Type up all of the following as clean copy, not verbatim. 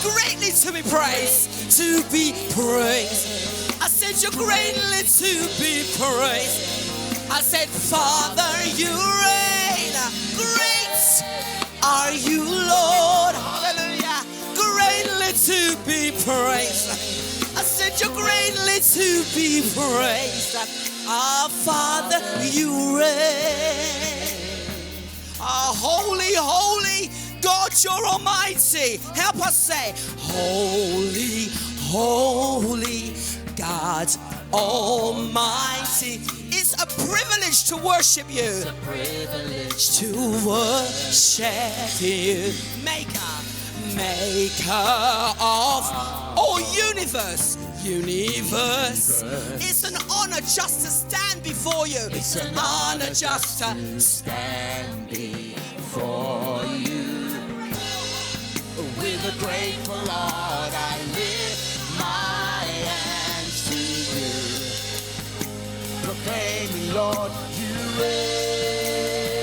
greatly to be praised, to be praised. I said you're greatly to be praised. I said, Father, you reign. Great are you, Lord. Hallelujah. Greatly to be praised. I said you're greatly to be praised. Our Father, you reign. Holy, holy God, you're almighty. Help us say, holy, holy God almighty. It's a privilege to worship you. It's a privilege to worship you. Maker of all universe. It's an honor just to stand before you. It's an honor just to stand before you. With a grateful heart, I lift my hands to you. Proclaiming, Lord, you reign.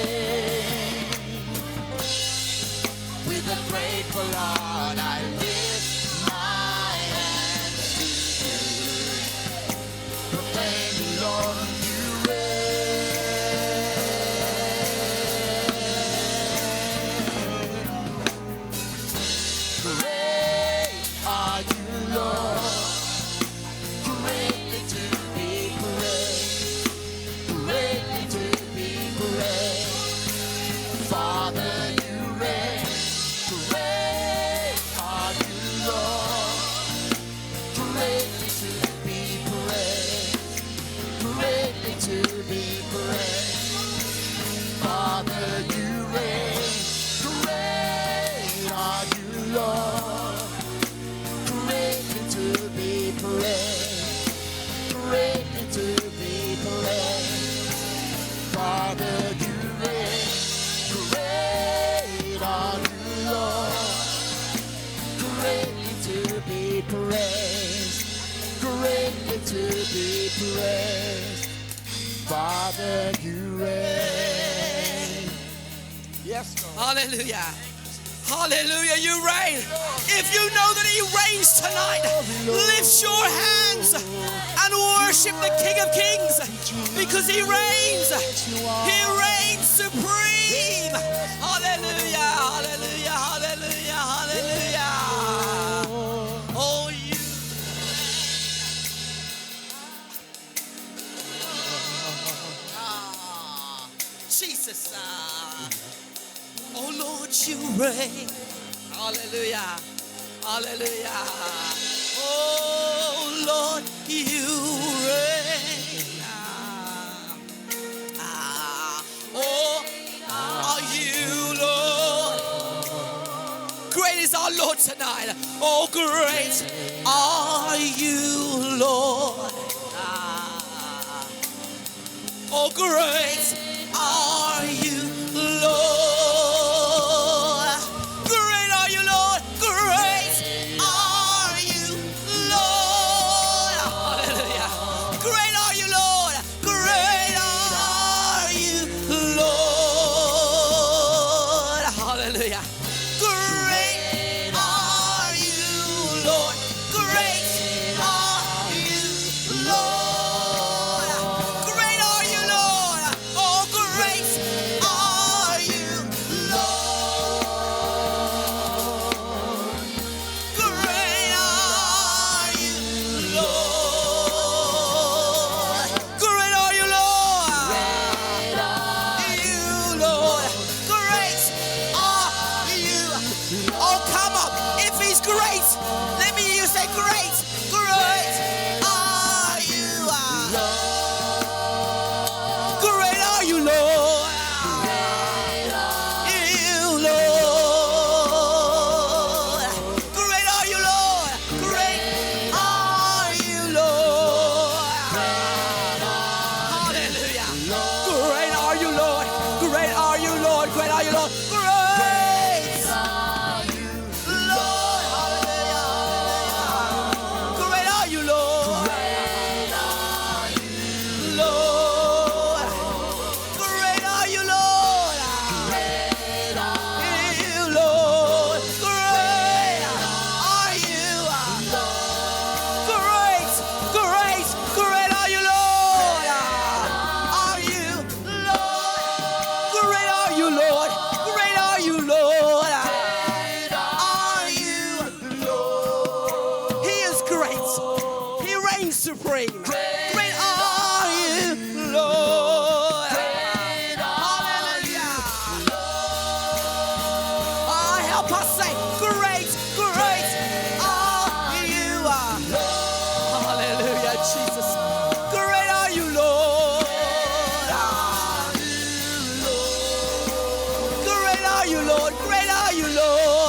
With a grateful heart, I lift my hands to you. Proclaiming, Lord, you reign. Great are you, Lord. Greatly to be praised. Greatly to be praised. Father, you reign. Great are you, Lord. Greatly to be praised. Greatly to be praised. Father, you reign. Great are you, Lord. Greatly to be praised. Greatly to be praised. Father, you reign. Great are you, Lord. Greatly to be praised. Greatly to be praised. Father, you reign. Yes, Lord. Hallelujah. Hallelujah, you reign. If you know that he reigns tonight, lift your hands and worship the King of Kings, because he reigns. He reigns supreme. Hallelujah, hallelujah, hallelujah, hallelujah. Oh, you. Jesus. Oh Lord, you reign. Hallelujah. Hallelujah. Oh Lord, you reign. Oh, are you, Lord? Great is our Lord tonight. Oh, great are you, Lord. Oh, great are you, Lord. supreme. Great are you, Lord. Hallelujah. Oh, help us say, great, great are you. Hallelujah, Jesus. Great are you, Lord. Great are you, Lord. Great are you, Lord.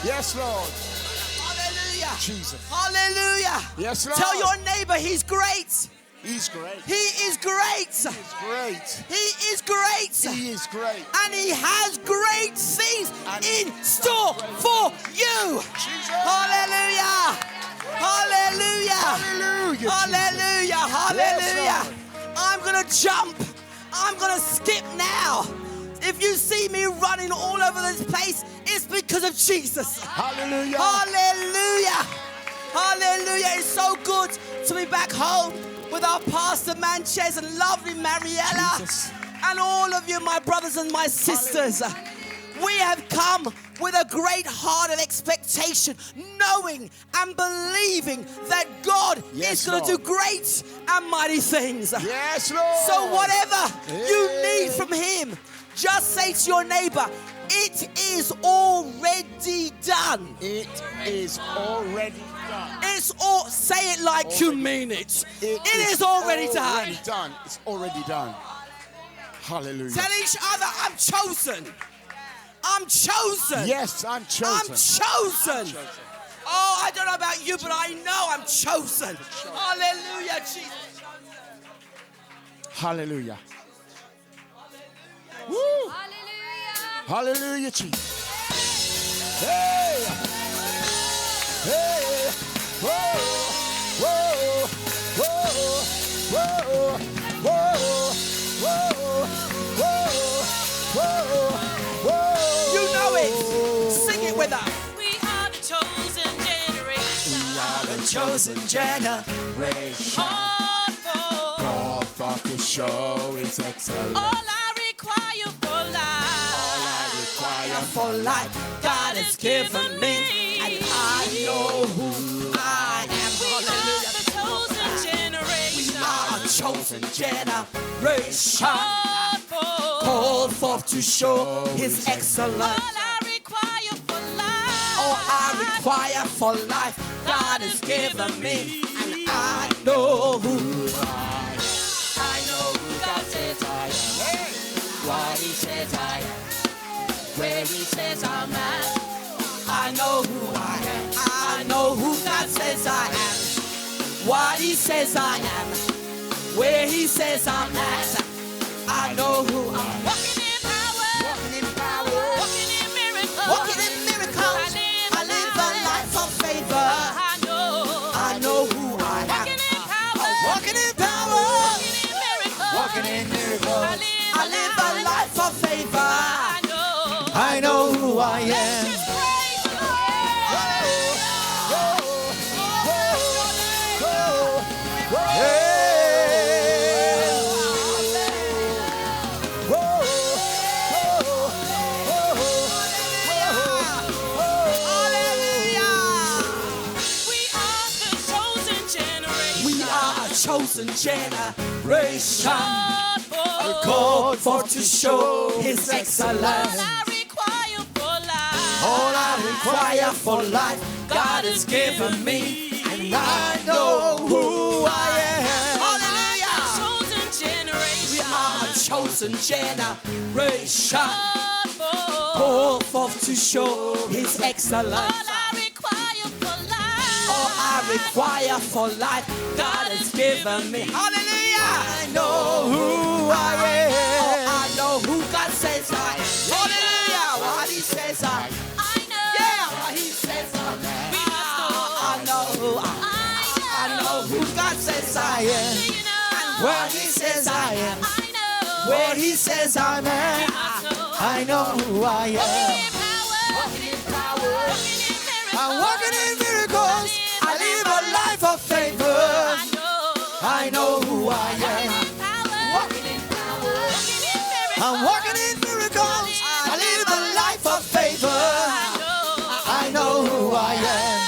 Yes, Lord. Hallelujah. Jesus. Hallelujah. Yes, Lord. Tell your neighbor he's great. He's great. He is great. He's great. He is great. He is great. And he has great things in store for you. Jesus. Hallelujah. Hallelujah. Hallelujah. Hallelujah. Hallelujah. Yes, I'm going to jump. I'm going to skip now. If you see me running all over this place, it's because of Jesus. Hallelujah. Hallelujah. Hallelujah. It's so good to be back home with our Pastor Manchez and lovely Mariella. Jesus. And all of you, my brothers and my sisters. Hallelujah. We have come with a great heart of expectation, knowing and believing that God is going to do great and mighty things. Yes, Lord. So whatever you need from Him, just say to your neighbor, it is already done. It is already done. It's all. Say it like you mean it. It is already done. It's already done. Hallelujah. Tell each other, I'm chosen. I'm chosen. Yes, I'm chosen. I'm chosen. Oh, I don't know about you, but I know I'm chosen. Hallelujah, Jesus. Hallelujah. Woo. Hallelujah. Hallelujah, Jesus. Hey. Hey. Whoa. Whoa. Whoa. Whoa. Whoa. Whoa. Whoa. Whoa. You know it. Sing it with us. We are the chosen generation. We are the chosen generation. God for to show His excellence. All I require for life. All I require For life, God has given me, and I know who I am. We are the chosen generation. We are a chosen generation, called forth to show His excellence. All I require for life. All I require for life, God has given me, and I know who I am. I know who God says I am. What He says I am. Where He says I'm at. I know who I am. I know who God says I am. What He says I am. Where He says I'm at. I know who I am. Walking in power. Walking in power. Walking in miracles. Walking in miracles. I live a life of favor. I know who I am. Walking in power. Walking in power. Walking in miracles. Walking in miracles. I live a life of favor. I I know who I am. Just praise the chosen generation, called for to show His excellence. All I require for life, God has given me, and I know who I am. We are a chosen generation, called forth to show His excellence. All I require for life, God has given me. Hallelujah! I know who I am. Oh, I know who God says I am. Hallelujah! What He says I am. Yeah, what He says I am. I know who God says I am. And what He says I am. Where He says I'm at, I know who I am. Walking in power, I'm walking in miracles. I live a life of favor. I know who I am. Walking in power, I'm walking in miracles. I live a life of favor. I know who I am.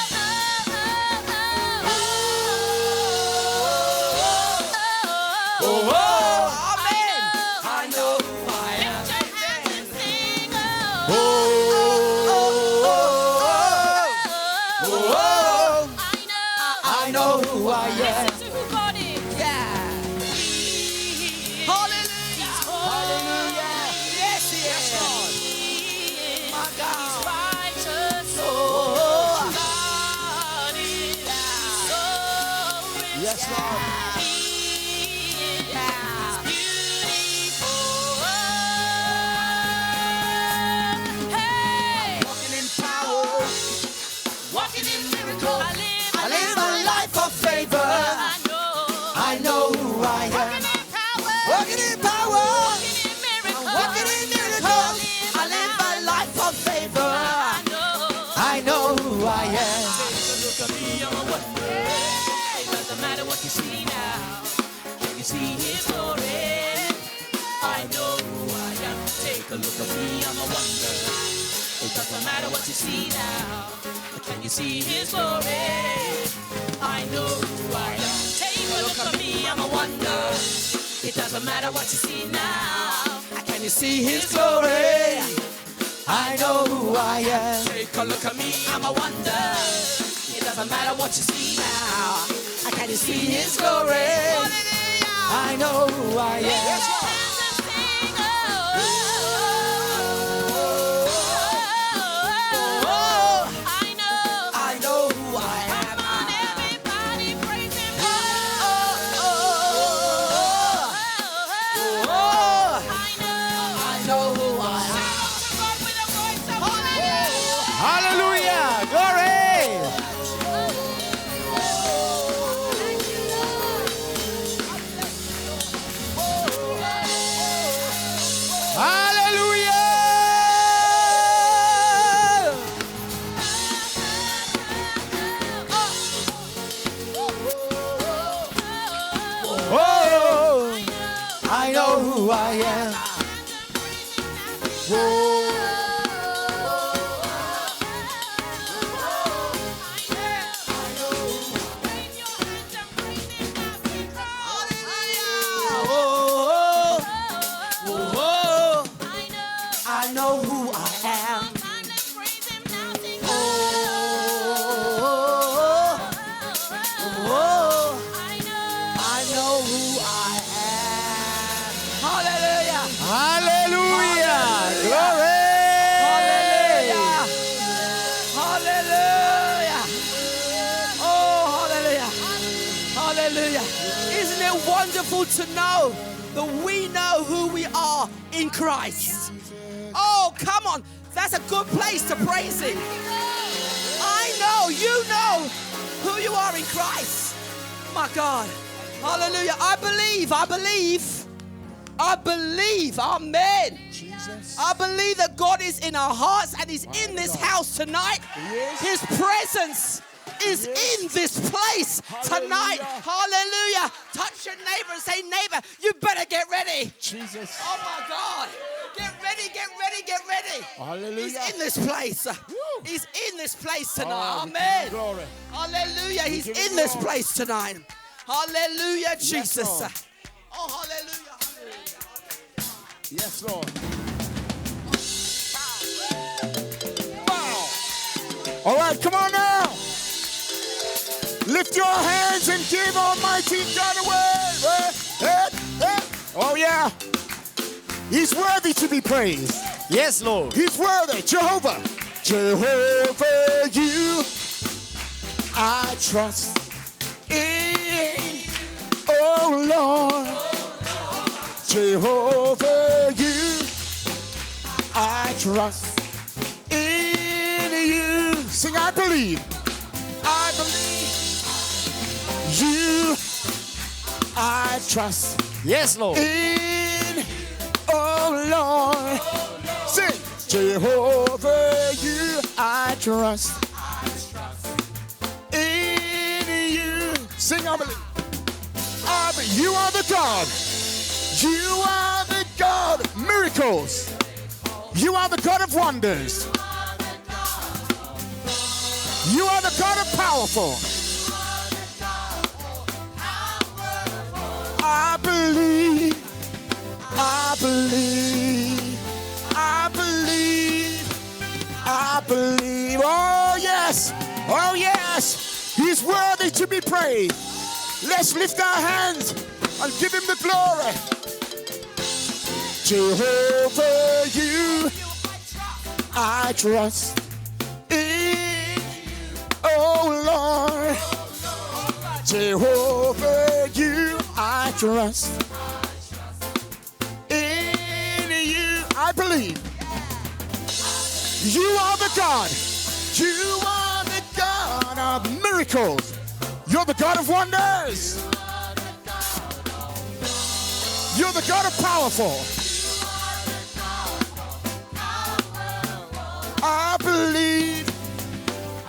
See His glory. I know who I am. Take a look at me, I'm a wonder. It doesn't matter what you see now. Can you see His glory? I know who I am. Take a look at me, I'm a wonder. It doesn't matter what you see now. Can you see His glory? I know who I am. Take a look at me, I'm a wonder. It doesn't matter what you see now. Can you see His glory? I know who I am. I know who I am. Come on, everybody, praise Him. I know who I am. Hallelujah! Glory! Who I am. I know who I am. Hallelujah! Glory! Hallelujah! Hallelujah! Oh, hallelujah! Hallelujah! Isn't it wonderful to know that we know who we are in Christ? Oh, come on! That's a good place to praise Him. I know, you know who you are in Christ. My God. Hallelujah. I believe, amen. Jesus. I believe that God is in our hearts and He's in this house tonight. His presence is in this place tonight. Hallelujah. Touch your neighbor and say, neighbor, you better get ready. Jesus. Oh my God. Get ready, get ready, get ready. Hallelujah. He's in this place. He's in this place tonight. Oh, amen. glory. Hallelujah. He's in this place tonight. Hallelujah, Jesus. Lord. Oh, hallelujah. Yes, Lord. Wow. All right, come on now. Lift your hands and give Almighty God a word. Oh, yeah. He's worthy to be praised. Yes, Lord. He's worthy. Jehovah. Jehovah, you I trust in. Oh, Lord. Jehovah, you I trust in you. Sing, I believe. I believe. You I trust. Yes, Lord. In, oh Lord, sing, Jehovah, you I trust. In you, sing, I believe. You are the God. You are the God of miracles. You are the God of wonders. You are the God of powerful. I believe, I believe, I believe, I believe. Oh yes, He's worthy to be praised. Let's lift our hands and give Him the glory. Jehovah, you I trust in, oh Lord. Jehovah, you I trust. In you I believe. You are the God. You are the God of miracles. You're the God of wonders. You're the God of powerful. I believe.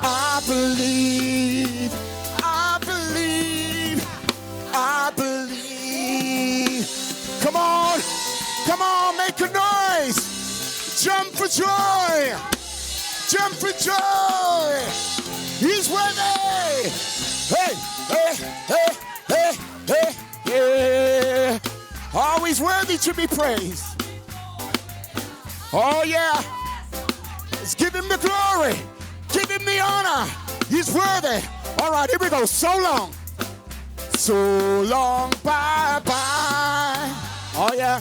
I believe. I believe. I believe. Come on, make a noise. Jump for joy. Jump for joy. He's worthy. Hey, hey, hey, hey, hey, yeah. Oh, He's worthy to be praised. Oh, yeah. Let's give Him the glory. Give Him the honor. He's worthy. All right, here we go. So long. So long, bye-bye. Oh, yeah.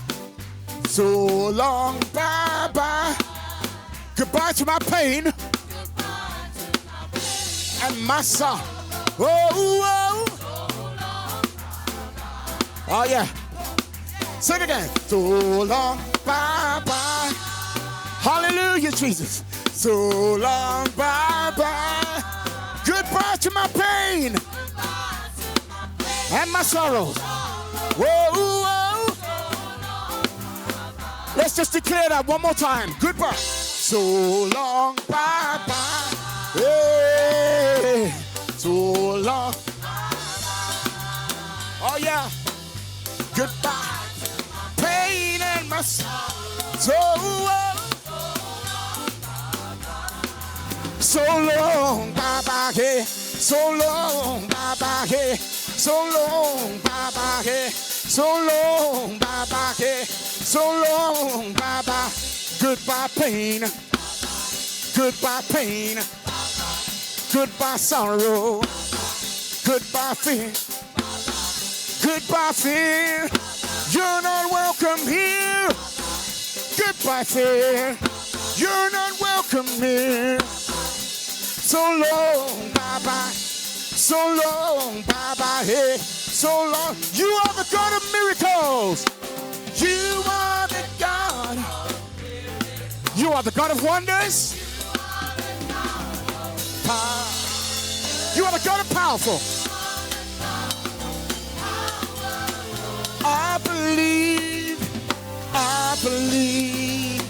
So long, bye-bye. Goodbye to my pain. And my sorrow. Oh, oh, yeah. Say it again. So long, bye-bye. Hallelujah, Jesus. So long, bye-bye. Goodbye to my pain. And my sorrows. Whoa, whoa. Let's just declare that one more time. Goodbye. So long, bye-bye. Hey. So long. Oh, yeah. Goodbye. Pain and my sorrows. So long, bye-bye. Hey. So long, bye-bye. Hey. So long, bye-bye, hey. So long, bye-bye, hey. So long, bye-bye. Goodbye pain. Goodbye pain. Goodbye sorrow. Goodbye fear. Goodbye fear. You're not welcome here. Goodbye fear. You're not welcome here. So long, bye-bye. So long, bye-bye, hey, so long. You are the God of miracles. You are the God. You are the God of wonders. You are the God of powerful. I believe, I believe,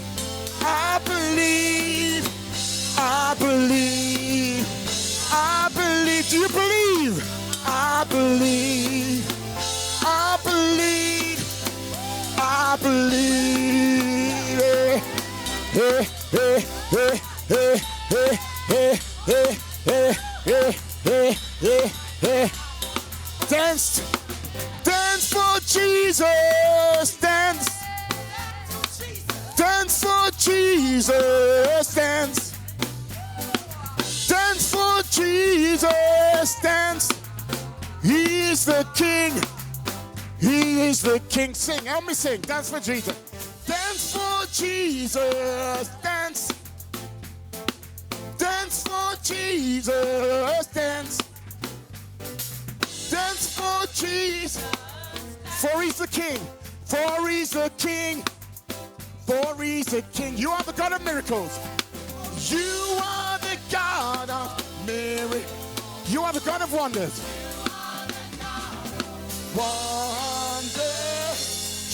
I believe, I believe. I believe. Do you believe? I believe. I believe. I believe. Hey, hey, hey, hey, hey, hey, hey, hey, hey, hey, hey, hey. Dance Jesus, dance. Dance for Jesus, dance. He is the King. He is the King. Sing, help me sing. Dance for Jesus. Dance for Jesus, dance. Dance for Jesus, dance. Dance for Jesus. For he's the King. For he's the King. For he's the King. You are the God of miracles. You are the God of miracles. You are the God of wonders. Wonders.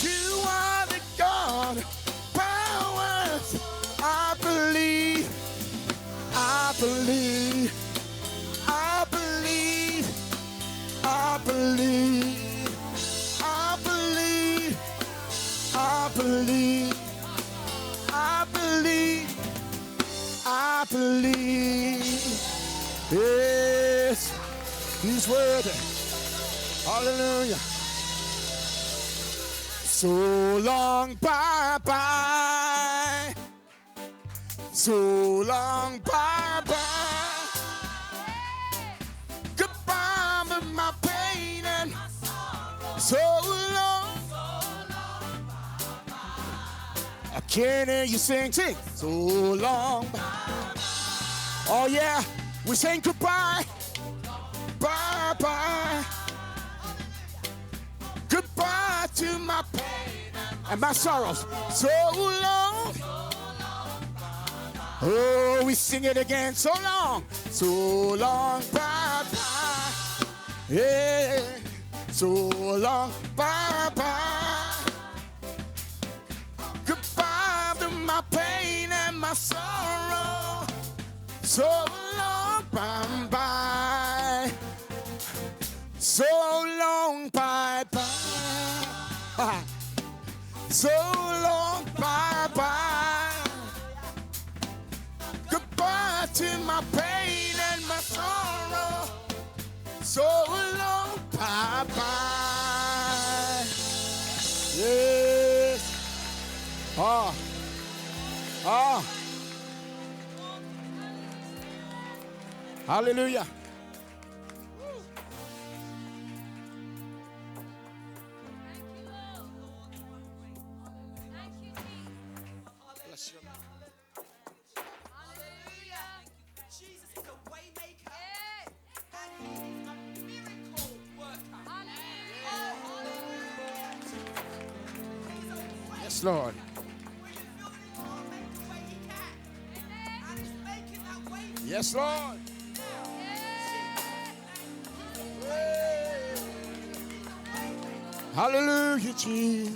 You are the God of powers. I believe. I believe. I believe. I believe. I believe. I believe. I believe. I believe. Yes. He's worthy. Hallelujah. So long, bye-bye. So long, bye-bye. Goodbye with my pain and so long. I can't hear you sing. So long. Oh yeah, we're saying goodbye. Bye-bye. Goodbye to my pain and my sorrows. So long. Oh, we sing it again. So long. So long. Bye-bye. Yeah. So long. Bye-bye. Goodbye to my pain and my sorrow. So long. Bye-bye. So long. Bye-bye. So long, bye-bye. Goodbye to my pain and my sorrow. So long, bye-bye. Yes. Ah. Ah. Hallelujah. Yes, Lord. Yes, Lord. Hallelujah, Jesus.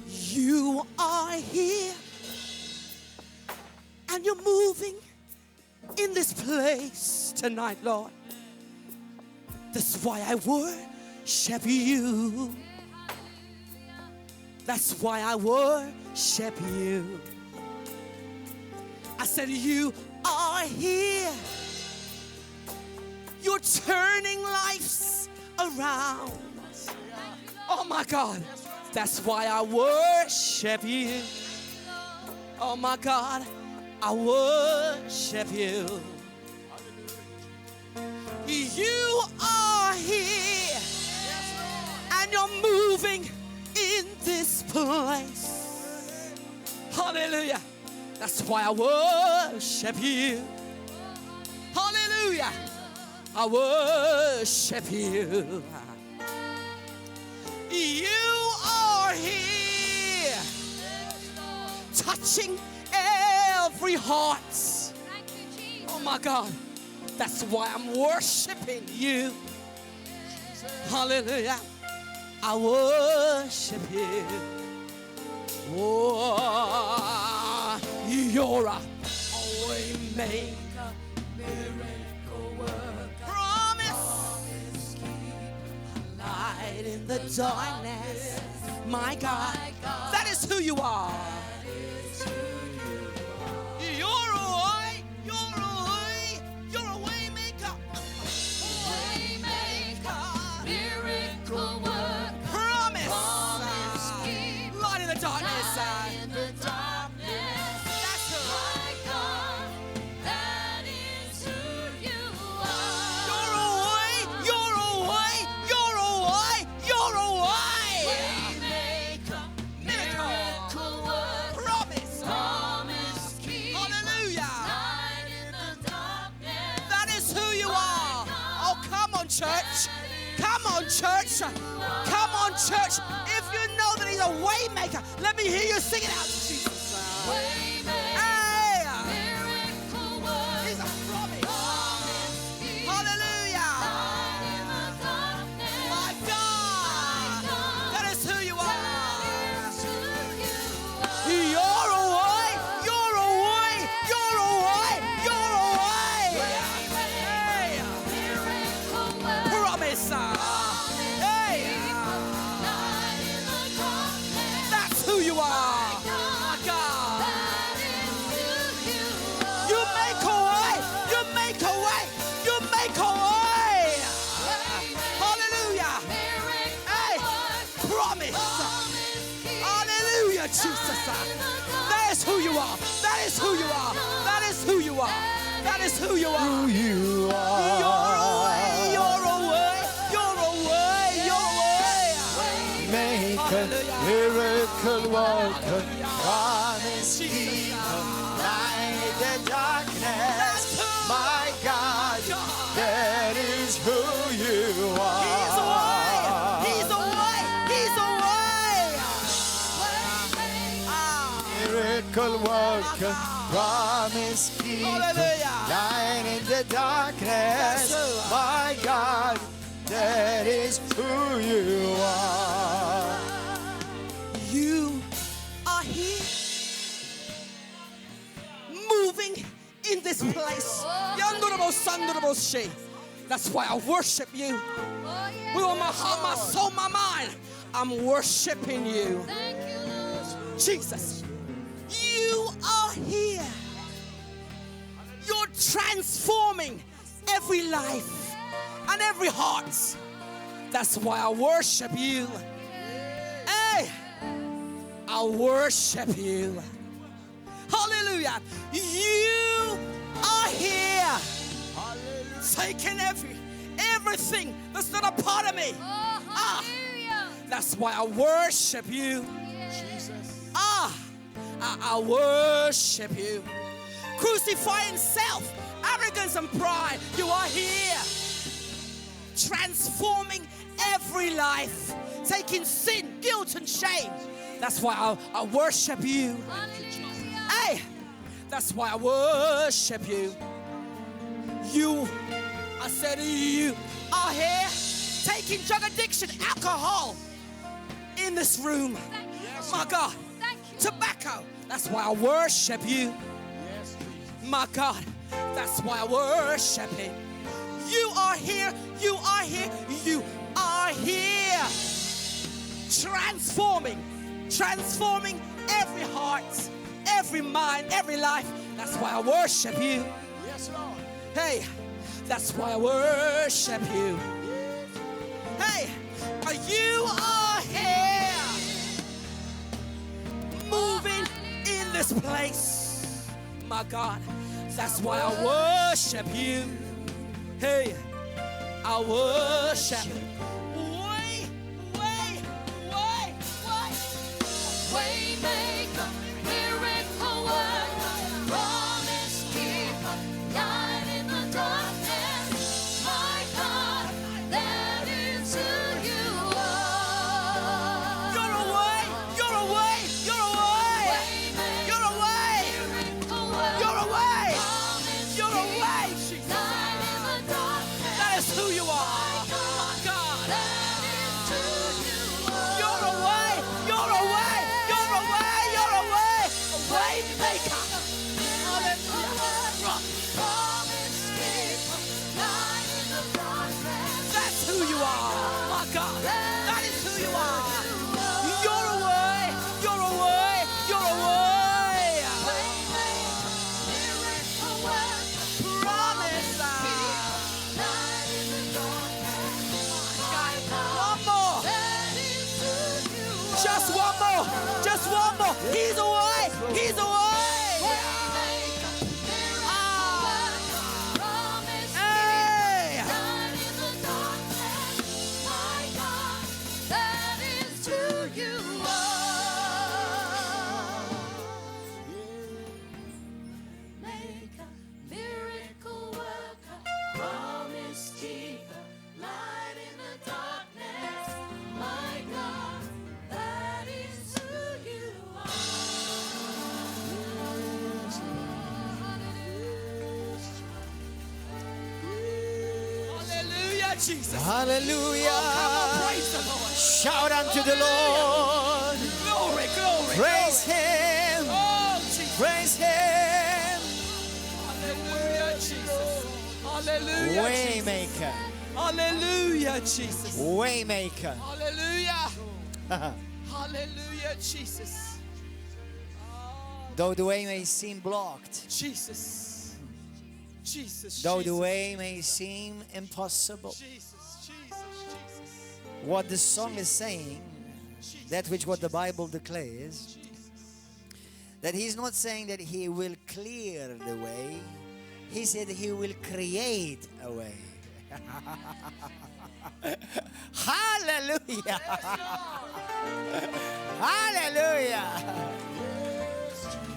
You are here and you're moving in this place tonight, Lord. That's why I worship you. That's why I worship you. I said, you are here. You're turning lives around. Oh my God. That's why I worship you. Oh my God. I worship you. You are here and you're moving in this place. Hallelujah. That's why I worship you. Hallelujah. I worship you. You are here touching every heart. Oh my God. That's why I'm worshiping you. Hallelujah. I worship you. Oh, you're a way maker, miracle worker. Promise. Light in the darkness. My God. That is who you are. You're a way maker. church. Come on, church. If you know that he's a way maker, let me hear you sing it out to Jesus. Hey, he's a promise. Hallelujah. My God, that is who you are. You're away, you're away, you're away, you're away. Hey, promise. Hey, that's who you are. My God, you make a way, you make a way, you make a way. Hallelujah. Hey, promise. Hallelujah, Jesus. That is who you are. That is who you are. That is who you are. That is who you are. Who you are. You're away, you're away, you're away, you're away. Make a miracle worker, promise keeper, light in the darkness. My God, that is who you are. He's away, he's away, he's away. Miracle worker, promise keeper, Hallelujah. light in the darkness. My God, that is who you are. You are here, moving in this place. That's why I worship you. With all my heart, my soul, my mind, I'm worshiping you. Jesus, you are here. You're transforming every life and every heart. That's why I worship you. Hey, I worship you. Hallelujah. You are here. Taking everything that's not a part of me. That's why I worship you. I worship you. Crucifying self, arrogance and pride. You are here. Transforming every life. Taking sin, guilt and shame. That's why I worship you. Hey, that's why I worship you. I said you are here. Taking drug addiction, alcohol in this room. My God. Tobacco. That's why I worship you. My God. That's why I worship Him. You are here. You are here. You are here. Transforming every heart, every mind, every life. That's why I worship you. Yes, Lord. Hey, that's why I worship you. Hey, you are here, moving in this place. My God, that's why I worship you. Hey, I worship you. Waymaker, miracle worker, promise keeper, light in the darkness. My God, that is who you are. You're away, you're away, you're away. You're away, Miracle worker, you're away, promise you're away. keeper, light in the darkness. That is who you are. My God. That is who you are. You're away, you're away, you're away, you're away. Waymaker. Hallelujah. Promise keeper, light in the darkness. That's who you are. My God. That is who you are. You're away, you're away, you're away. Miracle worker, Promise Jesus. Hallelujah. Oh, come on, praise the Lord. Shout unto the Lord. Glory, glory, Praise glory. Him. Oh, Jesus. Praise Him. Hallelujah, Jesus. Hallelujah, Jesus. Waymaker. Hallelujah, Jesus. Waymaker. Hallelujah. Hallelujah, Jesus. Though the way may seem blocked, Jesus. Jesus. though the Jesus. way may seem impossible, Jesus, Jesus, Jesus. what the song is saying, that which what the Bible declares, that He's not saying that He will clear the way. He said He will create a way. Hallelujah. Hallelujah.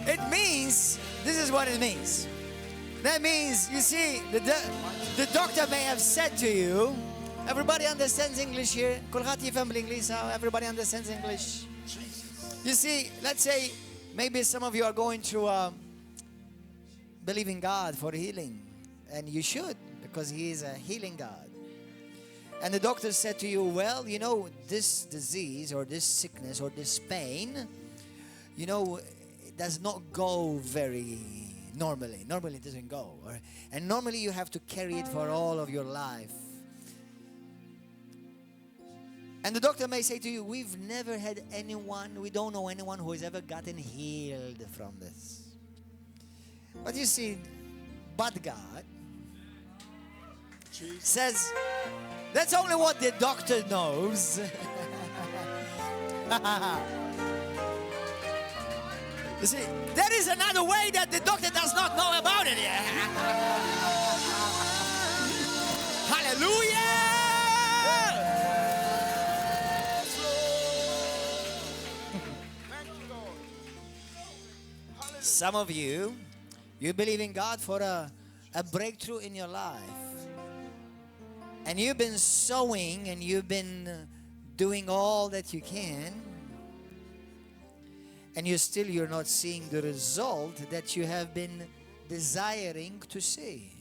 It means, this is what it means. That means, you see, the doctor may have said to you, everybody understands English here? Kulħadd jifhem bl-Ingliż? Everybody understands English? You see, let's say, maybe some of you are going through believing God for healing. And you should, because He is a healing God. And the doctor said to you, well, you know, this disease or this sickness or this pain, you know, it does not go very normally. Normally it doesn't go. And normally you have to carry it for all of your life. And the doctor may say to you, we've never had anyone, we don't know anyone who has ever gotten healed from this. But you see, but God says, that's only what the doctor knows. You see, there is another way that the doctor does not know about it yet. Hallelujah! Some of you believe in God for a breakthrough in your life. And you've been sowing and you've been doing all that you can. And you're not seeing the result that you have been desiring to see.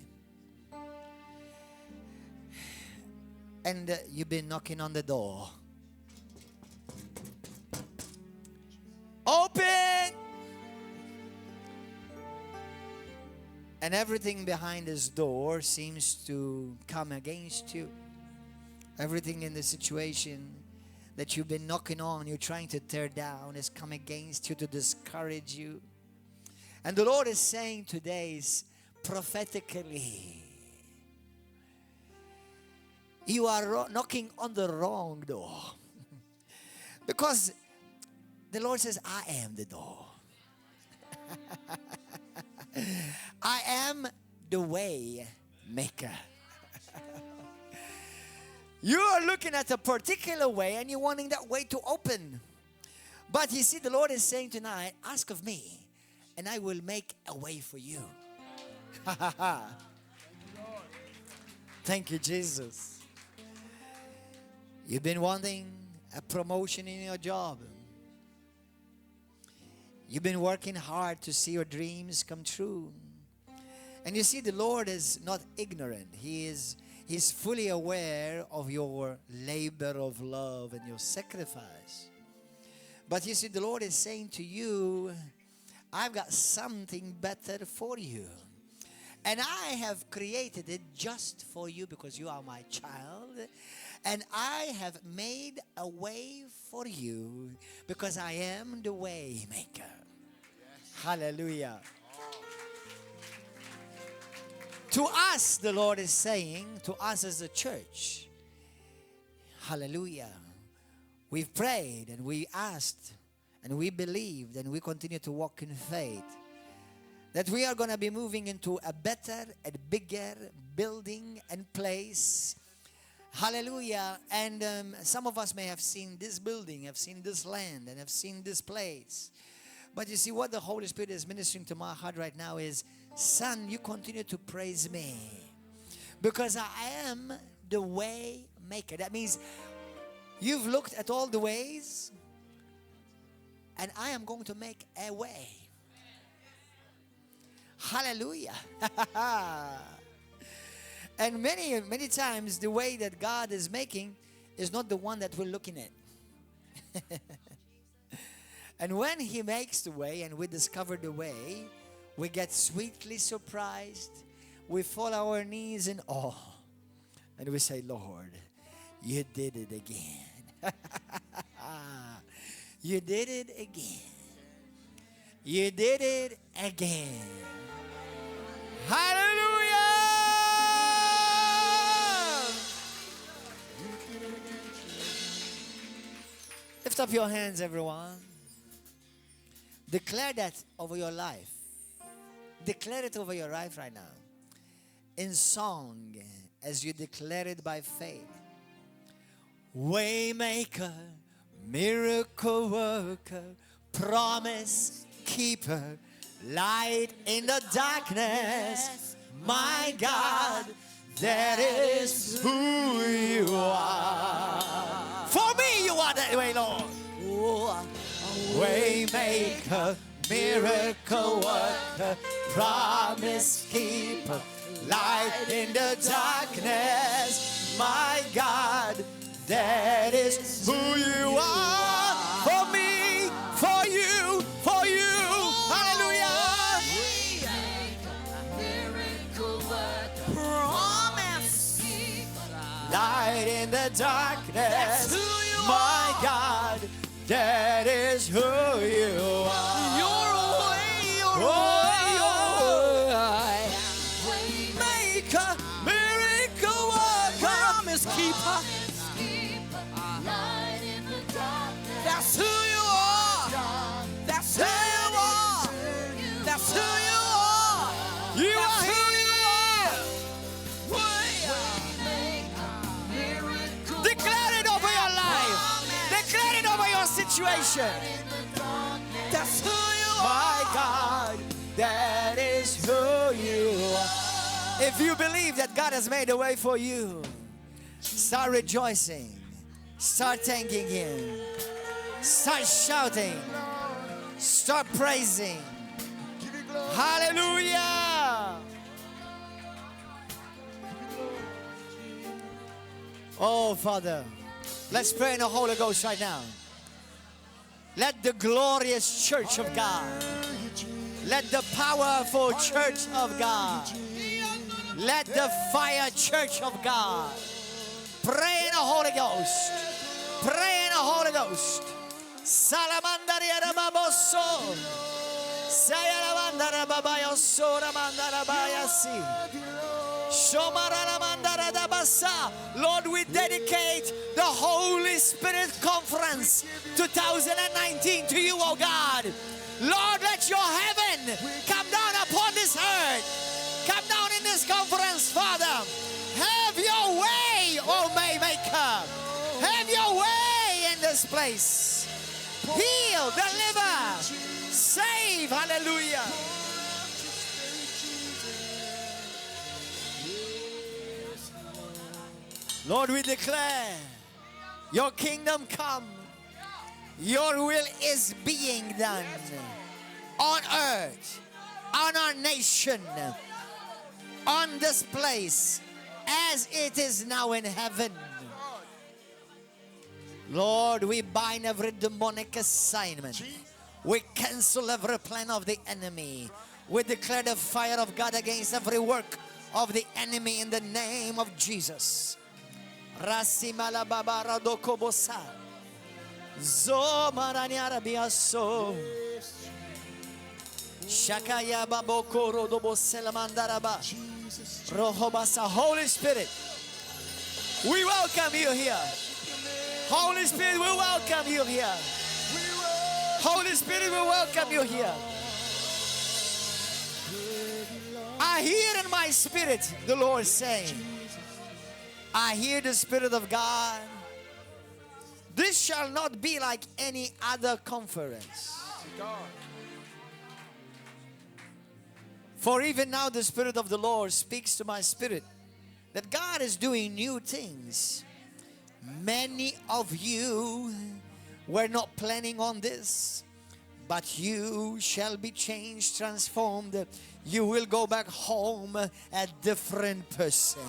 And you've been knocking on the door. Open! And everything behind this door seems to come against you. Everything in the situation that you've been knocking on, you're trying to tear down, has come against you to discourage you. And the Lord is saying today, prophetically, you are knocking on the wrong door. Because the Lord says, I am the door. I am the way maker. You are looking at a particular way and you're wanting that way to open. But you see, the Lord is saying tonight, ask of me and I will make a way for you. Thank you, Jesus. You've been wanting a promotion in your job. You've been working hard to see your dreams come true. And you see, the Lord is not ignorant. He's fully aware of your labor of love and your sacrifice. But you see, the Lord is saying to you, I've got something better for you. And I have created it just for you because you are my child. And I have made a way for you because I am the way maker. Yes. Hallelujah. To us, the Lord is saying, to us as a church, hallelujah, we've prayed and we asked and we believed and we continue to walk in faith that we are going to be moving into a better and bigger building and place. Hallelujah. And some of us may have seen this building, have seen this land, and have seen this place. But you see, what the Holy Spirit is ministering to my heart right now is, son, you continue to praise me because I am the way maker. That means you've looked at all the ways and I am going to make a way. Hallelujah. And many times the way that God is making is not the one that we're looking at. And when He makes the way and we discover the way, we get sweetly surprised. We fall on our knees in awe. And we say, Lord, you did it again. You did it again. You did it again. Hallelujah! Lift up your hands, everyone. Declare that over your life. Declare it over your life right now. In song, as you declare it by faith. Waymaker, miracle worker, promise keeper, light in the darkness. My God, that is who you are. For me, you are that way, Lord. Waymaker, miracle worker, promise keeper, light in the darkness. My God, that is who you are. For me, for you, for you. Hallelujah. Promise. Light in the darkness. My God, that is who you are. Your way, your way. Maker, miracle worker, promise keeper. That's who you are. That's who you are. That's who you are. You are who you are. Declare it over your life. Declare it over your situation. That's who you are. My God, that is who you are. If you believe that God has made a way for you, start rejoicing. Start thanking Him. Start shouting. Start praising. Hallelujah. Oh, Father, let's pray in the Holy Ghost right now. Let the glorious church of God, let the powerful church of God, let the fire church of God pray in the Holy Ghost. Pray in the Holy Ghost. Salamandariya baboso. Sayalamandara babayoso ramandara bayasi. Shomaramandara dabasa. Lord, we dedicate the Holy Spirit Conference 2019 to you, oh God. Lord, let your heaven come down upon this earth. Come down in this conference, Father. Have your way, oh Waymaker. Have your way in this place. Heal, deliver, save. Hallelujah. Lord, we declare your kingdom come. Your will is being done on earth, on our nation, on this place, as it is now in heaven. Lord, we bind every demonic assignment. We cancel every plan of the enemy. We declare the fire of God against every work of the enemy in the name of Jesus. Rasimala babara dokobosa. Zomaranyara biaso. Shakaya babokoro dobosela mandaraba. Rohobasa. Holy Spirit, we welcome you here. Holy Spirit, we welcome you here. Holy Spirit, we welcome you here. I hear in my spirit the Lord saying, I hear the Spirit of God. This shall not be like any other conference. For even now the Spirit of the Lord speaks to my spirit that God is doing new things. Many of you were not planning on this, but you shall be changed, transformed. You will go back home a different person.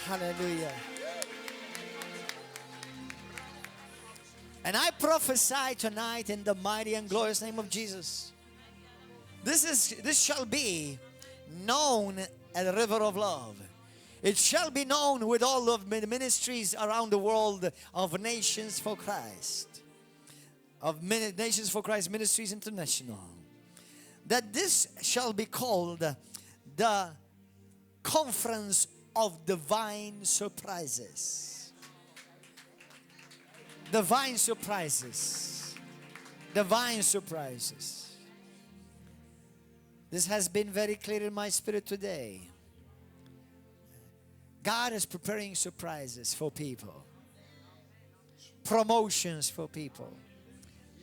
Hallelujah. And I prophesy tonight in the mighty and glorious name of Jesus. This shall be known as a river of love. It shall be known with all of the ministries around the world of Nations for Christ. Of Nations for Christ Ministries International. That this shall be called the Conference of Divine Surprises. Divine surprises. Divine surprises. This has been very clear in my spirit today. God is preparing surprises for people. Promotions for people.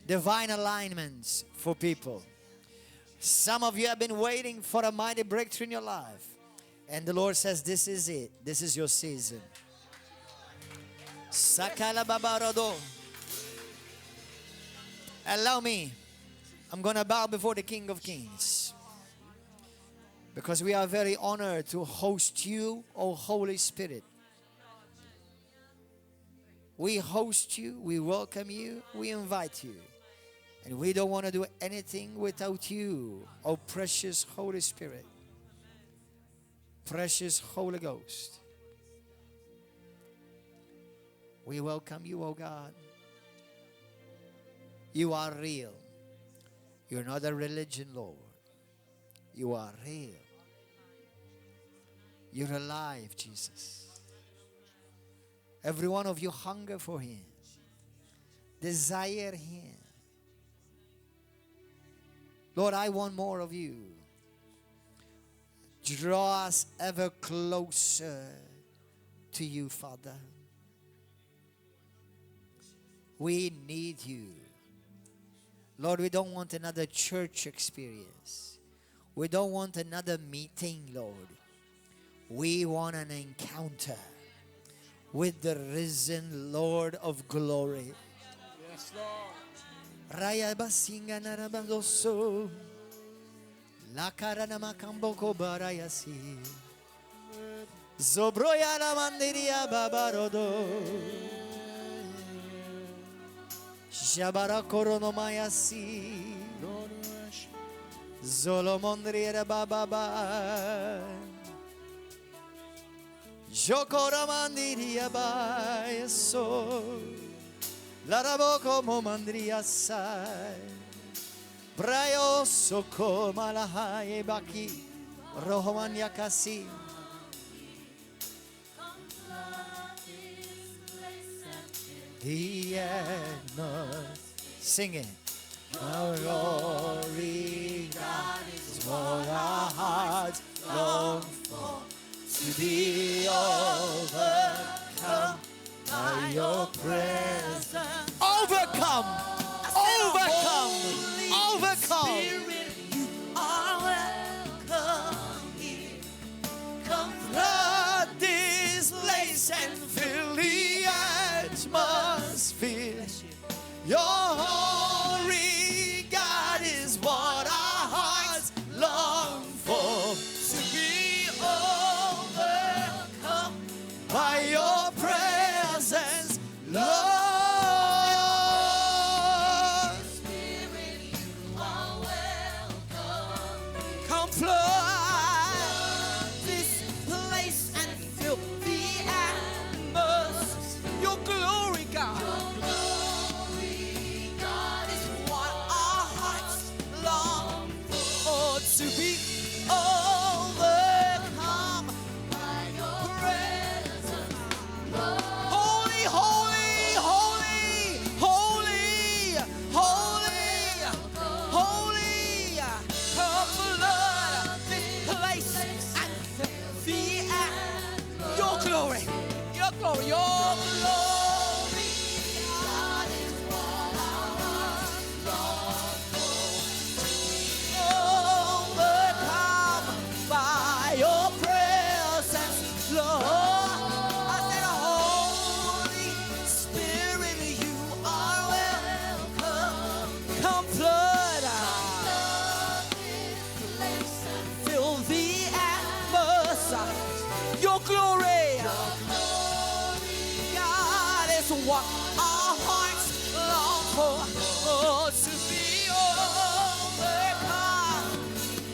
Divine alignments for people. Some of you have been waiting for a mighty breakthrough in your life. And the Lord says, this is it. This is your season. Sakala babarado. Allow me. I'm going to bow before the King of Kings. Because we are very honored to host you, O Holy Spirit. We host you, we welcome you, we invite you. And we don't want to do anything without you, O precious Holy Spirit. Precious Holy Ghost. We welcome you, O God. You are real. You're not a religion, Lord. You are real. You're alive, Jesus. Every one of you hunger for Him. Desire Him. Lord, I want more of you. Draw us ever closer to you, Father. We need you. Lord, we don't want another church experience. We don't want another meeting, Lord. We want an encounter with the risen Lord of glory. Yes, Lord. Raya basinga narabandoso. La karana makamboko barayasi. Zobroya la mandiria babarodo. Shabara korono mayasi. Zolomondriera bababa. Jokora mandiria baeso. Laraboko momandria sai. Brayo soko malahai baki. Rohomanya kasi. The atmosphere. Sing it. Our glory, God is what our hearts long for. To be overcome by your presence. Overcome! Overcome! Overcome! You are welcome here. Come Flood this place and fill the atmosphere. Your holy God is what our hearts long for. To be overcome by your presence, Lord. Spirit, you are welcome. Come flood This place and fill the atmosphere. your glory, God. Glory, God is what our hearts long for. Oh, to be overcome. By your presence, Holy, holy, holy, holy, holy, holy. Come flood this place and fill the atmosphere. Your glory, your glory, your glory. God is what our hearts long Overcome by your presence, Lord. I said, Holy Spirit, you are welcome. Come what our hearts long for. Oh, to be overcome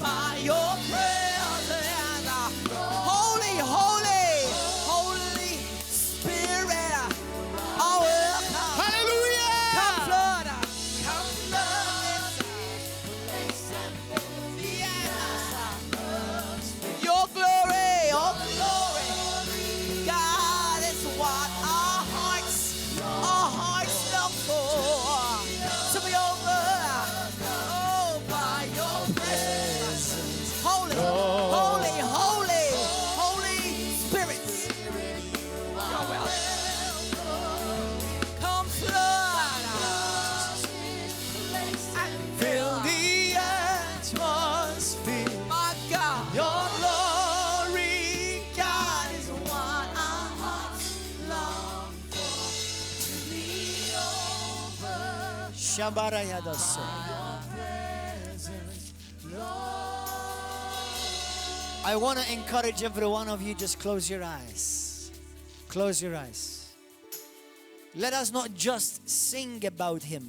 by your presence. Holy, holy, Holy Spirit. Oh, welcome. Hallelujah. Come flood us. Come flood this place. Your glory, your glory. God is what our hearts long for. To be over, oh, by your presence. Holy, holy, holy, Holy Spirit. You're welcome. Come flood us and fill the atmosphere. My God, your glory, God, is what our hearts long for. To be over Shabara Yadaso. I want to encourage every one of you, just close your eyes. Close your eyes. Let us not just sing about him.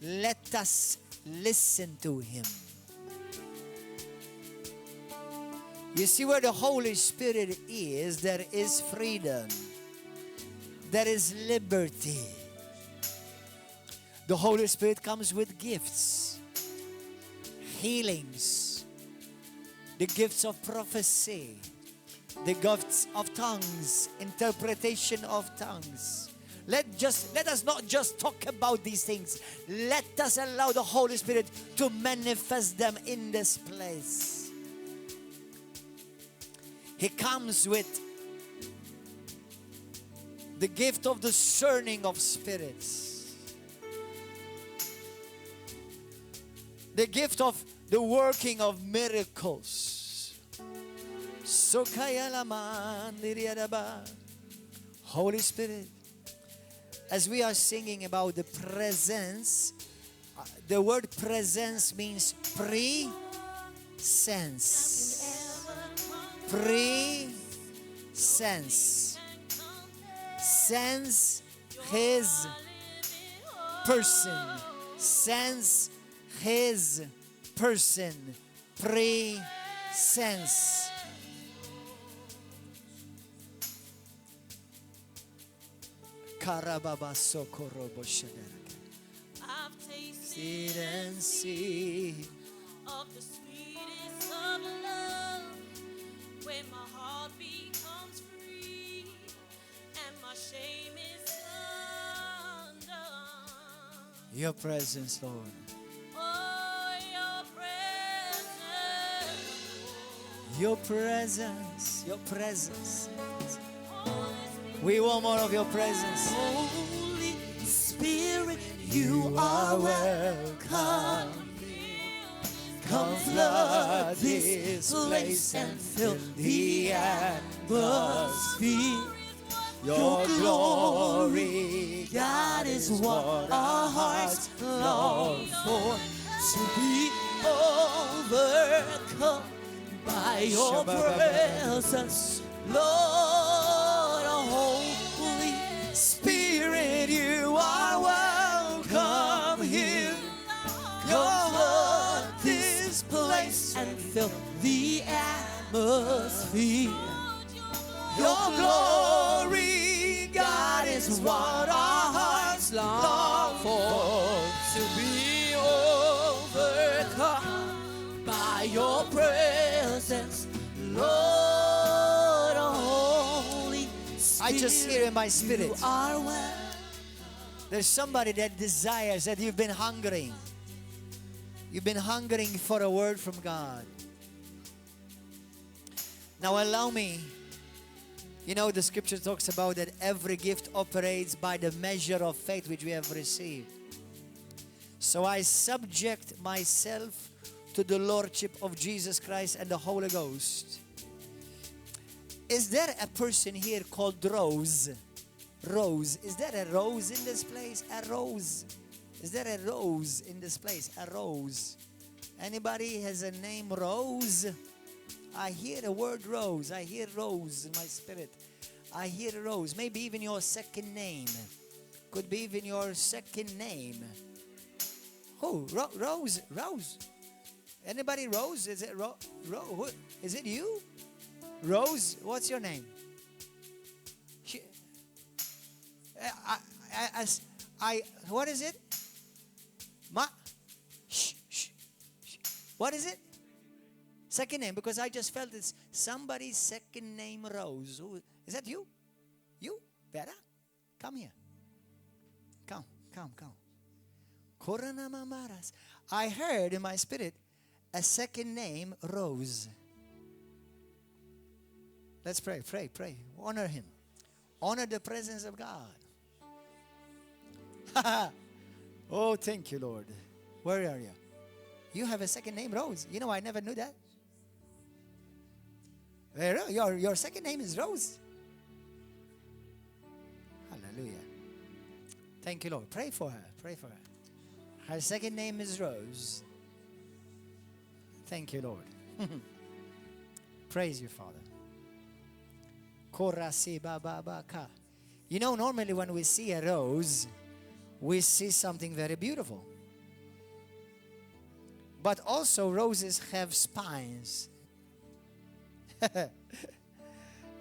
Let us listen to him. You see, where the Holy Spirit is, there is freedom. There is liberty. The Holy Spirit comes with gifts, healings, the gifts of prophecy, the gifts of tongues, interpretation of tongues. Let us not just talk about these things. Let us allow the Holy Spirit to manifest them in this place. He comes with the gift of discerning of spirits, the gift of the working of miracles. Holy Spirit, as we are singing about the presence, the word presence means pre-sense. Pre-sense. Sense his person. Sense his person. Pre-sense. Karababa sokorobo shadaraka. I've tasted See and see. of the sweetest of love, when my heart becomes free and my shame is undone. Your presence, Lord. Oh, your presence, Your presence. Your presence. Holy Spirit, We want more of your presence. Holy Spirit, you are welcome. Come flood this place and fill the atmosphere. Your glory, God, is what our hearts long for. To be overcome by your presence, Lord. Holy Spirit, you are welcome here. Come flood this place and fill the atmosphere. Your glory, God, is what our hearts long for. To be overcome by your presence, Lord. Holy Spirit, I just hear in my spirit. you are well. There's somebody that desires, that you've been hungering. You've been hungering for a word from God. Now allow me. You know, the scripture talks about that every gift operates by the measure of faith which we have received. So I subject myself to the Lordship of Jesus Christ and the Holy Ghost. Is there a person here called Rose? Rose. Is there a rose in this place? A rose. Is there a rose in this place? A rose. Anybody has a name Rose? I hear the word rose. I hear rose in my spirit. I hear Rose. Maybe even your second name. Could be even your second name. Who? Rose. Rose. Anybody Rose? Is it is it you? Rose, what's your name? What is it? What is it? Second name, because I just felt it's somebody's second name Rose. Who, is that you? You? Vera? Come here. Come. Korana Mamaras. I heard in my spirit a second name Rose. Let's pray. Honor him. Honor the presence of God. Oh, thank you, Lord. Where are you? You have a second name, Rose. You know, I never knew that. Your second name is Rose. Hallelujah. Thank you, Lord. Pray for her. Her second name is Rose. Thank you, Lord. Praise you, Father. You know, normally when we see a rose, we see something very beautiful. But also roses have spines.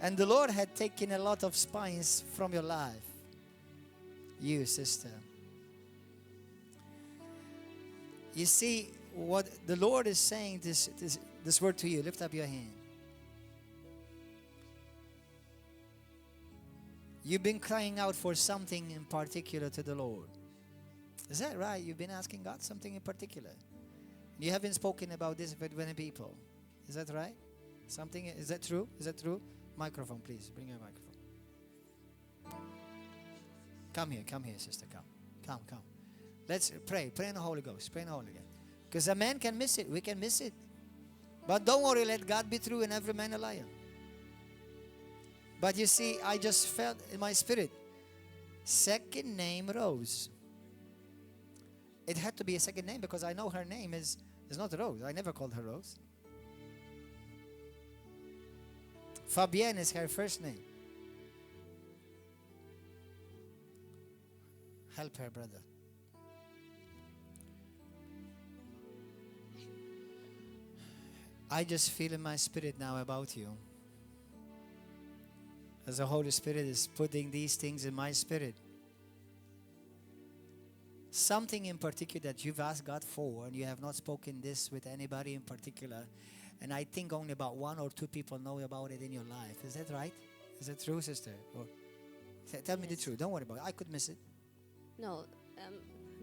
And the Lord had taken a lot of spines from your life. You, sister. You see, what the Lord is saying, this word to you. Lift up your hand. You've been crying out for something in particular to the Lord. Is that right? You've been asking God something in particular. You haven't spoken about this with many people. Is that right? Something, is that true? Is that true? Microphone, please. Bring your microphone. Come here, sister. Come. Let's pray. Pray in the Holy Ghost. Because a man can miss it. We can miss it. But don't worry, let God be true and every man a liar. But you see, I just felt in my spirit, second name Rose. It had to be a second name because I know her name is not Rose. I never called her Rose. Fabienne is her first name. Help her, brother. I just feel in my spirit now about you. As the Holy Spirit is putting these things in my spirit. Something in particular that you've asked God for and you have not spoken this with anybody in particular. And I think only about 1 or 2 people know about it in your life. Is that right? Is that true, sister? Or tell me the truth. Don't worry about it. I could miss it. No,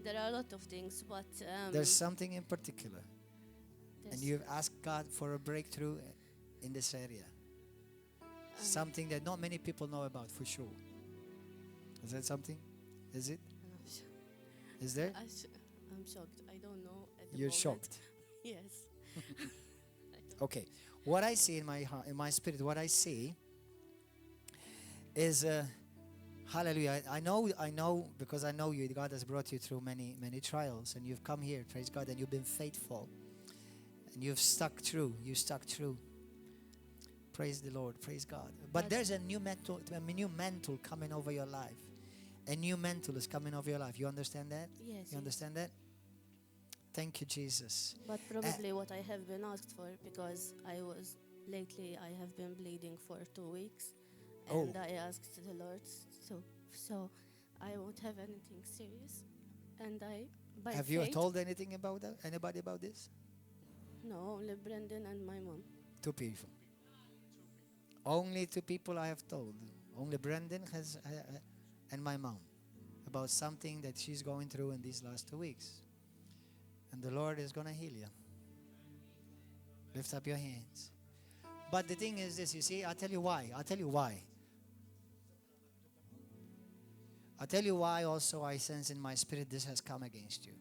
there are a lot of things, but... There's something in particular. And you've asked God for a breakthrough in this area. Something that not many people know about for sure. Is that something? Is it? Is there? I'm shocked. I don't know. You're shocked? Yes. Okay. What I see in my heart, in my spirit, what I see is, hallelujah. I know, because I know you. God has brought you through many trials, and you've come here, praise God, and you've been faithful, and you've stuck through. You stuck through. Praise the Lord. Praise God. But there's a new mantle coming over your life. A new mantle is coming over your life. You understand that? Yes. You understand that? Thank you, Jesus. But probably what I have been asked for, because I have been bleeding for 2 weeks. And I asked the Lord, so I won't have anything serious. And have you told anybody about this? No, only Brendan and my mom. 2 people. Only 2 people I have told. Only Brendan has and my mom about something that she's going through in these last 2 weeks. And the Lord is going to heal you. Lift up your hands. But the thing is this, you see, I'll tell you why. I'll tell you why also I sense in my spirit this has come against you.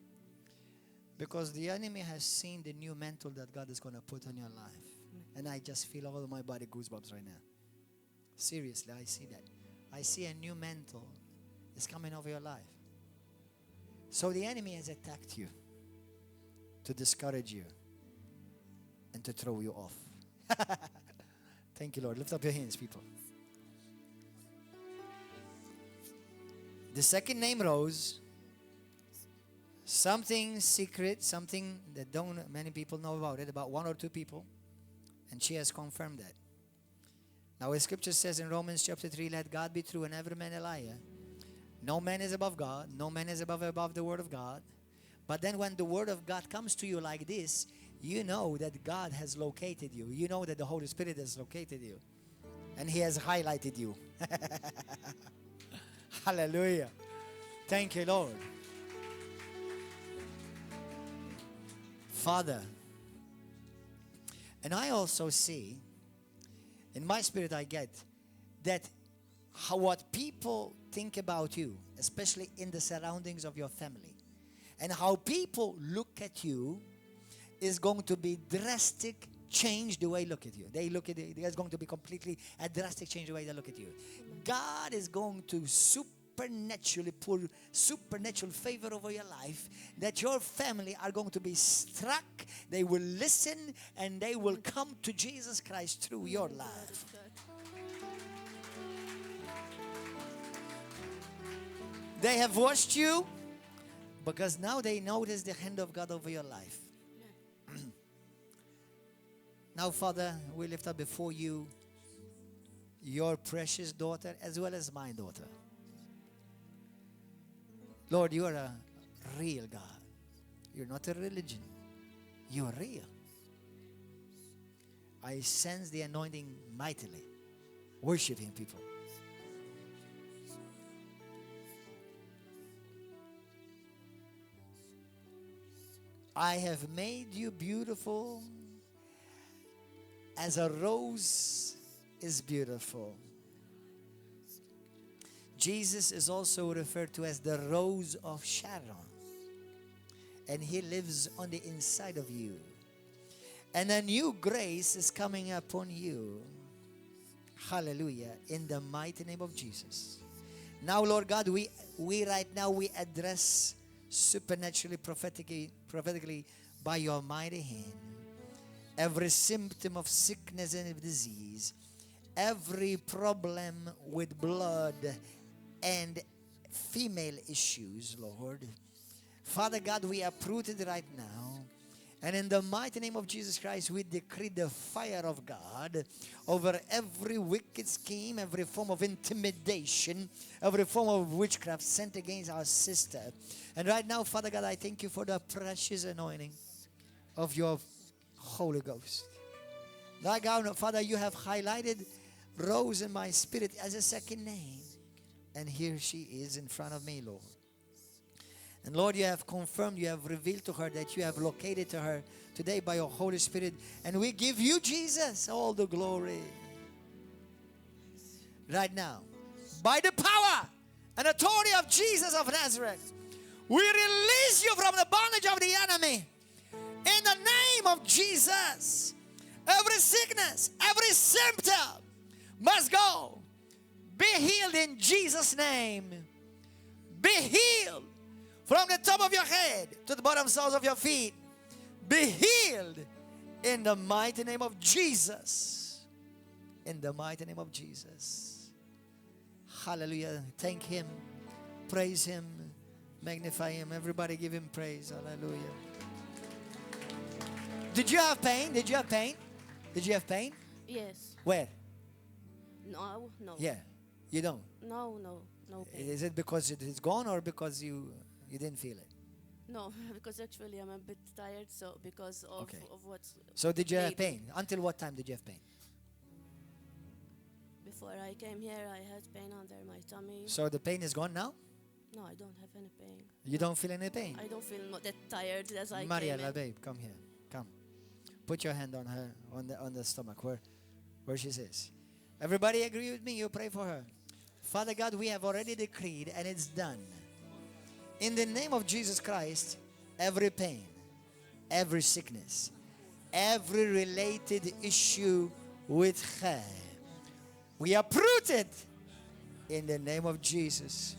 Because the enemy has seen the new mantle that God is going to put on your life. And I just feel all of my body goosebumps right now. Seriously, I see that. I see a new mantle is coming over your life. So the enemy has attacked you to discourage you and to throw you off. Thank you, Lord. Lift up your hands, people. The second name, Rose. Something secret, something that don't many people know about it, about 1 or 2 people. And she has confirmed that. Now, as scripture says in Romans chapter 3, let God be true and every man a liar. No man is above God. No man is above the word of God. But then when the word of God comes to you like this, you know that God has located you. You know that the Holy Spirit has located you. And He has highlighted you. Hallelujah. Thank you, Lord. Father, and I also see, in my spirit I get, that what people think about you, especially in the surroundings of your family, and how people look at you is going to be drastic change the way they look at you. They look at it, there's going to be completely a drastic change the way they look at you. God is going to supernaturally pour supernatural favor over your life, that your family are going to be struck, they will listen, and they will come to Jesus Christ through your life. They have watched you because now they notice the hand of God over your life. Now, Father, we lift up before you your precious daughter as well as my daughter. Lord, you are a real God. You're not a religion. You are real. I sense the anointing mightily. Worship Him, people. I have made you beautiful as a rose is beautiful. Jesus is also referred to as the rose of Sharon. And He lives on the inside of you. And a new grace is coming upon you. Hallelujah. In the mighty name of Jesus. Now, Lord God, we right now we address supernaturally, prophetically by your mighty hand every symptom of sickness and disease, every problem with blood and female issues, Lord. Father God, we uproot it right now. And in the mighty name of Jesus Christ, we decree the fire of God over every wicked scheme, every form of intimidation, every form of witchcraft sent against our sister. And right now, Father God, I thank you for the precious anointing of your Holy Ghost. Like God, Father, you have highlighted Rose in my spirit as a second name. And here she is in front of me, Lord. And Lord, you have confirmed, you have revealed to her that you have located to her today by your Holy Spirit. And we give you, Jesus, all the glory. Right now, by the power and authority of Jesus of Nazareth, we release you from the bondage of the enemy. In the name of Jesus, every sickness, every symptom must go. Be healed in Jesus' name. Be healed. From the top of your head to the bottom soles of your feet, be healed in the mighty name of Jesus. In the mighty name of Jesus. Hallelujah. Thank Him. Praise Him. Magnify Him. Everybody give Him praise. Hallelujah. Did you have pain? Did you have pain? Did you have pain? Yes. Where? No. Yeah. You don't? No pain. Is it because it's gone or because you didn't feel it? No, because actually I'm a bit tired, so because of what's... So did you have pain? Until what time did you have pain? Before I came here, I had pain under my tummy. So the pain is gone now? No, I don't have any pain. You don't feel any pain? I don't feel not that tired as I Mariela, came in. babe, come here. Come. Put your hand on her, on the stomach, where she says. Everybody agree with me? You pray for her. Father God, we have already decreed and it's done. In the name of Jesus Christ, every pain, every sickness, every related issue with her, we uproot it in the name of Jesus.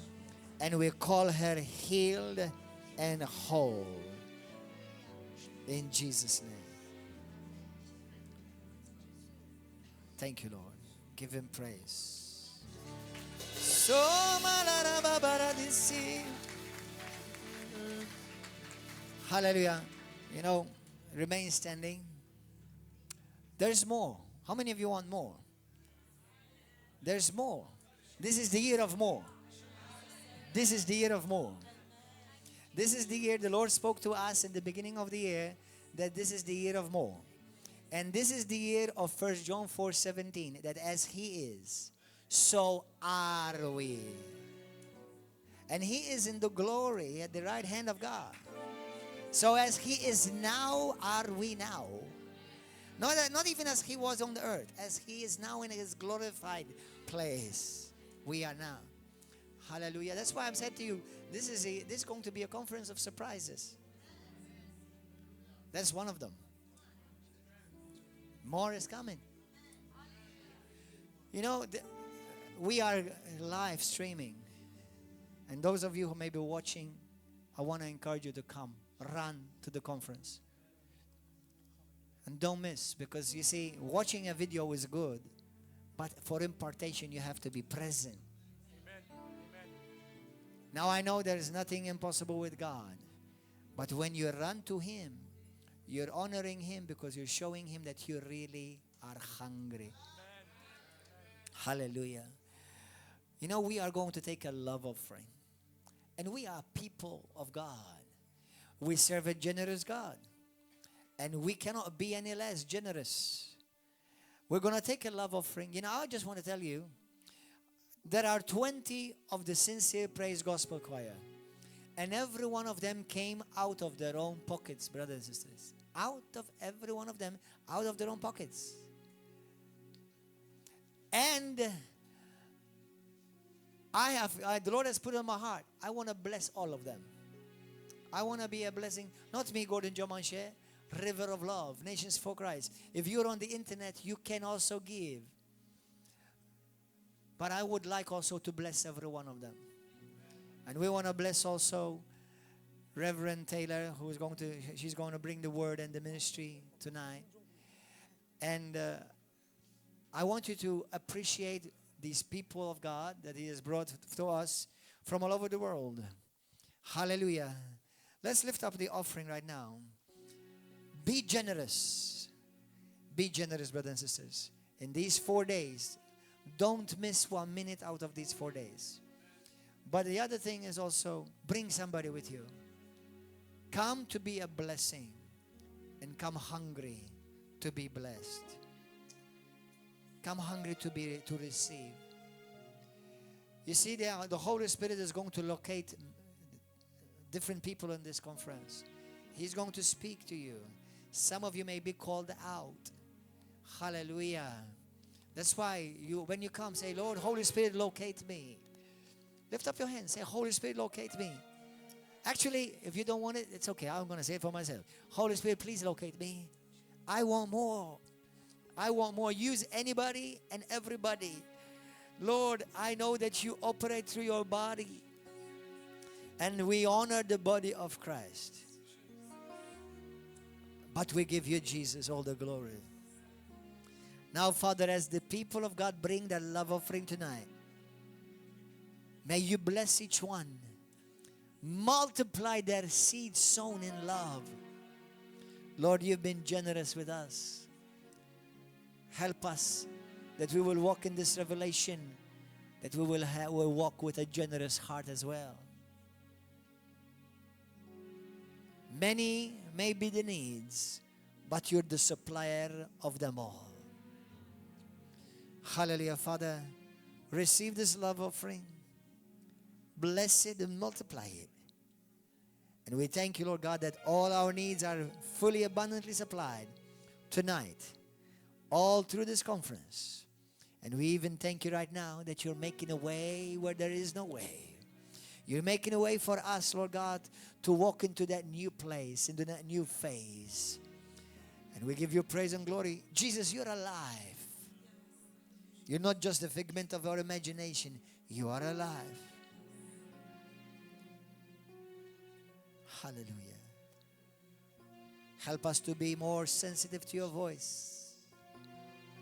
And we call her healed and whole. In Jesus' name. Thank you, Lord. Give Him praise. So Hallelujah. You know, remain standing. There's more. How many of you want more? There's more. This is the year of more. This is the year of more. This is the year the Lord spoke to us in the beginning of the year that this is the year of more. And this is the year of 1 John 4:17, that as He is, so are we. And He is in the glory at the right hand of God. So as He is now, are we now. Not even as He was on the earth, as He is now in His glorified place, we are now. Hallelujah. That's why I'm saying to you, this is going to be a conference of surprises. That's one of them. More is coming. You know, we are live streaming. And those of you who may be watching, I want to encourage you to come. Run to the conference. And don't miss, because you see, watching a video is good, but for impartation, you have to be present. Now I know there is nothing impossible with God, but when you run to Him, you're honoring Him because you're showing Him that you really are hungry. Hallelujah. You know, we are going to take a love offering, and we are people of God. We serve a generous God, and we cannot be any less generous. We're going to take a love offering. You know, I just want to tell you, there are 20 of the Sincere Praise Gospel Choir. And every one of them came out of their own pockets, brothers and sisters. Out of every one of them, out of their own pockets. And the Lord has put on my heart, I want to bless all of them. I want to be a blessing. Not me, Gordon Jomanshe, River of Love, Nations for Christ. If you're on the internet, you can also give. But I would like also to bless every one of them. And we want to bless also Reverend Taylor, she's going to bring the word and the ministry tonight. And I want you to appreciate these people of God that He has brought to us from all over the world. Hallelujah. Let's lift up the offering right now. Be generous. Be generous, brothers and sisters. In these 4 days, don't miss 1 minute out of these 4 days. But the other thing is also, bring somebody with you. Come to be a blessing, and come hungry to be blessed. Come hungry to receive. You see, the Holy Spirit is going to locate different people in this conference. He's going to speak to you. Some of you may be called out. Hallelujah. That's why when you come, say, Lord, Holy Spirit, locate me. Lift up your hands. Say, Holy Spirit, locate me. Actually, if you don't want it, it's okay. I'm going to say it for myself. Holy Spirit, please locate me. I want more. I want more. Use anybody and everybody. Lord, I know that you operate through your body. And we honor the body of Christ. But we give you, Jesus, all the glory. Now, Father, as the people of God bring their love offering tonight, may you bless each one. Multiply their seed sown in love. Lord, you've been generous with us. Help us that we will walk in this revelation, that we will walk with a generous heart as well. Many may be the needs, but you're the supplier of them all. Hallelujah, Father. Receive this love offering. Bless it and multiply it. And we thank you, Lord God, that all our needs are fully, abundantly supplied tonight, all through this conference. And we even thank you right now that you're making a way where there is no way. You're making a way for us, Lord God, to walk into that new place, into that new phase. And we give you praise and glory. Jesus, you're alive. You're not just a figment of our imagination. You are alive. Hallelujah. Help us to be more sensitive to your voice.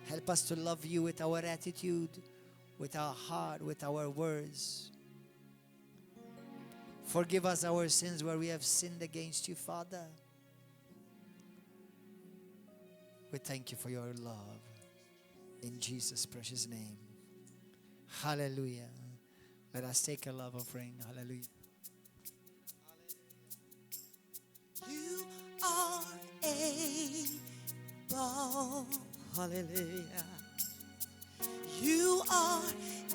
Help us to love you with our attitude, with our heart, with our words. Forgive us our sins where we have sinned against you, Father. We thank you for your love. In Jesus' precious name. Hallelujah. Let us take a love offering. Hallelujah. You are able. Hallelujah. You are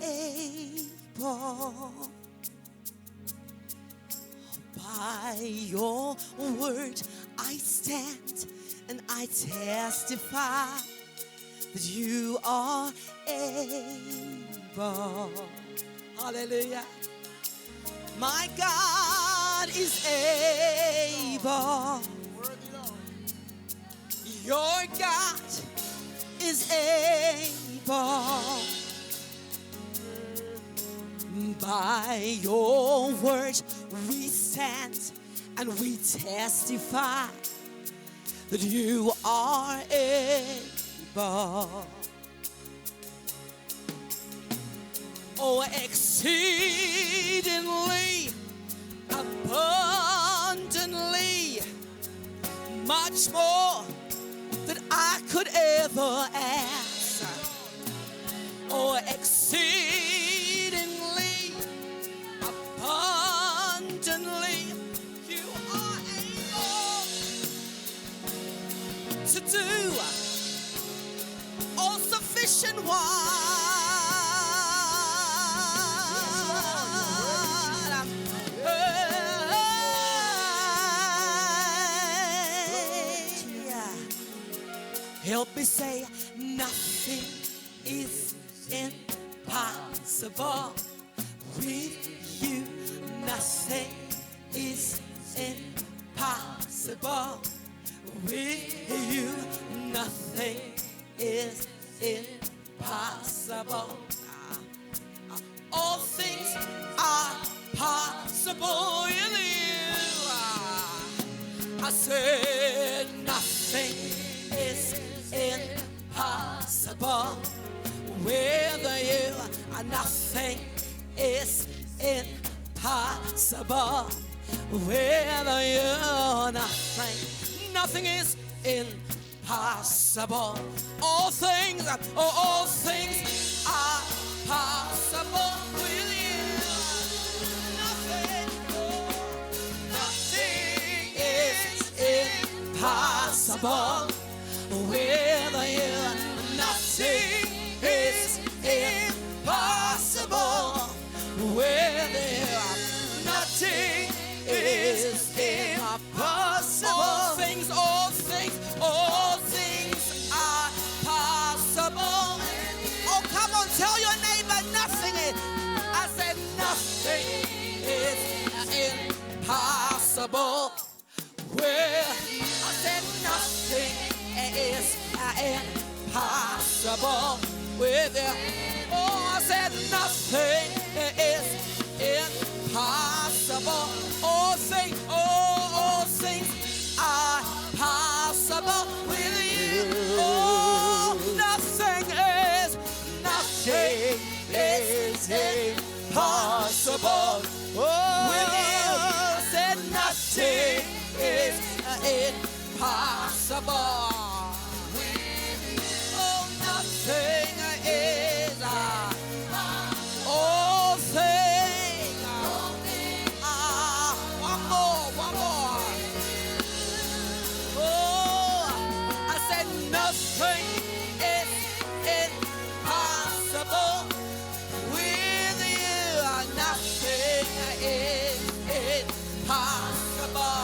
able. By your word I stand and I testify that you are able. Hallelujah. My God is able. Your God is able. By your word we stand and we testify that you are able. Oh, exceedingly, abundantly, much more than I could ever ask. Oh, exceedingly, abundantly, you are able to do all sufficient one. Help me say, nothing is impossible with you. Nothing is impossible with you. Nothing is impossible. All things are possible with you. I said nothing is impossible with you. Nothing is impossible with you. Nothing is impossible. All things are possible with you. Nothing is impossible with you. Nothing is impossible with you. Nothing is impossible. All things are possible. Oh, come on, tell your neighbor nothing is. I said nothing is impossible. Well, I said nothing is impossible with you. Oh, I said nothing is impossible. All things are possible with you. Oh, nothing is impossible with you. I said nothing is impossible. Oh, nothing is all things. One more. Oh, I said nothing is impossible with you. Nothing is impossible.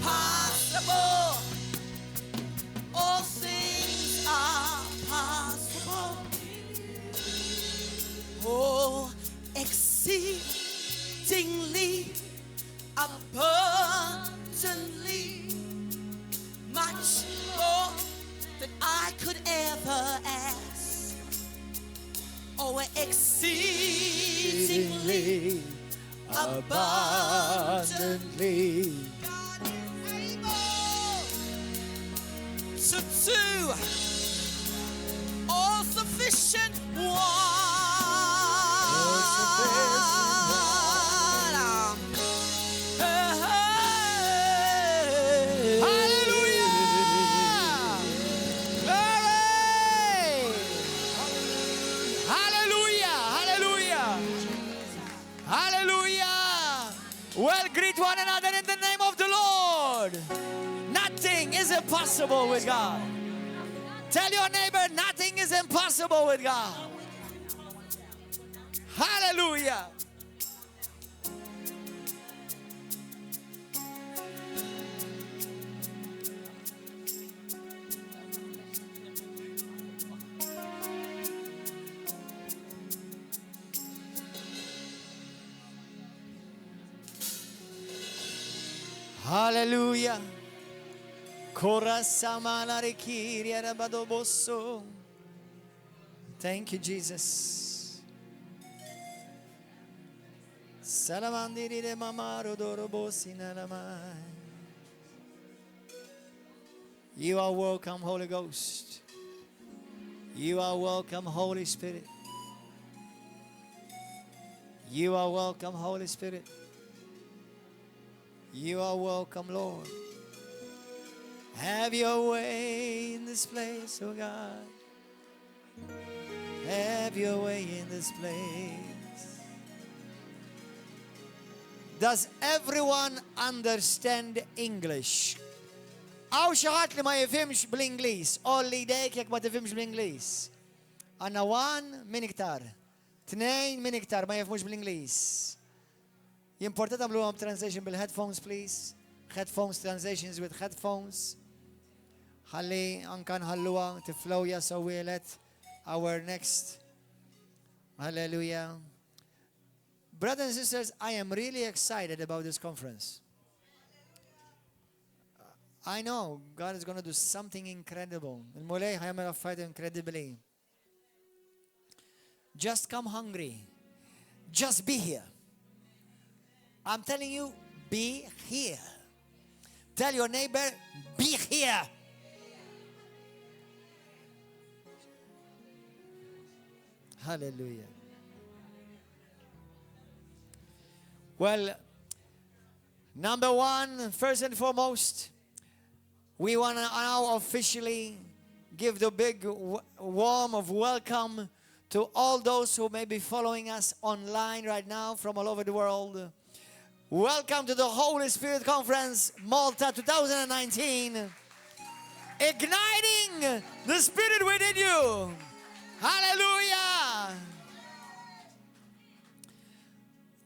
Impossible. All things are possible. Oh, exceedingly, abundantly, much more than I could ever ask. Oh, exceedingly, abundantly. God is able to do all sufficient one. Nothing is impossible with God. Tell your neighbor, nothing is impossible with God. Hallelujah. Hallelujah. Thank you, Jesus. You are welcome, Holy Ghost. You are welcome, Holy Spirit. You are welcome, Holy Spirit. You are welcome, Lord. Have your way in this place, oh God. Have your way in this place. Does everyone understand English? Għaw xaħat li ma jifimx bl-Inglis. Olli dejk jek ma tifimx bl-Inglis. Għanna 1 min iktar. 2 min iktar ma jifmux bl-Inglis. Jimporta tamlu għam translation bil-headphones, please. Headphones, translations with headphones. Ħalli ankan ħalluwa tiflowja sawilet. Our next. Hallelujah. Brothers and sisters, I am really excited about this conference. I know God is going to do something incredible. Il-mulej ħajamel affajt incredibly. Just come hungry. Just be here. I'm telling you, be here. Tell your neighbor, be here. Hallelujah. Well, number one, first and foremost, we want to now officially give the big warm of welcome to all those who may be following us online right now from all over the world. Welcome to the Holy Spirit Conference, Malta 2019. Igniting the Spirit within you. Hallelujah.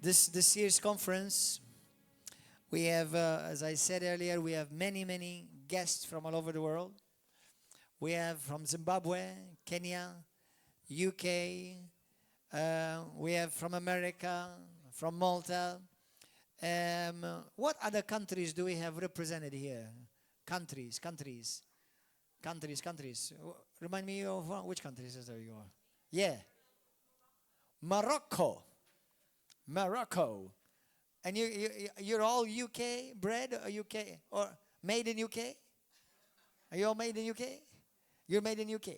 This year's conference, we have, as I said earlier, we have many guests from all over the world. We have from Zimbabwe, Kenya, UK. We have from America, from Malta. What other countries do we have represented here? Countries. Remind me of which countries is there you are? Yeah. Morocco. And you're all UK bred or UK or made in UK? Are you all made in UK? You're made in UK.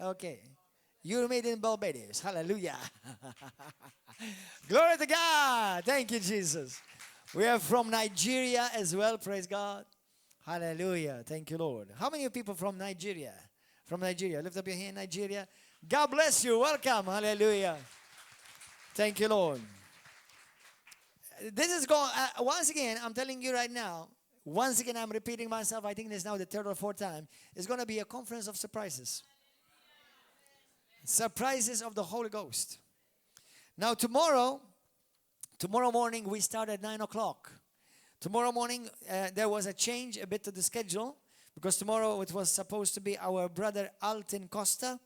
Okay. You're made in Barbados. Hallelujah. Glory to God. Thank you, Jesus. We are from Nigeria as well. Praise God. Hallelujah. Thank you, Lord. How many people from Nigeria? From Nigeria. Lift up your hand, Nigeria. God bless you. Welcome. Hallelujah. Thank you, Lord. This is going, once again, I'm telling you right now, once again, I'm repeating myself. I think this is now the 3rd or 4th time. It's going to be a conference of surprises. Surprises of the Holy Ghost. Now, tomorrow morning, we start at 9 o'clock. Tomorrow morning, there was a change a bit to the schedule because tomorrow it was supposed to be our brother Altin Costa,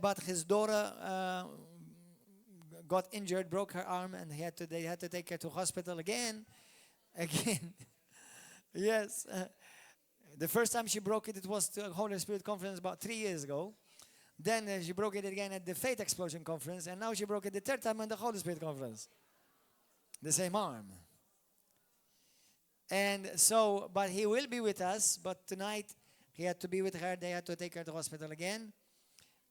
but his daughter got injured, broke her arm, and they had to take her to hospital again. Yes. The first time she broke it, it was to a Holy Spirit conference about 3 years ago. Then she broke it again at the Faith Explosion conference, and now she broke it the 3rd time at the Holy Spirit conference. The same arm. And so, but he will be with us, but tonight he had to be with her. They had to take her to hospital again.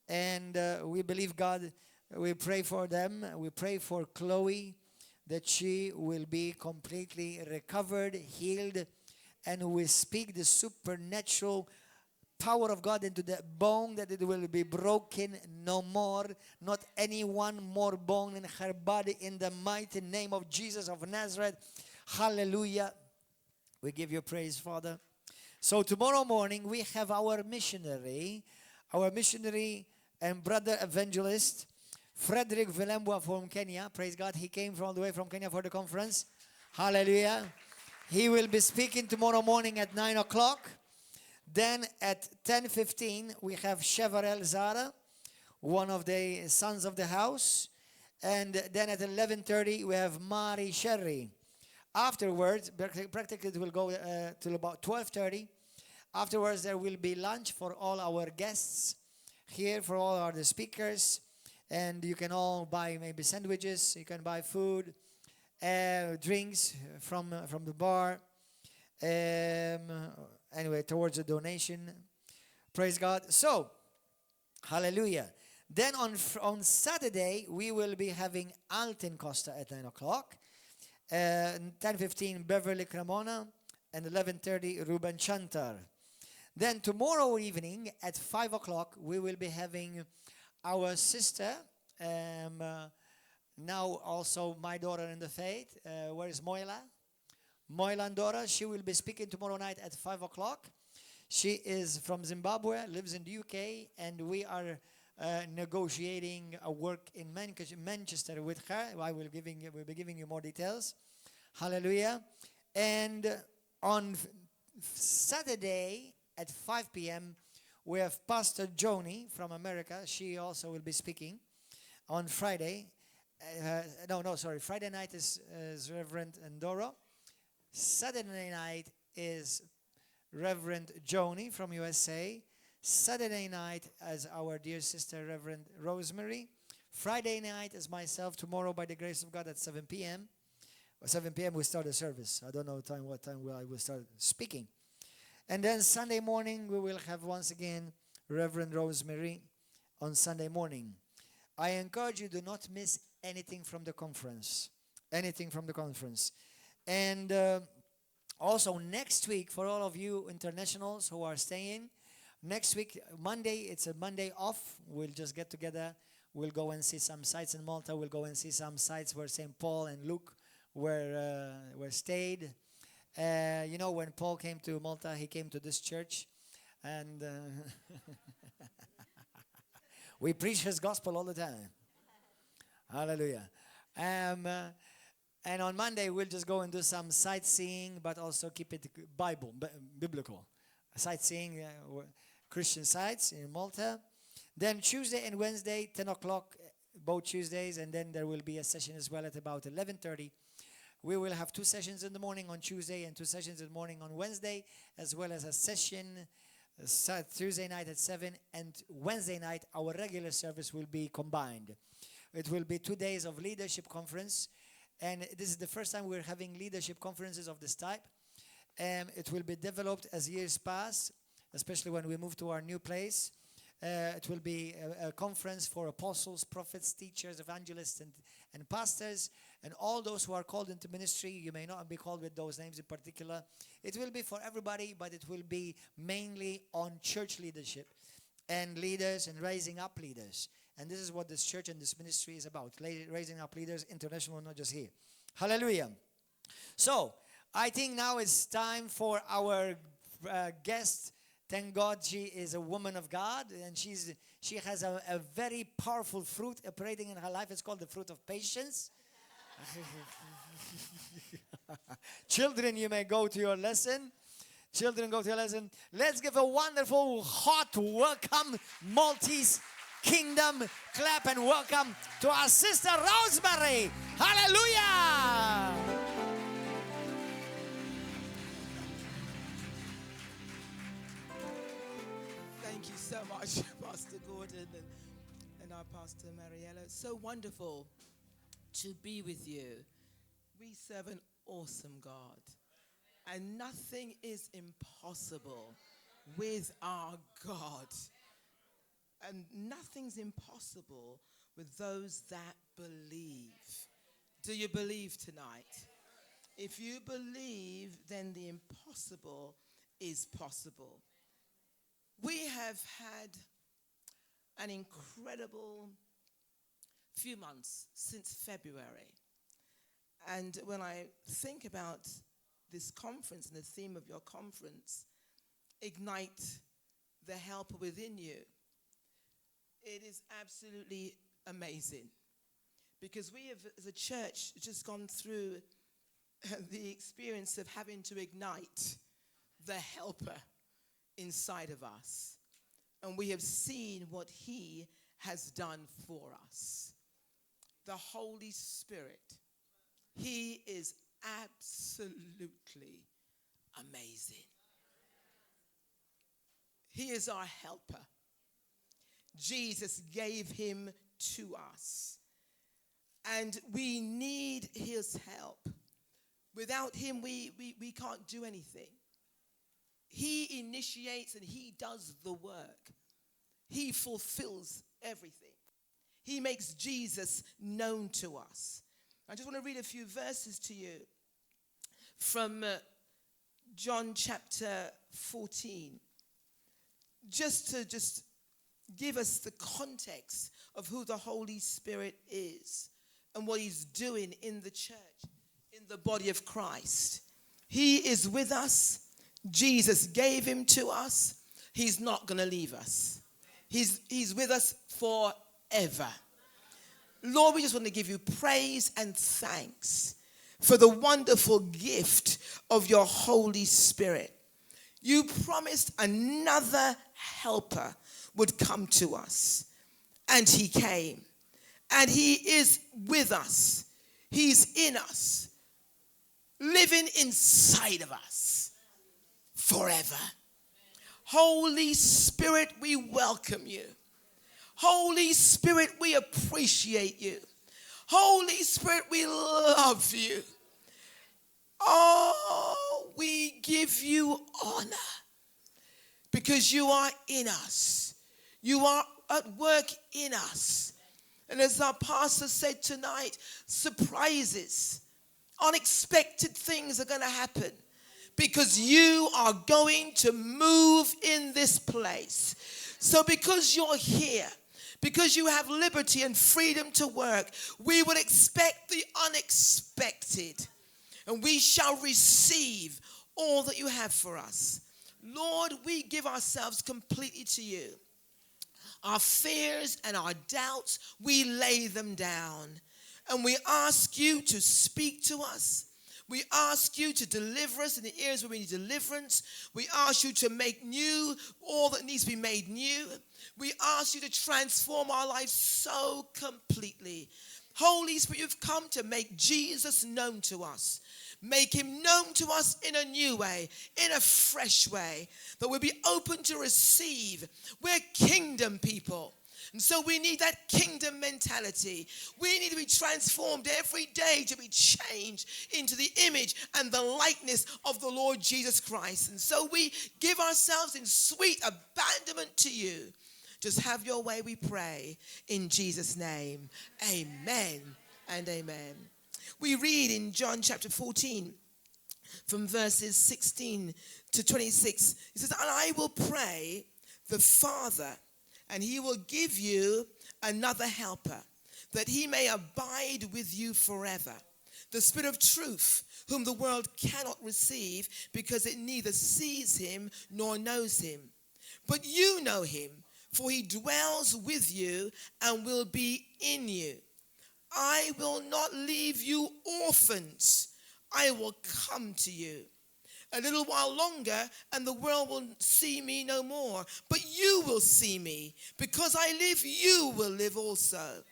And we believe God, we pray for them. We pray for Chloe that she will be completely recovered, healed, and we speak the supernatural power of God into that bone, that it will be broken no more, not any one more bone in her body, in the mighty name of Jesus of Nazareth. Hallelujah. We give you praise, Father. So tomorrow morning we have our missionary and brother evangelist, Frederick Vilembwa from Kenya. Praise God. He came all the way from Kenya for the conference. Hallelujah. He will be speaking tomorrow morning at 9 o'clock. Then at 10:15, we have Chevarel Zara, one of the sons of the house. And then at 11:30, we have Mari Sherry. Afterwards, practically it will go till about 12:30. Afterwards, there will be lunch for all our guests here, for all our speakers. And you can all buy maybe sandwiches. You can buy food, drinks from the bar. Anyway, towards the donation. Praise God. So, hallelujah. Then on Saturday, we will be having Altin Costa at 9 o'clock. 10:15, Beverly Cremona. And 11:30, Ruben Chantar. Then tomorrow evening at 5 o'clock, we will be having our sister, now also my daughter in the faith. Where is Moila? Moila Ndora. She will be speaking tomorrow night at 5 o'clock. She is from Zimbabwe, lives in the UK, and we are negotiating a work in Manchester with her. We'll be giving you more details. Hallelujah. And on Saturday at 5 p.m., we have Pastor Joni from America. She also will be speaking. On Friday, Friday night is Reverend Ndoro. Saturday night is Reverend Joni from USA. Saturday night as our dear sister Reverend Rosemary. Friday night is myself. Tomorrow, by the grace of God, at 7 p.m. 7 p.m. we start the service. I don't know what time I will start speaking. And then Sunday morning, we will have once again Reverend Rosemary on Sunday morning. I encourage you, do not miss anything from the conference. Anything from the conference. And also next week, for all of you internationals who are staying, next week, Monday, it's a Monday off. We'll just get together. We'll go and see some sites in Malta. We'll go and see some sites where St. Paul and Luke were stayed. You know, when Paul came to Malta, he came to this church. And we preach his gospel all the time. Hallelujah. And on Monday, we'll just go and do some sightseeing, but also keep it biblical. Sightseeing, Christian sites in Malta. Then Tuesday and Wednesday, 10 o'clock, both Tuesdays. And then there will be a session as well at about 11:30. We will have 2 sessions in the morning on Tuesday and 2 sessions in the morning on Wednesday, as well as a session Tuesday night at 7, and Wednesday night our regular service will be combined. It will be 2 days of leadership conference, and this is the first time we're having leadership conferences of this type. It will be developed as years pass, especially when we move to our new place. It will be a conference for apostles, prophets, teachers, evangelists, and pastors, and all those who are called into ministry. You may not be called with those names in particular. It will be for everybody, but it will be mainly on church leadership and leaders and raising up leaders. And this is what this church and this ministry is about, raising up leaders, international, not just here. Hallelujah. So, I think now it's time for our guest. Thank God she is a woman of God, and she has a very powerful fruit operating in her life. It's called the fruit of patience. Children, you may go to your lesson. Children, go to your lesson. Let's give a wonderful, hot welcome, Maltese Kingdom clap and welcome to our sister Rosemary. Hallelujah! Thank you so much, Pastor Gordon and our Pastor Mariella. It's so wonderful to be with you. We serve an awesome God, and nothing is impossible with our God. And nothing's impossible with those that believe. Do you believe tonight? If you believe, then the impossible is possible. We have had an incredible few months since February. And when I think about this conference and the theme of your conference, ignite the helper within you, it is absolutely amazing. Because we have, as a church, just gone through the experience of having to ignite the helper inside of us. And we have seen what he has done for us. The Holy Spirit, he is absolutely amazing. He is our helper. Jesus gave him to us. And we need his help. Without him, we can't do anything. He initiates and he does the work. He fulfills everything. He makes Jesus known to us. I just want to read a few verses to you from John chapter 14. Just to give us the context of who the Holy Spirit is and what he's doing in the church, in the body of Christ. He is with us. Jesus gave him to us. He's not going to leave us. He's with us forever. Lord, we just want to give you praise and thanks for the wonderful gift of your Holy Spirit. You promised another helper would come to us, and he came. And he is with us. He's in us, living inside of us forever. Holy Spirit, we welcome you. Holy Spirit, we appreciate you. Holy Spirit, we love you. Oh, we give you honor because you are in us. You are at work in us. And as our pastor said tonight, surprises, unexpected things are going to happen because you are going to move in this place. So because you're here, because you have liberty and freedom to work, we would expect the unexpected. And we shall receive all that you have for us. Lord, we give ourselves completely to you. Our fears and our doubts, we lay them down. And we ask you to speak to us. We ask you to deliver us in the areas where we need deliverance. We ask you to make new all that needs to be made new. We ask you to transform our lives so completely. Holy Spirit, you've come to make Jesus known to us. Make him known to us in a new way, in a fresh way, that we'll be open to receive. We're kingdom people. And so we need that kingdom mentality. We need to be transformed every day to be changed into the image and the likeness of the Lord Jesus Christ. And so we give ourselves in sweet abandonment to you. Just have your way, we pray, in Jesus' name. Amen and amen. We read in John chapter 14 from verses 16 to 26. It says, and I will pray the Father, and he will give you another helper, that he may abide with you forever. The Spirit of truth, whom the world cannot receive, because it neither sees him nor knows him. But you know him, for he dwells with you and will be in you. I will not leave you orphans. I will come to you. A little while longer, and the world will see me no more. But you will see me. Because I live, you will live also.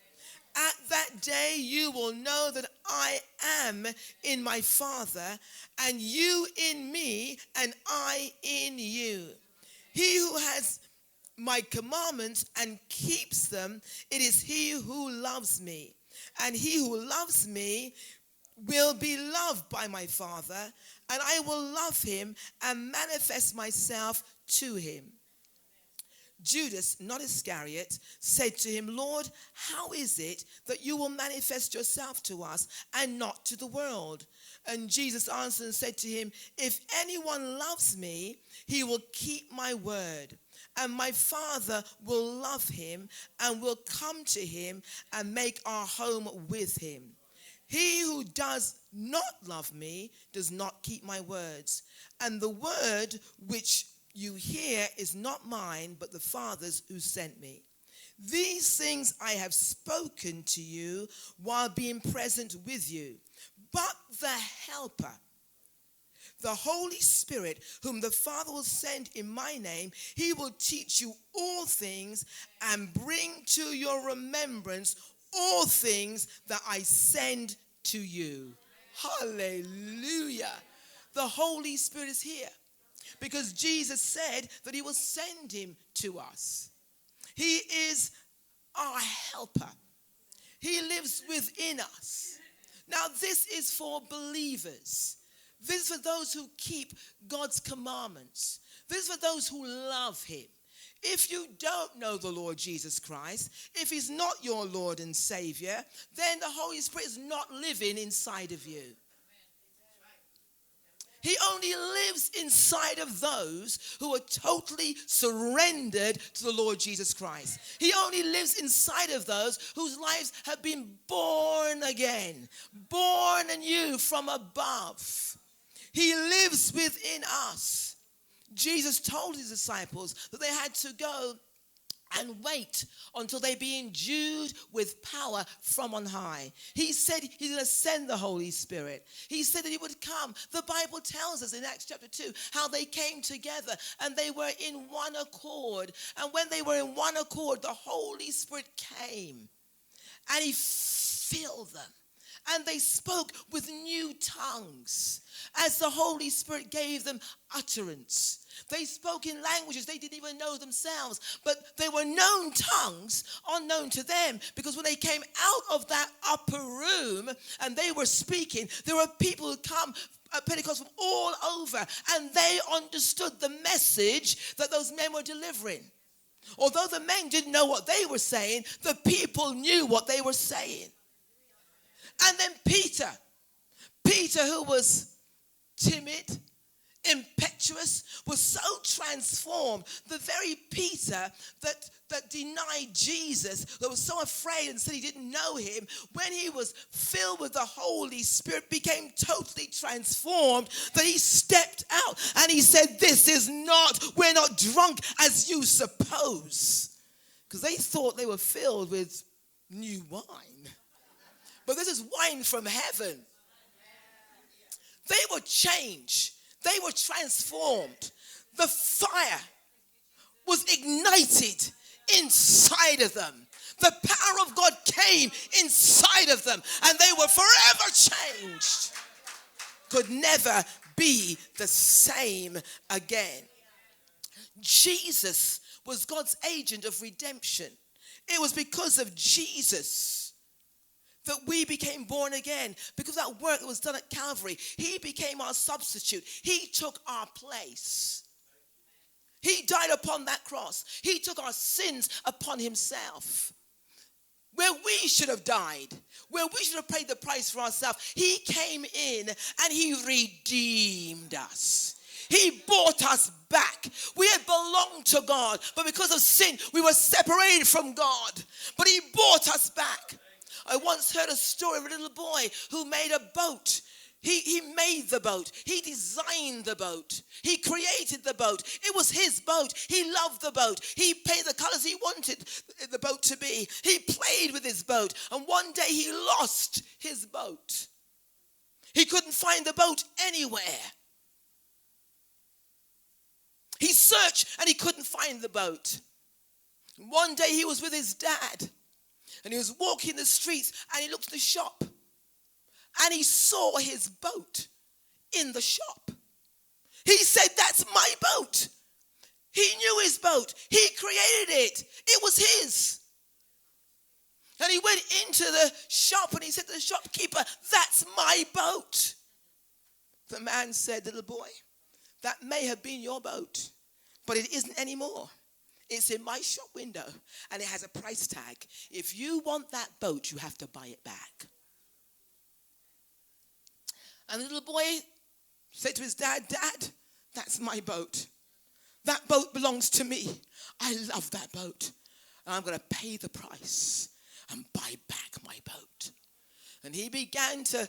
At that day, you will know that I am in my Father, and you in me, and I in you. He who has my commandments and keeps them, it is he who loves me. And he who loves me will be loved by my Father, and I will love him and manifest myself to him. Judas, not Iscariot, said to him, Lord, how is it that you will manifest yourself to us and not to the world? And Jesus answered and said to him, if anyone loves me, he will keep my word. And my Father will love him and will come to him and make our home with him. He who does not love me does not keep my words. And the word which you hear is not mine, but the Father's who sent me. These things I have spoken to you while being present with you. But the Helper, the Holy Spirit, whom the Father will send in my name, he will teach you all things and bring to your remembrance all things that I send to you. Hallelujah. The Holy Spirit is here because Jesus said that he will send him to us. He is our helper. He lives within us. Now, this is for believers. This is for those who keep God's commandments. This is for those who love him. If you don't know the Lord Jesus Christ, if he's not your Lord and Savior, then the Holy Spirit is not living inside of you. He only lives inside of those who are totally surrendered to the Lord Jesus Christ. He only lives inside of those whose lives have been born again, born anew from above. He lives within us. Jesus told his disciples that they had to go and wait until they be endued with power from on high. He said he's going to send the Holy Spirit. He said that he would come. The Bible tells us in Acts chapter 2 how they came together and they were in one accord. And when they were in one accord, the Holy Spirit came and he filled them. And they spoke with new tongues as the Holy Spirit gave them utterance. They spoke in languages they didn't even know themselves, but they were known tongues, unknown to them, because when they came out of that upper room and they were speaking, there were people who come at Pentecost from all over, and they understood the message that those men were delivering. Although the men didn't know what they were saying, the people knew what they were saying. And then Peter, who was timid, impetuous, was so transformed. The very Peter that denied Jesus, that was so afraid and said he didn't know him, when he was filled with the Holy Spirit, became totally transformed, that he stepped out and he said, we're not drunk as you suppose. Because they thought they were filled with new wine. But this is wine from heaven. They were changed. They were transformed. The fire was ignited inside of them. The power of God came inside of them, and they were forever changed. Could never be the same again. Jesus was God's agent of redemption. It was because of Jesus that we became born again, because of that work that was done at Calvary. He became our substitute. He took our place. He died upon that cross. He took our sins upon himself. Where we should have died, where we should have paid the price for ourselves, he came in and he redeemed us. He bought us back. We had belonged to God, but because of sin, we were separated from God. But he bought us back. I once heard a story of a little boy who made a boat. He made the boat. He designed the boat. He created the boat. It was his boat. He loved the boat. He painted the colors he wanted the boat to be. He played with his boat. And one day he lost his boat. He couldn't find the boat anywhere. He searched and he couldn't find the boat. One day he was with his dad. And he was walking the streets and he looked at the shop and he saw his boat in the shop. He said, "That's my boat." He knew his boat. He created it. It was his. And he went into the shop and he said to the shopkeeper, "That's my boat." The man said, "Little boy, that may have been your boat, but it isn't anymore. It's in my shop window, and it has a price tag. If you want that boat, you have to buy it back." And the little boy said to his dad, "Dad, that's my boat. That boat belongs to me. I love that boat. And I'm going to pay the price and buy back my boat." And he began to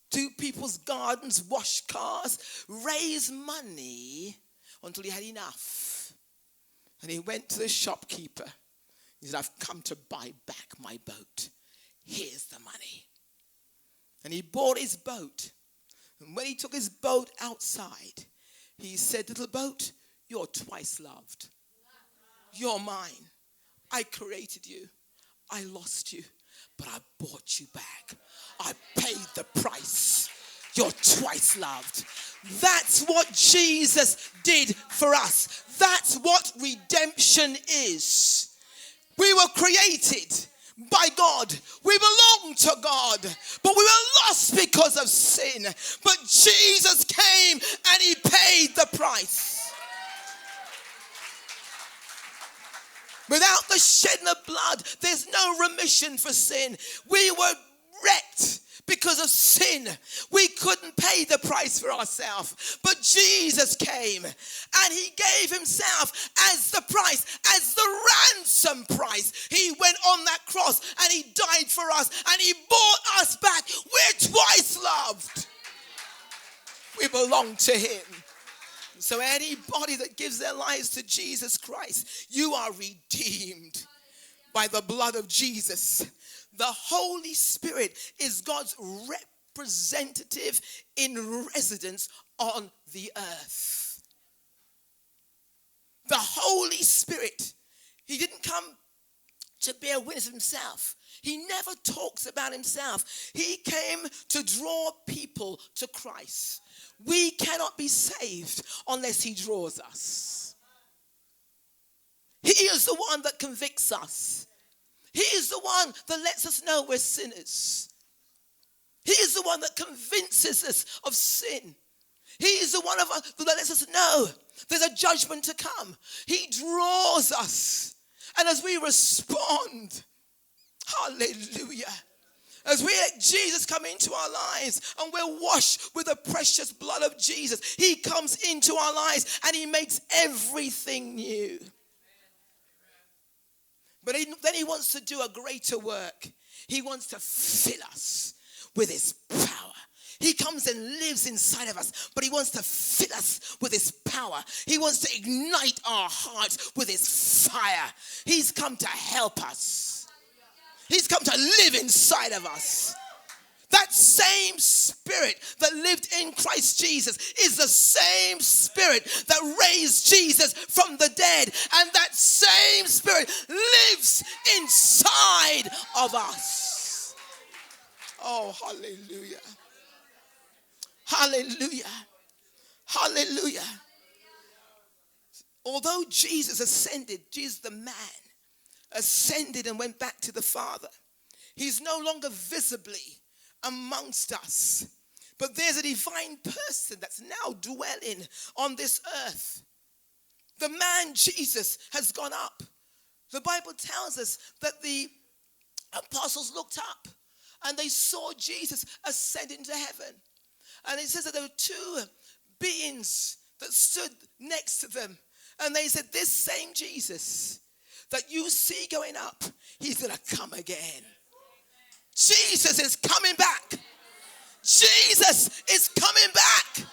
do people's gardens, wash cars, raise money until he had enough. And he went to the shopkeeper. He said, I've come to buy back my boat. Here's the money. And he bought his boat. And when he took his boat outside, he said, little boat, you're twice loved. You're mine. I created you. I lost you, but I bought you back. I paid the price. You're twice loved. That's what Jesus did for us. That's what redemption is. We were created by God. We belong to God, but we were lost because of sin. But Jesus came and he paid the price. Without the shedding of blood, there's no remission for sin. We were wrecked because of sin. We couldn't pay the price for ourselves. But Jesus came and he gave himself as the price, as the ransom price. He went on that cross and he died for us and he bought us back. We're twice loved. We belong to him. So anybody that gives their lives to Jesus Christ, you are redeemed by the blood of Jesus. The Holy Spirit is God's representative in residence on the earth. The Holy Spirit, he didn't come to bear witness of himself. He never talks about himself. He came to draw people to Christ. We cannot be saved unless he draws us. He is the one that convicts us. He is the one that lets us know we're sinners. He is the one that convinces us of sin. He is the one that lets us know there's a judgment to come. He draws us. And as we respond, hallelujah, as we let Jesus come into our lives and we're washed with the precious blood of Jesus, he comes into our lives and he makes everything new. But then he wants to do a greater work. He wants to fill us with his power. He comes and lives inside of us, but he wants to fill us with his power. He wants to ignite our hearts with his fire. He's come to help us. He's come to live inside of us. That same spirit that lived in Christ Jesus is the same spirit that raised Jesus from the dead. And that same spirit lives inside of us. Oh, hallelujah. Hallelujah. Hallelujah. Although Jesus ascended, Jesus the man, ascended and went back to the Father, he's no longer visibly amongst us. But there's a divine person that's now dwelling on this earth. The man Jesus has gone up. The Bible tells us that the apostles looked up and they saw Jesus ascend into heaven. And it says that there were two beings that stood next to them. And they said, this same Jesus that you see going up, he's going to come again. Jesus is coming back. Jesus is coming back.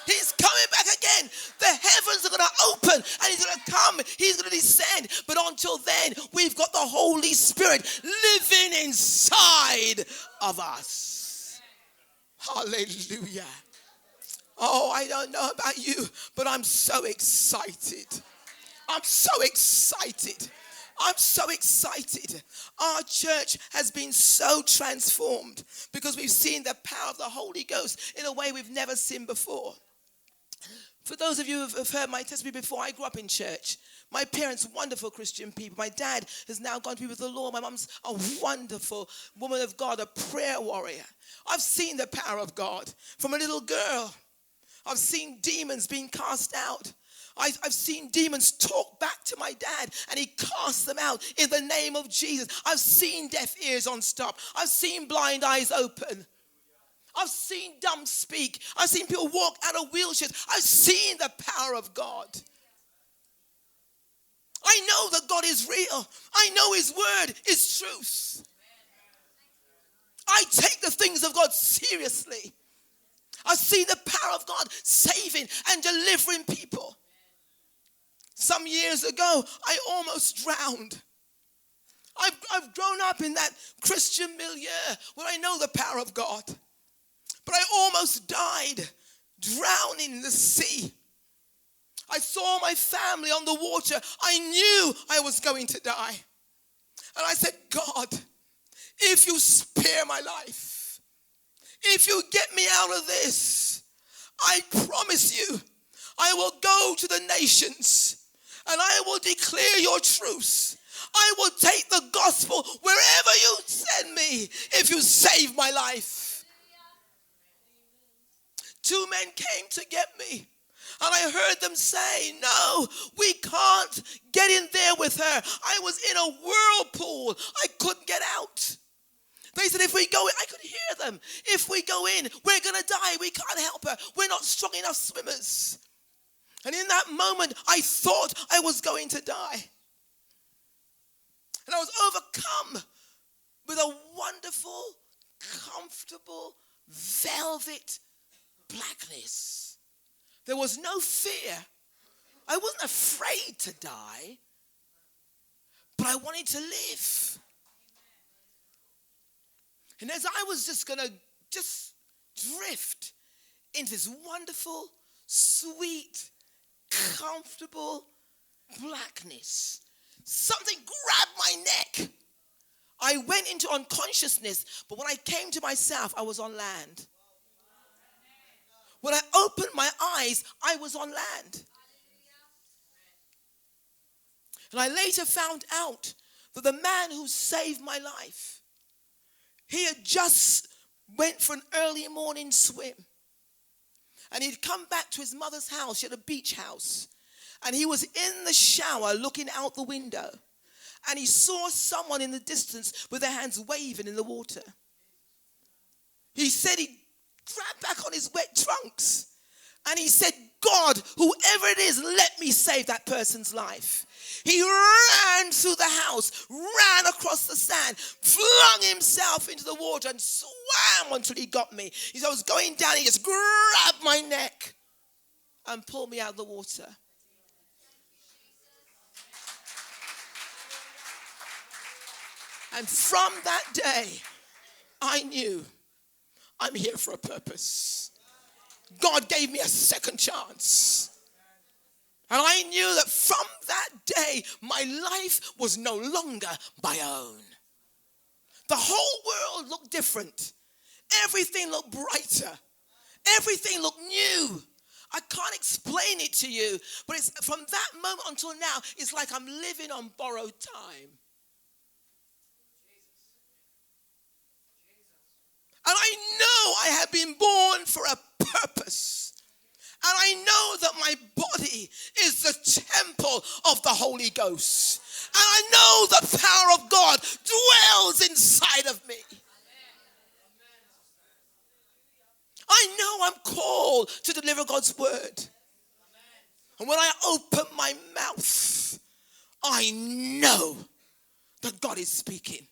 He's coming back again. The heavens are going to open and he's going to come. He's going to descend. But until then, we've got the Holy Spirit living inside of us. Hallelujah. Oh, I don't know about you, but I'm so excited. I'm so excited. I'm so excited. Our church has been so transformed because we've seen the power of the Holy Ghost in a way we've never seen before. For those of you who have heard my testimony before, I grew up in church. My parents, wonderful Christian people. My dad has now gone to be with the Lord. My mum's a wonderful woman of God, a prayer warrior. I've seen the power of God from a little girl. I've seen demons being cast out. I've seen demons talk back to my dad and he casts them out in the name of Jesus. I've seen deaf ears unstopped. I've seen blind eyes open. I've seen dumb speak. I've seen people walk out of wheelchairs. I've seen the power of God. I know that God is real. I know his word is truth. I take the things of God seriously. I see the power of God saving and delivering people. some years ago, I almost drowned. I've grown up in that Christian milieu where I know the power of God. But I almost died drowning in the sea. I saw my family on the water. I knew I was going to die. And I said, God, if you spare my life, if you get me out of this, I promise you, I will go to the nations and I will declare your truth. I will take the gospel wherever you send me if you save my life. 2 men came to get me. And I heard them say, no, we can't get in there with her. I was in a whirlpool. I couldn't get out. They said, if we go in, I could hear them. If we go in, we're going to die. We can't help her. We're not strong enough swimmers. And in that moment, I thought I was going to die. And I was overcome with a wonderful, comfortable, velvet blackness. There was no fear. I wasn't afraid to die, but I wanted to live. And as I was just going to drift into this wonderful, sweet, comfortable blackness, something grabbed my neck. I went into unconsciousness, but when I came to myself, I was on land. When I opened my eyes, I was on land. And I later found out that the man who saved my life, he had just went for an early morning swim. And he'd come back to his mother's house. She had a beach house. And he was in the shower looking out the window. And he saw someone in the distance with their hands waving in the water. He said he grabbed back on his wet trunks. And he said, God, whoever it is, let me save that person's life. He ran through the house, ran across the sand, flung himself into the water and swam until he got me. He said, I was going down, he just grabbed my neck and pulled me out of the water. And from that day, I knew I'm here for a purpose. God gave me a second chance. And I knew that from that day, my life was no longer my own. The whole world looked different. Everything looked brighter. Everything looked new. I can't explain it to you, but it's from that moment until now, it's like I'm living on borrowed time. And I know I have been born for a purpose. And I know that my body is the temple of the Holy Ghost. And I know the power of God dwells inside of me. I know I'm called to deliver God's word. And when I open my mouth, I know that God is speaking.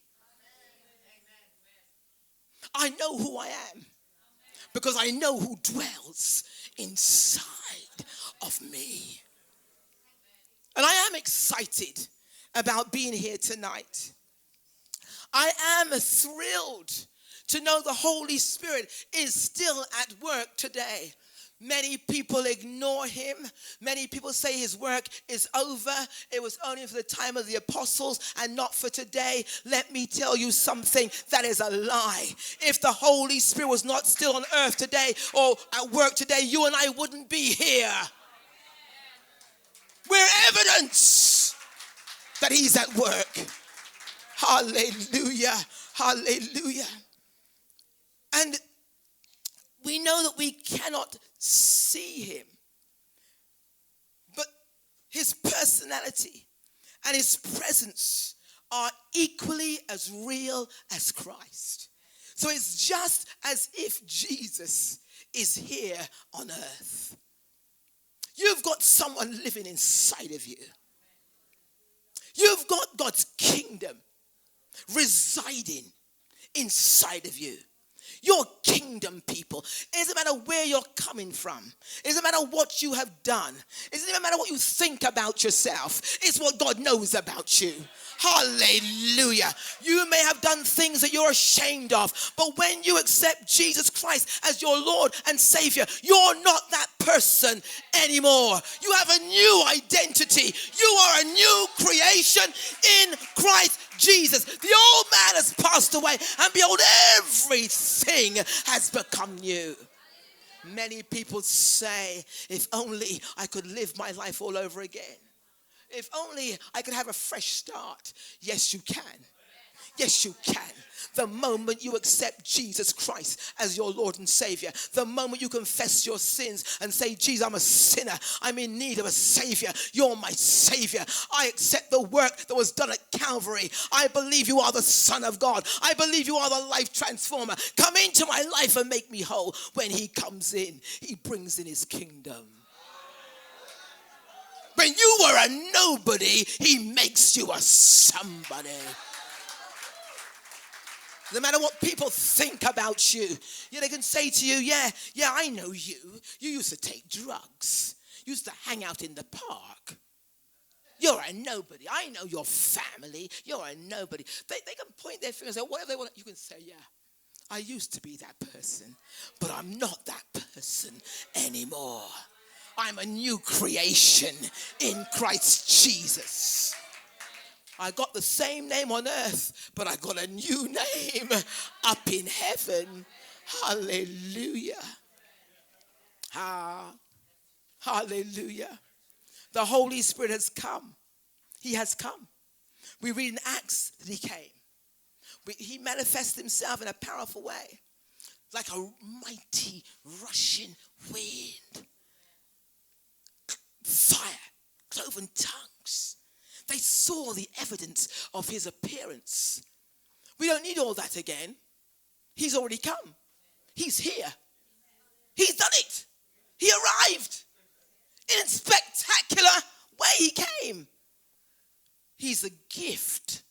I know who I am because I know who dwells inside of me. And I am excited about being here tonight. I am thrilled to know the Holy Spirit is still at work today. Many people ignore him. Many people say his work is over. It was only for the time of the apostles and not for today. Let me tell you something that is a lie. If the Holy Spirit was not still on earth today or at work today, you and I wouldn't be here. We're evidence that he's at work. Hallelujah. Hallelujah. And we know that we cannot see him, but his personality and his presence are equally as real as Christ. So it's just as if Jesus is here on earth. You've got someone living inside of you. You've got God's kingdom residing inside of you. You're kingdom people. It doesn't matter where you're coming from. It doesn't matter what you have done. It doesn't even matter what you think about yourself. It's what God knows about you. Hallelujah. You may have done things that you're ashamed of, but when you accept Jesus Christ as your Lord and Savior, you're not that person anymore. You have a new identity. You are a new creation in Christ Jesus. The old man has passed away, and behold, everything has become new. Many people say, if only I could live my life all over again. If only I could have a fresh start. Yes, you can. Yes, you can. The moment you accept Jesus Christ as your Lord and Savior, the moment you confess your sins and say, Jesus, I'm a sinner. I'm in need of a Savior. You're my Savior. I accept the work that was done at Calvary. I believe you are the Son of God. I believe you are the life transformer. Come into my life and make me whole. When he comes in, he brings in his kingdom. When you were a nobody, he makes you a somebody. No matter what people think about you, they can say to you, yeah, I know you. You used to take drugs. You used to hang out in the park. You're a nobody. I know your family. You're a nobody. They can point their fingers and say, whatever they want. You can say, yeah, I used to be that person, but I'm not that person anymore. I'm a new creation in Christ Jesus. I got the same name on earth, but I got a new name up in heaven. Hallelujah. Hallelujah. The Holy Spirit has come. He has come. We read in Acts that he came. He manifested himself in a powerful way, like a mighty rushing wind. Fire, cloven tongues. They saw the evidence of his appearance. We don't need all that again. He's already come. He's here. He's done it. He arrived. In a spectacular way he came. He's a gift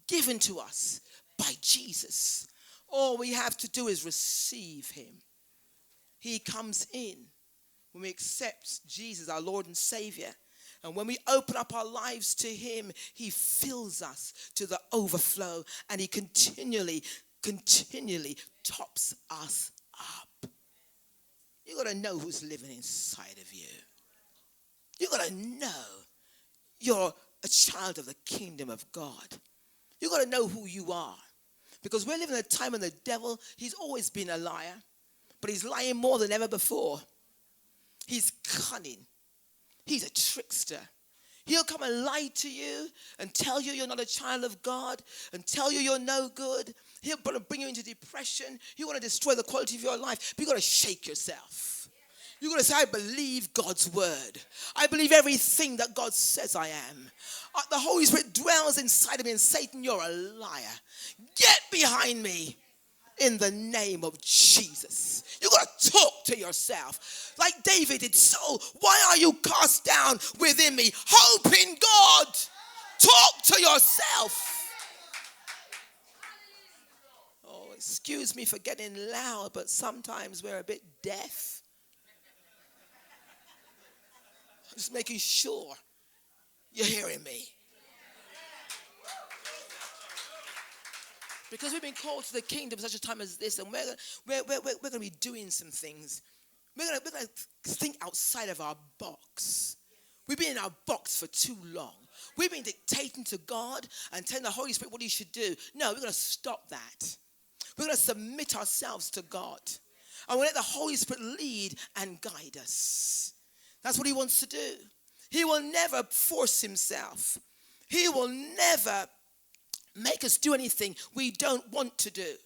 given to us by Jesus. All we have to do is receive him. He comes in when we accept Jesus, our Lord and Savior. And when we open up our lives to him, he fills us to the overflow, and he continually tops us up. You got to know who's living inside of you. You got to know you're a child of the kingdom of God. You got to know who you are. Because we're living in a time when the devil, he's always been a liar, but he's lying more than ever before. He's cunning. He's a trickster. He'll come and lie to you and tell you you're not a child of God and tell you you're no good. He'll bring you into depression. He want to destroy the quality of your life. But you've got to shake yourself. You've got to say, I believe God's word. I believe everything that God says I am. The Holy Spirit dwells inside of me, and Satan, you're a liar. Get behind me. In the name of Jesus. You've got to talk to yourself. Like David did. Soul, why are you cast down within me? Hope in God. Talk to yourself. Oh, excuse me for getting loud, but sometimes we're a bit deaf. I'm just making sure you're hearing me. Because we've been called to the kingdom such a time as this, and we're going to be doing some things. We're going to think outside of our box. We've been in our box for too long. We've been dictating to God and telling the Holy Spirit what he should do. No, we're going to stop that. We're going to submit ourselves to God. And we'll let the Holy Spirit lead and guide us. That's what he wants to do. He will never force himself. He will never make us do anything we don't want to do.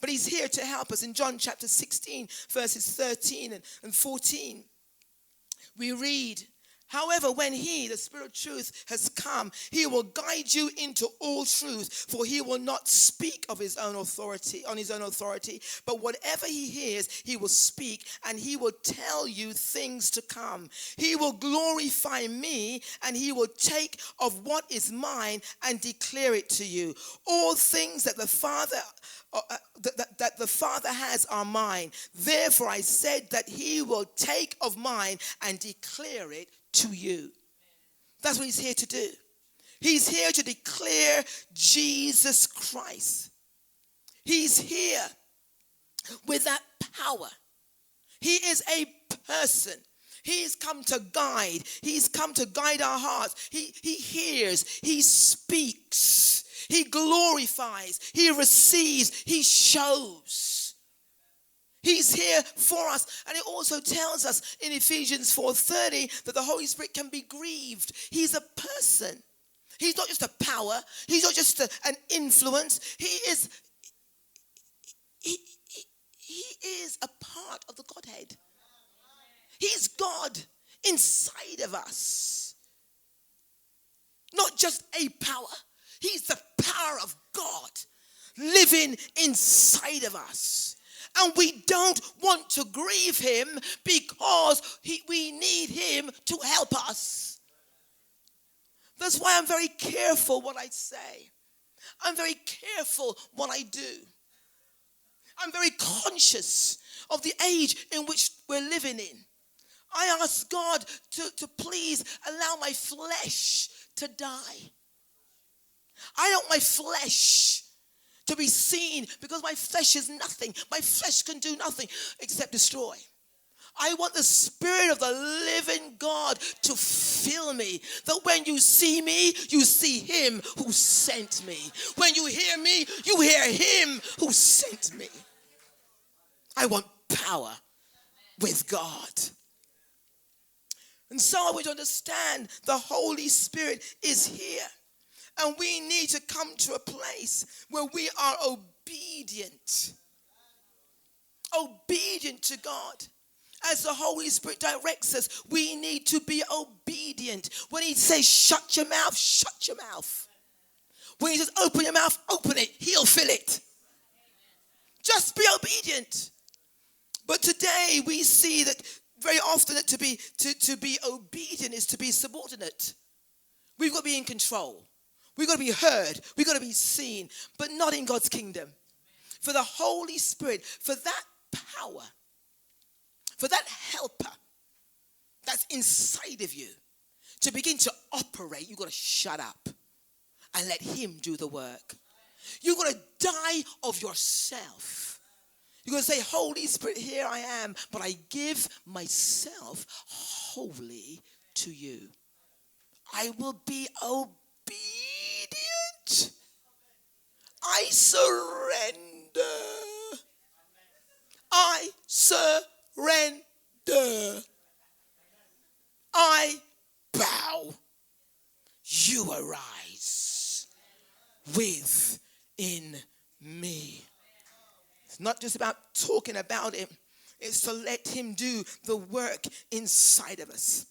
But he's here to help us. In John chapter 16, verses 13 and 14, we read However, when he, the Spirit of truth, has come, he will guide you into all truth, for he will not speak of his own authority, but whatever he hears, he will speak, and he will tell you things to come. He will glorify me, and he will take of what is mine and declare it to you. All things that the Father has are mine. Therefore, I said that he will take of mine and declare it to you. That's what he's here to do. He's here to declare Jesus Christ. He's here with that power. He is a person. He's come to guide. He's come to guide our hearts. He hears. He speaks. He glorifies. He receives. He shows. He's here for us. And it also tells us in Ephesians 4:30 that the Holy Spirit can be grieved. He's a person. He's not just a power. He's not just an influence. He is a part of the Godhead. He's God inside of us. Not just a power. He's the power of God living inside of us. And we don't want to grieve him because we need him to help us. That's why I'm very careful what I say. I'm very careful what I do. I'm very conscious of the age in which we're living in. I ask God to please allow my flesh to die. I don't want my flesh to be seen, because my flesh is nothing. My flesh can do nothing except destroy. I want the Spirit of the living God to fill me, that when you see me, you see him who sent me. When you hear me, you hear him who sent me. I want power with God. And so we understand the Holy Spirit is here. And we need to come to a place where we are obedient. Obedient to God. As the Holy Spirit directs us, we need to be obedient. When he says, shut your mouth, shut your mouth. When he says, open your mouth, open it. He'll fill it. Just be obedient. But today we see that very often that to be obedient is to be subordinate. We've got to be in control. We've got to be heard. We've got to be seen, but not in God's kingdom. For the Holy Spirit, for that power, for that helper that's inside of you to begin to operate, you've got to shut up and let him do the work. You've got to die of yourself. You've got to say, Holy Spirit, here I am, but I give myself wholly to you. I will be obedient. I surrender. I surrender. I bow. You arise within me. It's not just about talking about him. It's to let him do the work inside of us.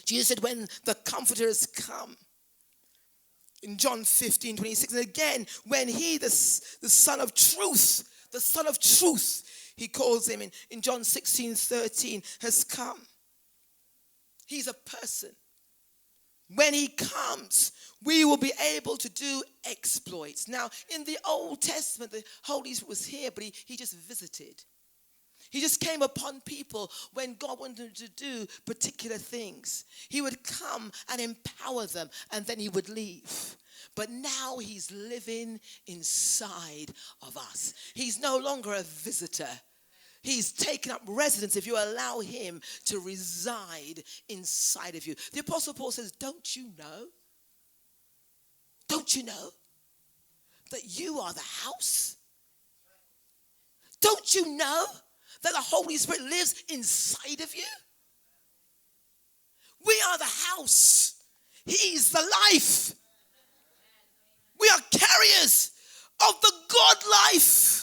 Jesus said, when the Comforter has come, in John 15:26, and again, when he, the Son of Truth, he calls him in John 16:13, has come. He's a person. When he comes, we will be able to do exploits. Now, in the Old Testament, the Holy Spirit was here, but he just visited. He just came upon people when God wanted to do particular things. He would come and empower them, and then he would leave. But now he's living inside of us. He's no longer a visitor. He's taken up residence if you allow him to reside inside of you. The Apostle Paul says, don't you know that you are the house? Don't you know that the Holy Spirit lives inside of you? We are the house. He's the life. We are carriers of the God life.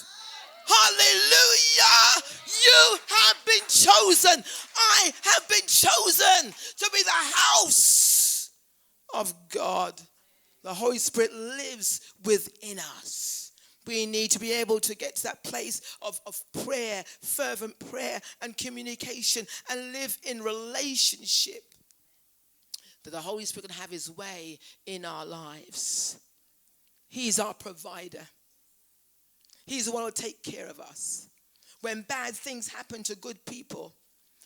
Hallelujah. You have been chosen. I have been chosen to be the house of God. The Holy Spirit lives within us. We need to be able to get to that place of prayer, fervent prayer and communication, and live in relationship, that the Holy Spirit can have his way in our lives. He's our provider. He's the one who will take care of us. When bad things happen to good people,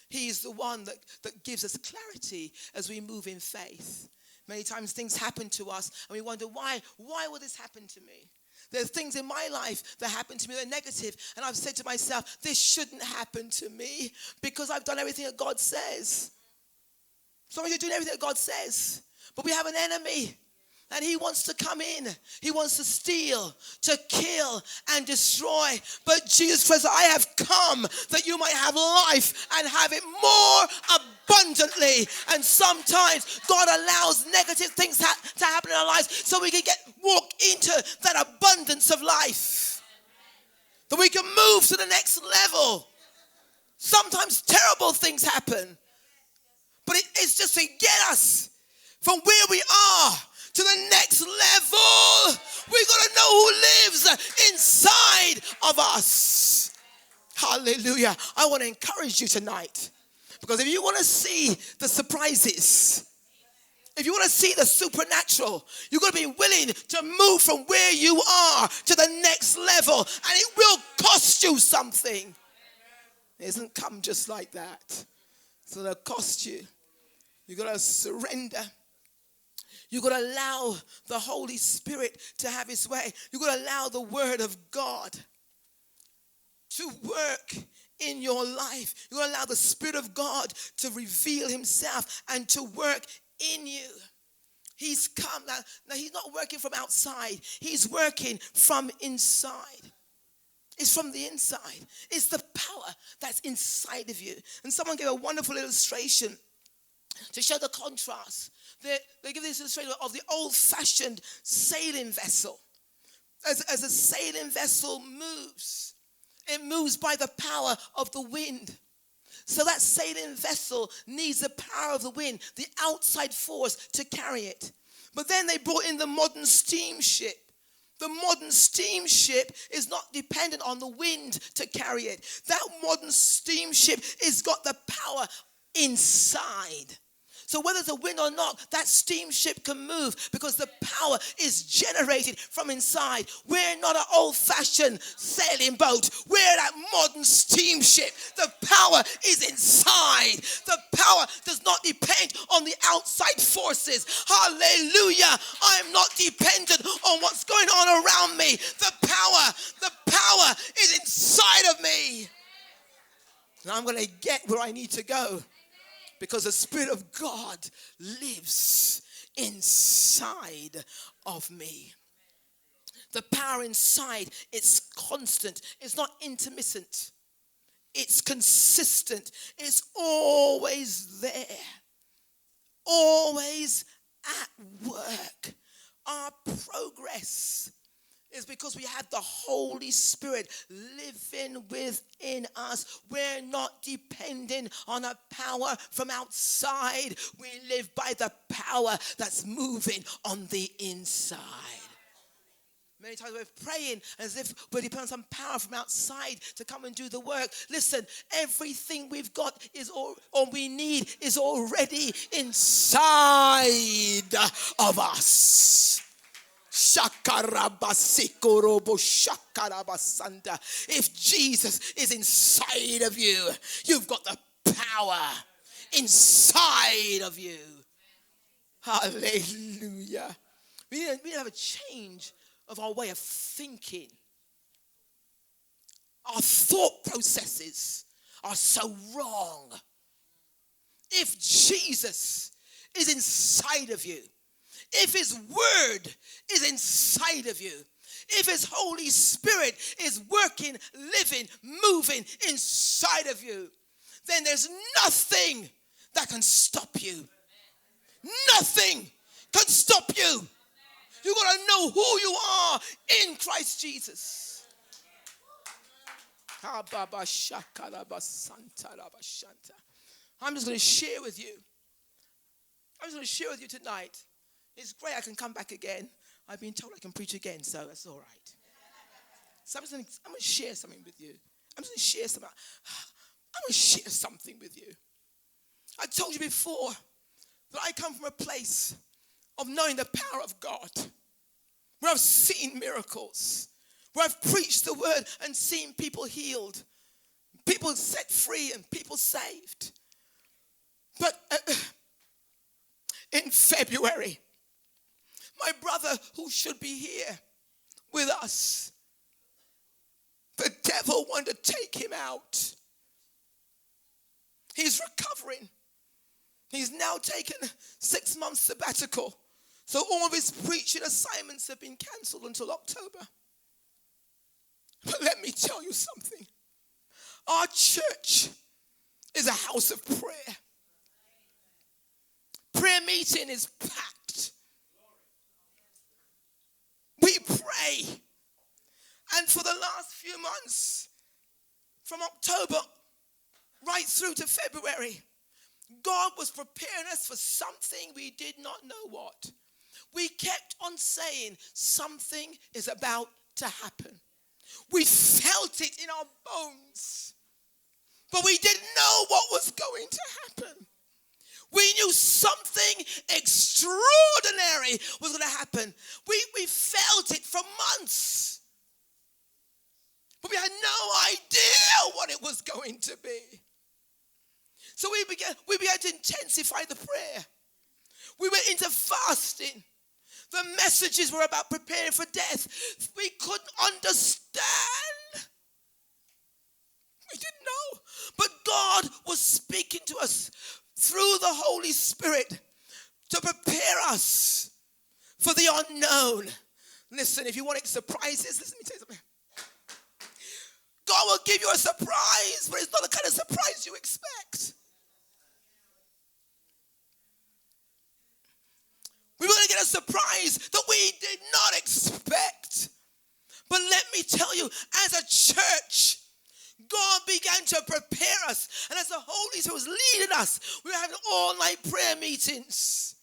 he's the one that gives us clarity as we move in faith. Many times things happen to us and we wonder, why will this happen to me? There's things in my life that happen to me that are negative, and I've said to myself, this shouldn't happen to me because I've done everything that God says. Some of you are doing everything that God says, but we have an enemy. And he wants to come in. He wants to steal, to kill, and destroy. But Jesus says, I have come that you might have life and have it more abundantly. And sometimes God allows negative things to happen in our lives so we can walk into that abundance of life. That we can move to the next level. Sometimes terrible things happen. But it's just to get us from where we are to the next level. We've got to know who lives inside of us. Hallelujah. I want to encourage you tonight, because if you want to see the surprises, if you want to see the supernatural, you've got to be willing to move from where you are to the next level, and it will cost you something. It doesn't come just like that. It's going to cost you. You've got to surrender. You've got to allow the Holy Spirit to have his way. You've got to allow the word of God to work in your life. You've got to allow the Spirit of God to reveal himself and to work in you. He's come. Now he's not working from outside. He's working from inside. It's from the inside. It's the power that's inside of you. And someone gave a wonderful illustration to show the contrast. They give this illustration of the old-fashioned sailing vessel. As a sailing vessel moves, it moves by the power of the wind. So that sailing vessel needs the power of the wind, the outside force, to carry it. But then they brought in the modern steamship. The modern steamship is not dependent on the wind to carry it. That modern steamship has got the power inside. So whether it's a wind or not, that steamship can move because the power is generated from inside. We're not an old-fashioned sailing boat. We're that modern steamship. The power is inside. The power does not depend on the outside forces. Hallelujah. I'm not dependent on what's going on around me. The power is inside of me. And I'm going to get where I need to go, because the Spirit of God lives inside of me. The power inside, it's constant. It's not intermittent. It's consistent. It's always there. Always at work. Our progress is because we have the Holy Spirit living within us. We're not dependent on a power from outside. We live by the power that's moving on the inside. Many times we're praying as if we're dependent on some power from outside to come and do the work. Listen, everything we've got is all we need is already inside of us. If Jesus is inside of you, you've got the power inside of you. Hallelujah. We need to have a change of our way of thinking. Our thought processes are so wrong. If Jesus is inside of you, if his word is inside of you, if his Holy Spirit is working, living, moving inside of you, then there's nothing that can stop you. Nothing can stop you. You've got to know who you are in Christ Jesus. I'm just going to share with you. I'm just going to share with you tonight. It's great I can come back again. I've been told I can preach again, so that's all right. So I'm going to share something with you. I'm going to share something with you. I told you before that I come from a place of knowing the power of God, where I've seen miracles, where I've preached the word and seen people healed, people set free and people saved. But in February, my brother who should be here with us, the devil wanted to take him out. He's recovering. He's now taken 6 months sabbatical. So all of his preaching assignments have been cancelled until October. But let me tell you something. Our church is a house of prayer. Prayer meeting is packed. We pray. And for the last few months, from October right through to February, God was preparing us for something we did not know what. We kept on saying something is about to happen. We felt it in our bones, but we didn't know what was going to happen. We knew something extraordinary was going to happen. We felt it for months, but we had no idea what it was going to be. So we began to intensify the prayer. We went into fasting. The messages were about preparing for death. We couldn't understand. We didn't know. But God was speaking to us through the Holy Spirit to prepare us for the unknown. Listen, if you want surprises, listen, let me tell you something. God will give you a surprise, but it's not the kind of surprise you expect. We were going to get a surprise that we did not expect. But let me tell you, as a church, God began to prepare us. And as the Holy Spirit was leading us, we were having all-night prayer meetings.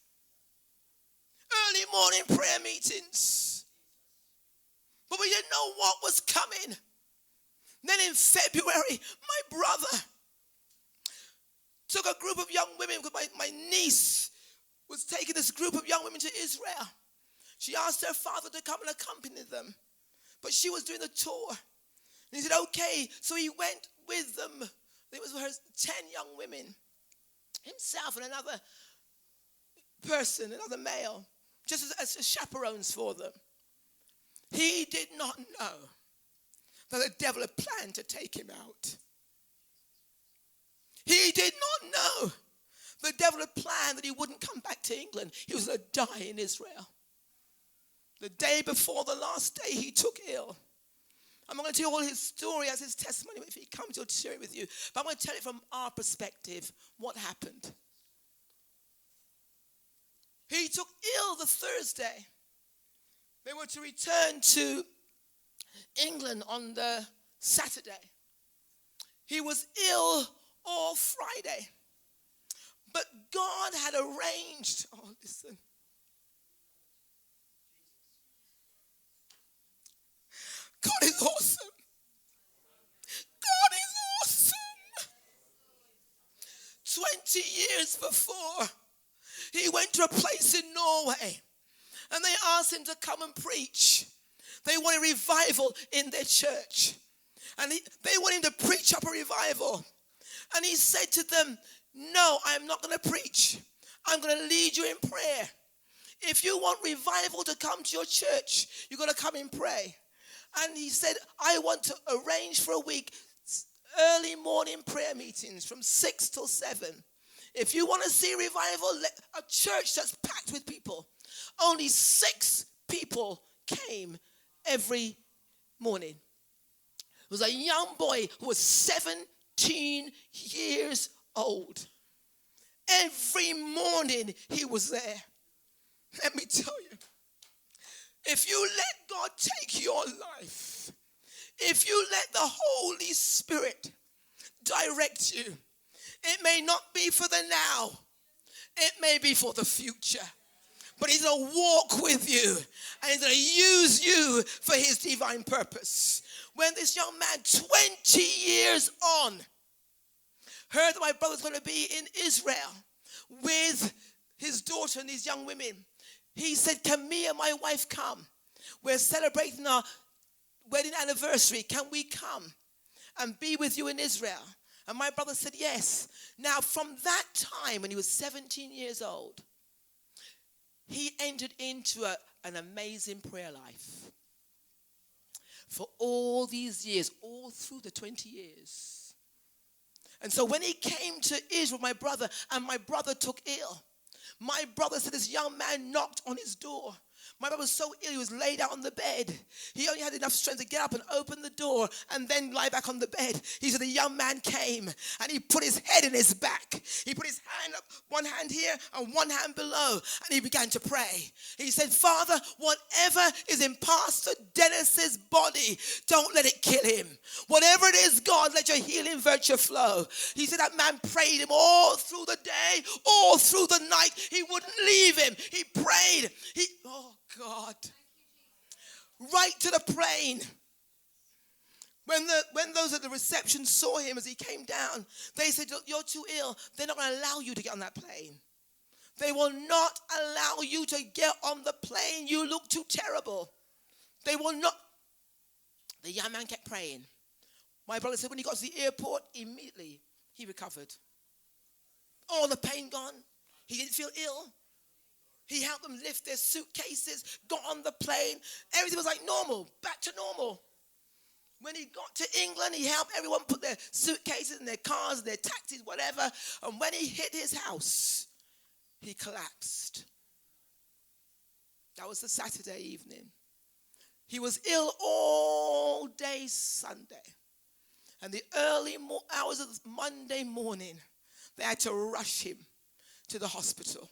Early morning prayer meetings. But we didn't know what was coming. Then in February, my brother took a group of young women, because my niece was taking this group of young women to Israel. She asked her father to come and accompany them, but she was doing the tour. And he said, okay. So he went with them. It was 10 young women, himself and another person, another male, just as chaperones for them. He did not know that the devil had planned to take him out. He did not know the devil had planned that he wouldn't come back to England. He was going to die in Israel. The day before the last day, he took ill. I'm not going to tell you all his story as his testimony. If he comes, he'll share it with you. But I'm going to tell it from our perspective, what happened. He took ill the Thursday. They were to return to England on the Saturday. He was ill all Friday. But God had arranged, listen. God is awesome. God is awesome. 20 years before, he went to a place in Norway, and they asked him to come and preach. They wanted revival in their church. And they wanted him to preach up a revival. And he said to them, no, I'm not going to preach. I'm going to lead you in prayer. If you want revival to come to your church, you're going to come and pray. And he said, I want to arrange for a week early morning prayer meetings from 6 till 7. If you want to see revival, a church that's packed with people. Only 6 people came every morning. It was a young boy who was 17 years old. Every morning he was there. Let me tell you, if you let God take your life, If you let the Holy Spirit direct you, it may not be for the now. It may be for the future. But he's going to walk with you. And he's going to use you for his divine purpose. When this young man, 20 years on, heard that my brother's going to be in Israel with his daughter and these young women, he said, can me and my wife come? We're celebrating our wedding anniversary. Can we come and be with you in Israel? And my brother said, yes. Now, from that time, when he was 17 years old, he entered into an amazing prayer life. For all these years, all through the 20 years. And so when he came to Israel, my brother took ill. My brother said this young man knocked on his door. My brother was so ill, he was laid out on the bed. He only had enough strength to get up and open the door and then lie back on the bed. He said the young man came and he put his head in his back. He put his hand up, one hand here and one hand below, and he began to pray. He said, Father, whatever is in Pastor Dennis's body, don't let it kill him. Whatever it is, God, let your healing virtue flow. He said that man prayed him all through the day, all through the night. He wouldn't leave him. He prayed. Oh, God. Right to the plane. When those at the reception saw him as he came down, they said, you're too ill. They're not going to allow you to get on that plane. They will not allow you to get on the plane. You look too terrible. They will not. The young man kept praying. My brother said when he got to the airport, immediately he recovered. All the pain gone. He didn't feel ill. He helped them lift their suitcases, got on the plane. Everything was like normal, back to normal. When he got to England, he helped everyone put their suitcases in their cars, and their taxis, whatever. And when he hit his house, he collapsed. That was the Saturday evening. He was ill all day Sunday. And the early hours of Monday morning, they had to rush him to the hospital.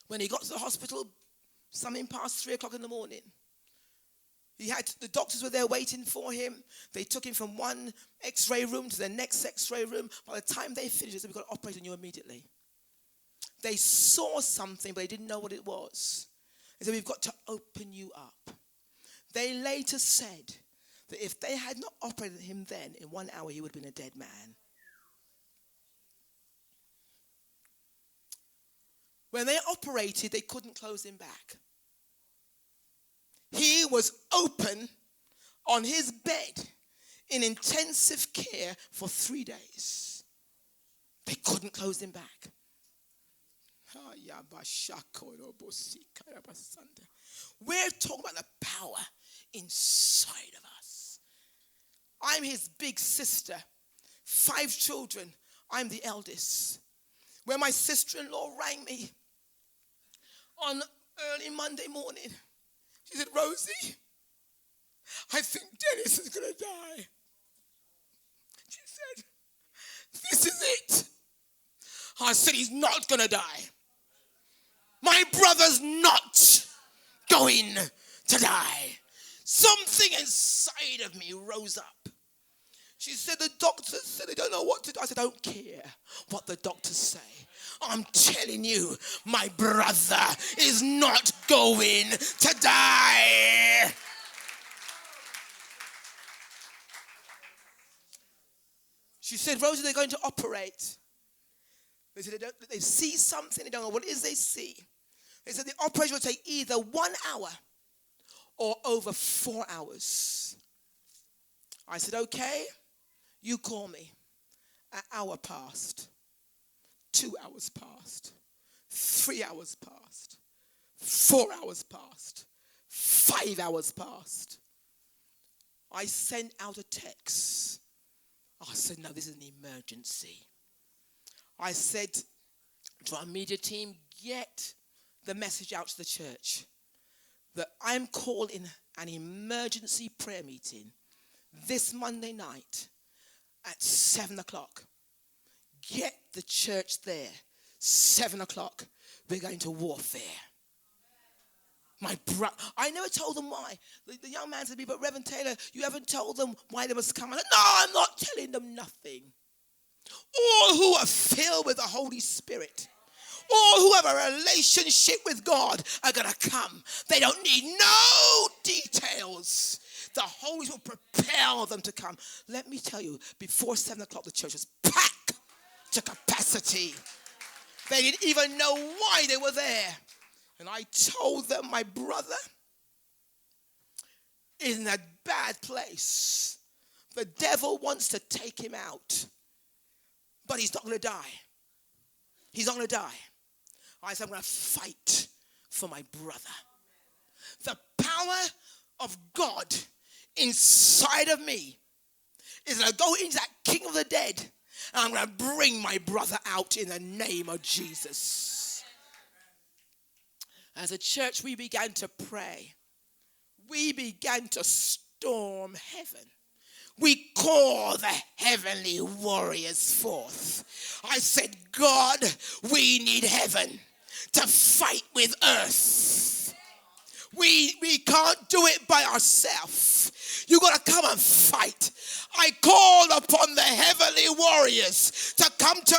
When he got to the hospital, something past 3 o'clock in the morning, the doctors were there waiting for him. They took him from one x-ray room to the next x-ray room. By the time they finished, they said, we've got to operate on you immediately. They saw something, but they didn't know what it was. They said, we've got to open you up. They later said that if they had not operated him then, in 1 hour, he would have been a dead man. When they operated, they couldn't close him back. He was open on his bed in intensive care for 3 days. They couldn't close him back. We're talking about the power inside of us. I'm his big sister. 5 children. I'm the eldest. When my sister-in-law rang me on early Monday morning, she said, Rosie, I think Dennis is going to die. She said, this is it. I said, he's not going to die. My brother's not going to die. Something inside of me rose up. She said, the doctors said they don't know what to do. I said, I don't care what the doctors say. I'm telling you, my brother is not going to die. She said, Rosie, they're going to operate. They said they see something, they don't know what it is they see. They said the operation will take either 1 hour or over 4 hours. I said, okay, you call me. An hour passed. 2 hours passed. 3 hours passed. 4 hours passed. 5 hours passed. I sent out a text. I said, no, this is an emergency. I said to our media team, get the message out to the church that I'm calling an emergency prayer meeting this Monday night at 7 o'clock. Get the church there. 7 o'clock. We're going to warfare. I never told them why. The young man said to me, but Reverend Taylor, you haven't told them why they must come. I said, no, I'm not telling them nothing. All who are filled with the Holy Spirit, all who have a relationship with God are going to come. They don't need no details. The Holy Spirit will propel them to come. Let me tell you, before 7 o'clock, the church was packed to capacity. They didn't even know why they were there. And I told them, my brother is in a bad place. The devil wants to take him out. But he's not going to die. He's not going to die. I said, I'm going to fight for my brother. The power of God inside of me is going to go into that king of the dead. And I'm going to bring my brother out in the name of Jesus. As a church, we began to pray. We began to storm heaven. We call the heavenly warriors forth. I said, God, we need heaven to fight with earth. We can't do it by ourselves. You got to come and fight. I called upon the heavenly warriors to come to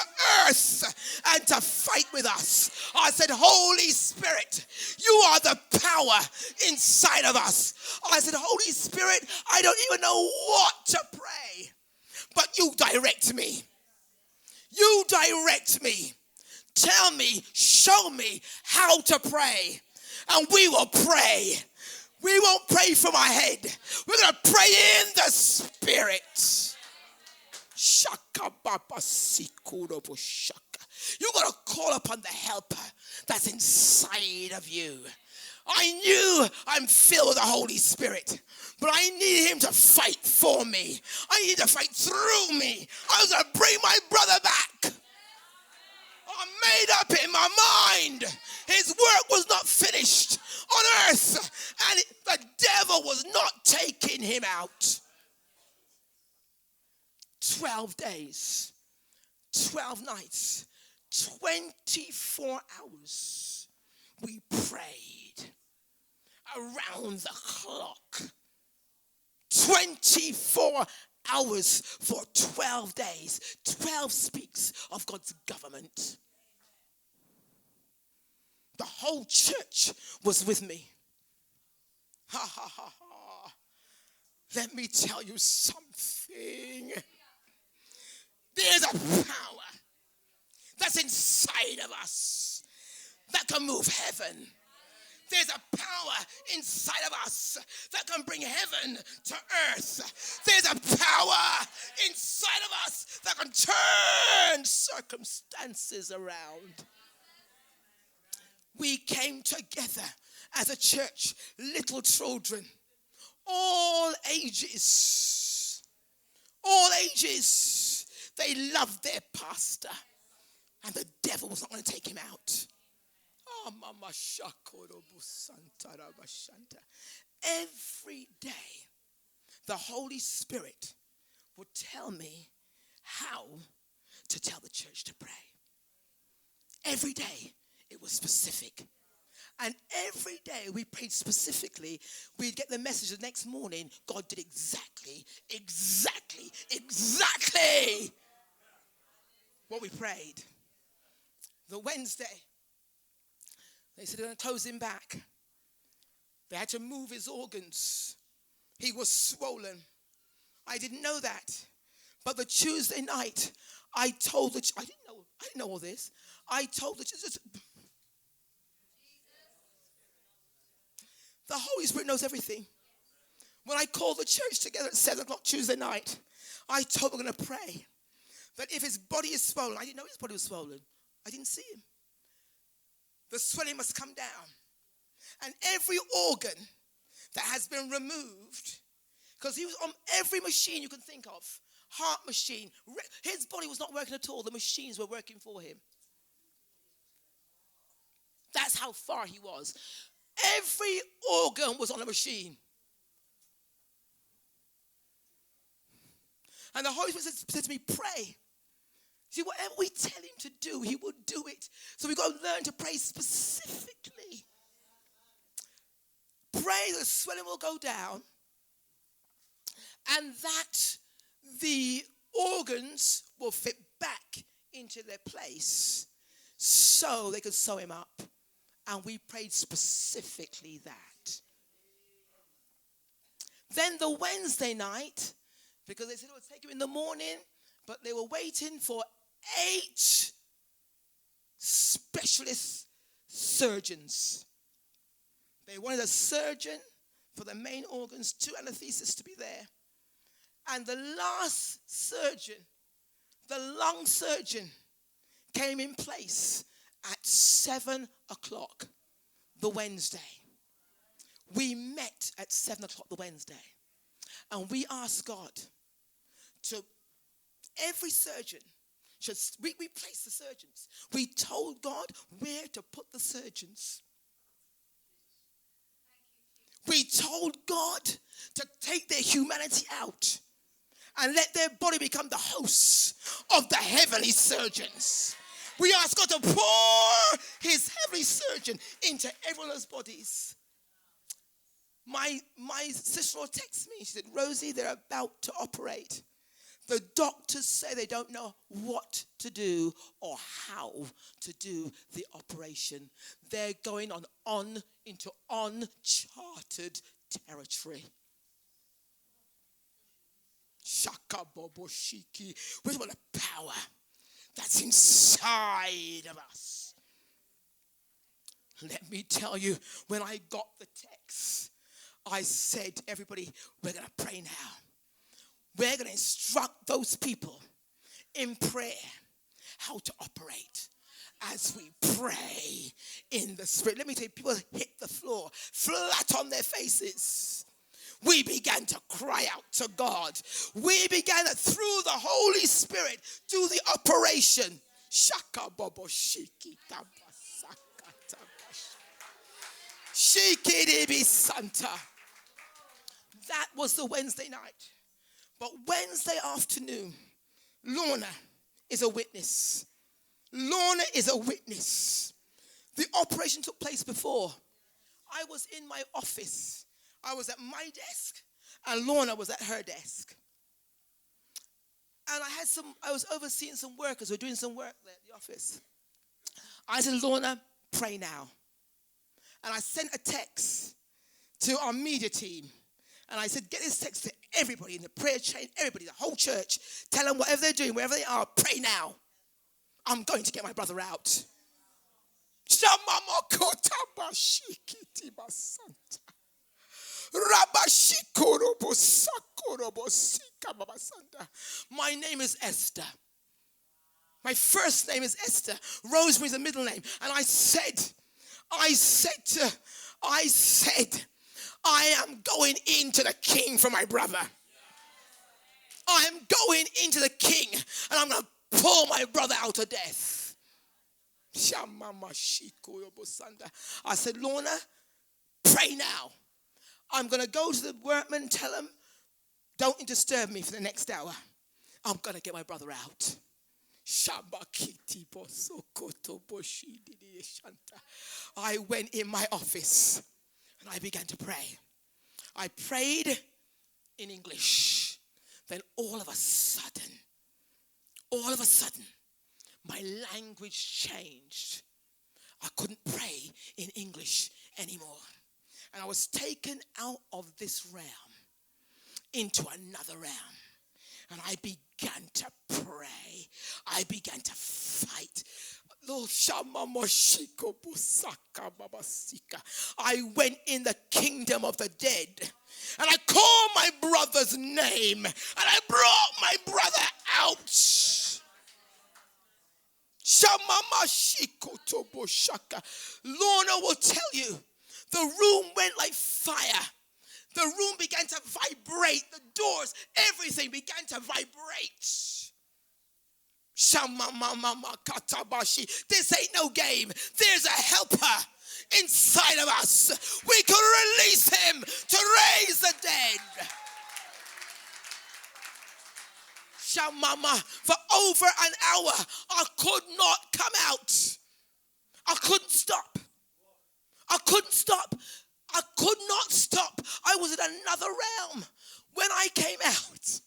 earth and to fight with us. I said, Holy Spirit, you are the power inside of us. I said, Holy Spirit, I don't even know what to pray, but you direct me. You direct me. Tell me, show me how to pray, and we will pray. We won't pray from our head. We're going to pray in the Spirit. You're going to call upon the helper that's inside of you. I knew I'm filled with the Holy Spirit, but I needed him to fight for me. I needed to fight through me. I was going to bring my brother back. I made up in my mind. His work was not finished on earth, and the devil was not taking him out. 12 days, 12 nights, 24 hours. We prayed around the clock. 24 hours for 12 days. 12 speaks of God's government. The whole church was with me. Ha ha ha ha. Let me tell you something. There's a power that's inside of us that can move heaven. There's a power inside of us that can bring heaven to earth. There's a power inside of us that can turn circumstances around. We came together as a church, little children, all ages. They loved their pastor, and the devil was not going to take him out. Every day, the Holy Spirit would tell me how to tell the church to pray. Every day, it was specific. And every day we prayed specifically, we'd get the message the next morning, God did exactly what we prayed. The Wednesday, they said they're going to close him back. They had to move his organs. He was swollen. I didn't know that. But the Tuesday night, I told the I didn't know all this. I told the church, the Holy Spirit knows everything. When I called the church together at 7 o'clock Tuesday night, I told them we're going to pray. That if his body is swollen, I didn't know his body was swollen. I didn't see him. The swelling must come down. And every organ that has been removed, because he was on every machine you can think of, heart machine, his body was not working at all. The machines were working for him. That's how far he was. Every organ was on a machine. And the Holy Spirit said to me, pray. See, whatever we tell him to do, he will do it. So we've got to learn to pray specifically. pray the swelling will go down and that the organs will fit back into their place so they could sew him up. And we prayed specifically that. Then the Wednesday night, because they said it would take him in the morning, but they were waiting for 8 specialist surgeons. They wanted a surgeon for the main organs, 2 anesthetists to be there. And the last surgeon, the lung surgeon, came in place at 7 o'clock the Wednesday. We met at 7 o'clock the Wednesday. And we asked God to, every surgeon, we placed the surgeons. We told God where to put the surgeons. We told God to take their humanity out and let their body become the hosts of the heavenly surgeons. We asked God to pour his heavenly surgeon into everyone's bodies. My sister-in-law texted me. She said, Rosie, they're about to operate. The doctors say they don't know what to do or how to do the operation. They're going into uncharted territory. Shaka bobo shiki. Where's all the power that's inside of us? Let me tell you, when I got the text, I said to everybody, we're going to pray now. We're going to instruct those people in prayer how to operate as we pray in the Spirit. Let me tell you, people hit the floor flat on their faces. We began to cry out to God. We began to, through the Holy Spirit, do the operation. Shaka bobo shiki tabasaka tabash. Shiki dibi santa. That was the Wednesday night. But Wednesday afternoon, Lorna is a witness. Lorna is a witness. The operation took place before. I was in my office. I was at my desk, and Lorna was at her desk. And I was overseeing some workers who were doing some work there at the office. I said, Lorna, pray now. And I sent a text to our media team. And I said, get this text to everybody in the prayer chain, everybody, the whole church. Tell them whatever they're doing, wherever they are, pray now. I'm going to get my brother out. My name is Esther. My first name is Esther. Rosemary is the middle name. And I said, I am going into the king for my brother. I am going into the king, and I'm going to pull my brother out of death. I said, Lorna, pray now. I'm going to go to the workmen and tell them, don't disturb me for the next hour. I'm going to get my brother out. I went in my office and I began to pray. I prayed in English. Then all of a sudden, my language changed. I couldn't pray in English anymore. And I was taken out of this realm into another realm. And I began to pray. I began to fight. I went in the kingdom of the dead. And I called my brother's name. And I brought my brother out. Lorna will tell you, the room went like fire. The room began to vibrate. The doors, everything began to vibrate. This ain't no game. There's a helper inside of us. We can release him to raise the dead. For over an hour, I could not come out. I couldn't stop. I could not stop. I was in another realm. When I came out,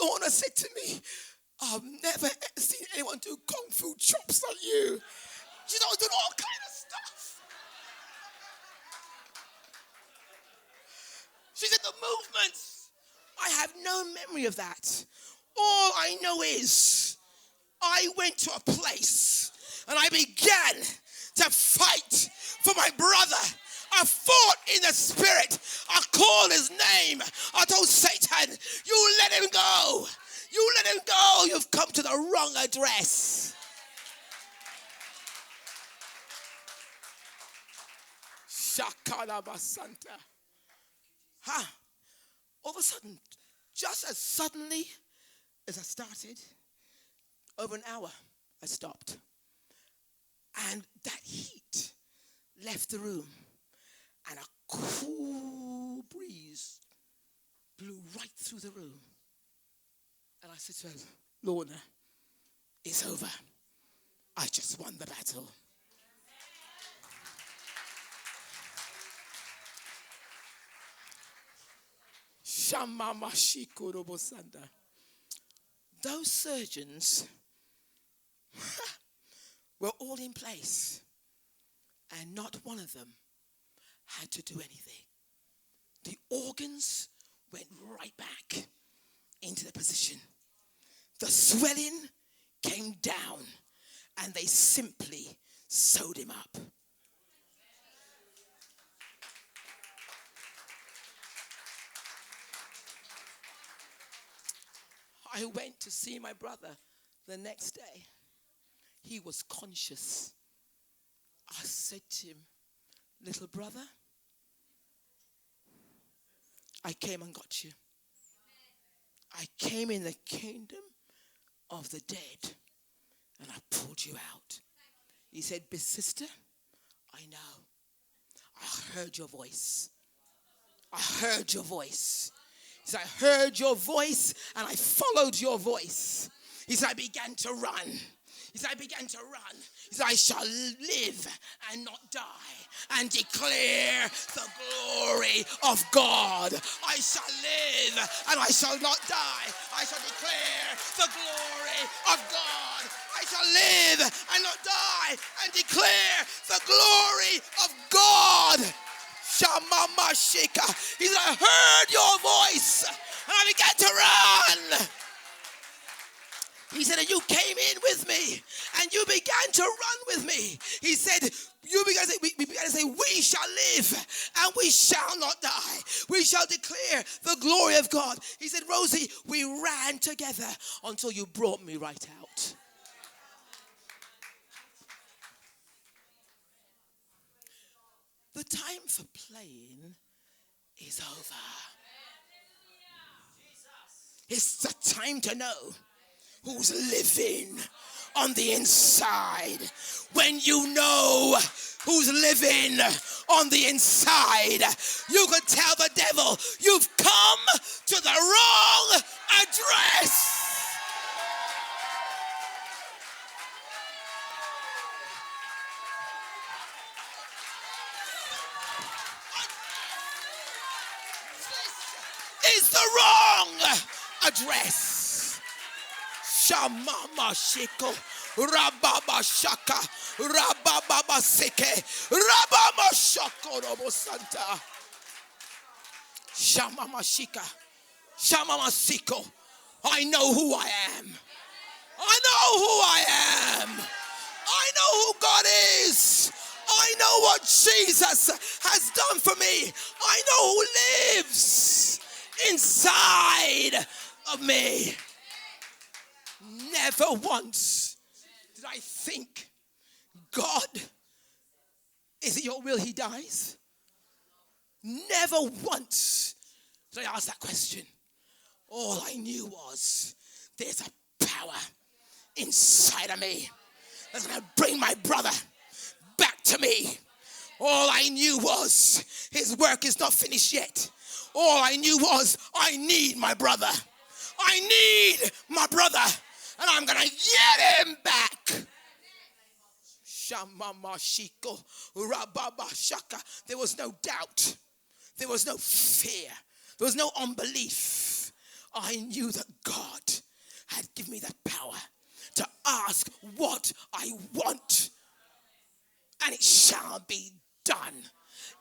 Lorna said to me, I've never seen anyone do kung fu chops like you. She was doing all kind of stuff. She said the movements. I have no memory of that. All I know is I went to a place and I began to fight for my brother. I fought in the spirit. I called his name. I told Satan, you let him go. You let him go. You've come to the wrong address. Shakala Basanta. All of a sudden, just as suddenly as I started, over an hour, I stopped. And that heat left the room. And a cool breeze blew right through the room. And I said to her, Lorna, it's over. I just won the battle. Those surgeons were all in place. And not one of them had to do anything. The organs went right back into the position. The swelling came down and they simply sewed him up. I went to see my brother the next day. He was conscious. I said to him, little brother, I came and got you. I came in the kingdom of the dead and I pulled you out. He said, big sister, I know. I heard your voice. I heard your voice. He said, I heard your voice and I followed your voice. He said, I began to run. He said, I began to run. He said, I shall live and not die and declare the glory of God. I shall live and I shall not die. I shall declare the glory of God. I shall live and not die and declare the glory of God. Shamama Shika. He said, I heard your voice and I began to run. He said, and you came in with me and you began to run with me. He said, we began to say, we shall live and we shall not die. We shall declare the glory of God. He said, Rosie, we ran together until you brought me right out. The time for playing is over. It's the time to know who's living on the inside. When you know who's living on the inside, you can tell the devil, you've come to the wrong address. It's the wrong address. Shamama Shiko, Rababa Shaka, Rababa Seke, Rababa Shako Robo Santa. Shamama Shika, Shamama Siko. I know who I am. I know who I am. I know who God is. I know what Jesus has done for me. I know who lives inside of me. Never once did I think, God, is it your will he dies? Never once did I ask that question. All I knew was there's a power inside of me that's going to bring my brother back to me. All I knew was his work is not finished yet. All I knew was I need my brother. I need my brother. And I'm going to get him back. Shamama Shiko, Rababa Shaka. There was no doubt. There was no fear. There was no unbelief. I knew that God had given me that power to ask what I want. And it shall be done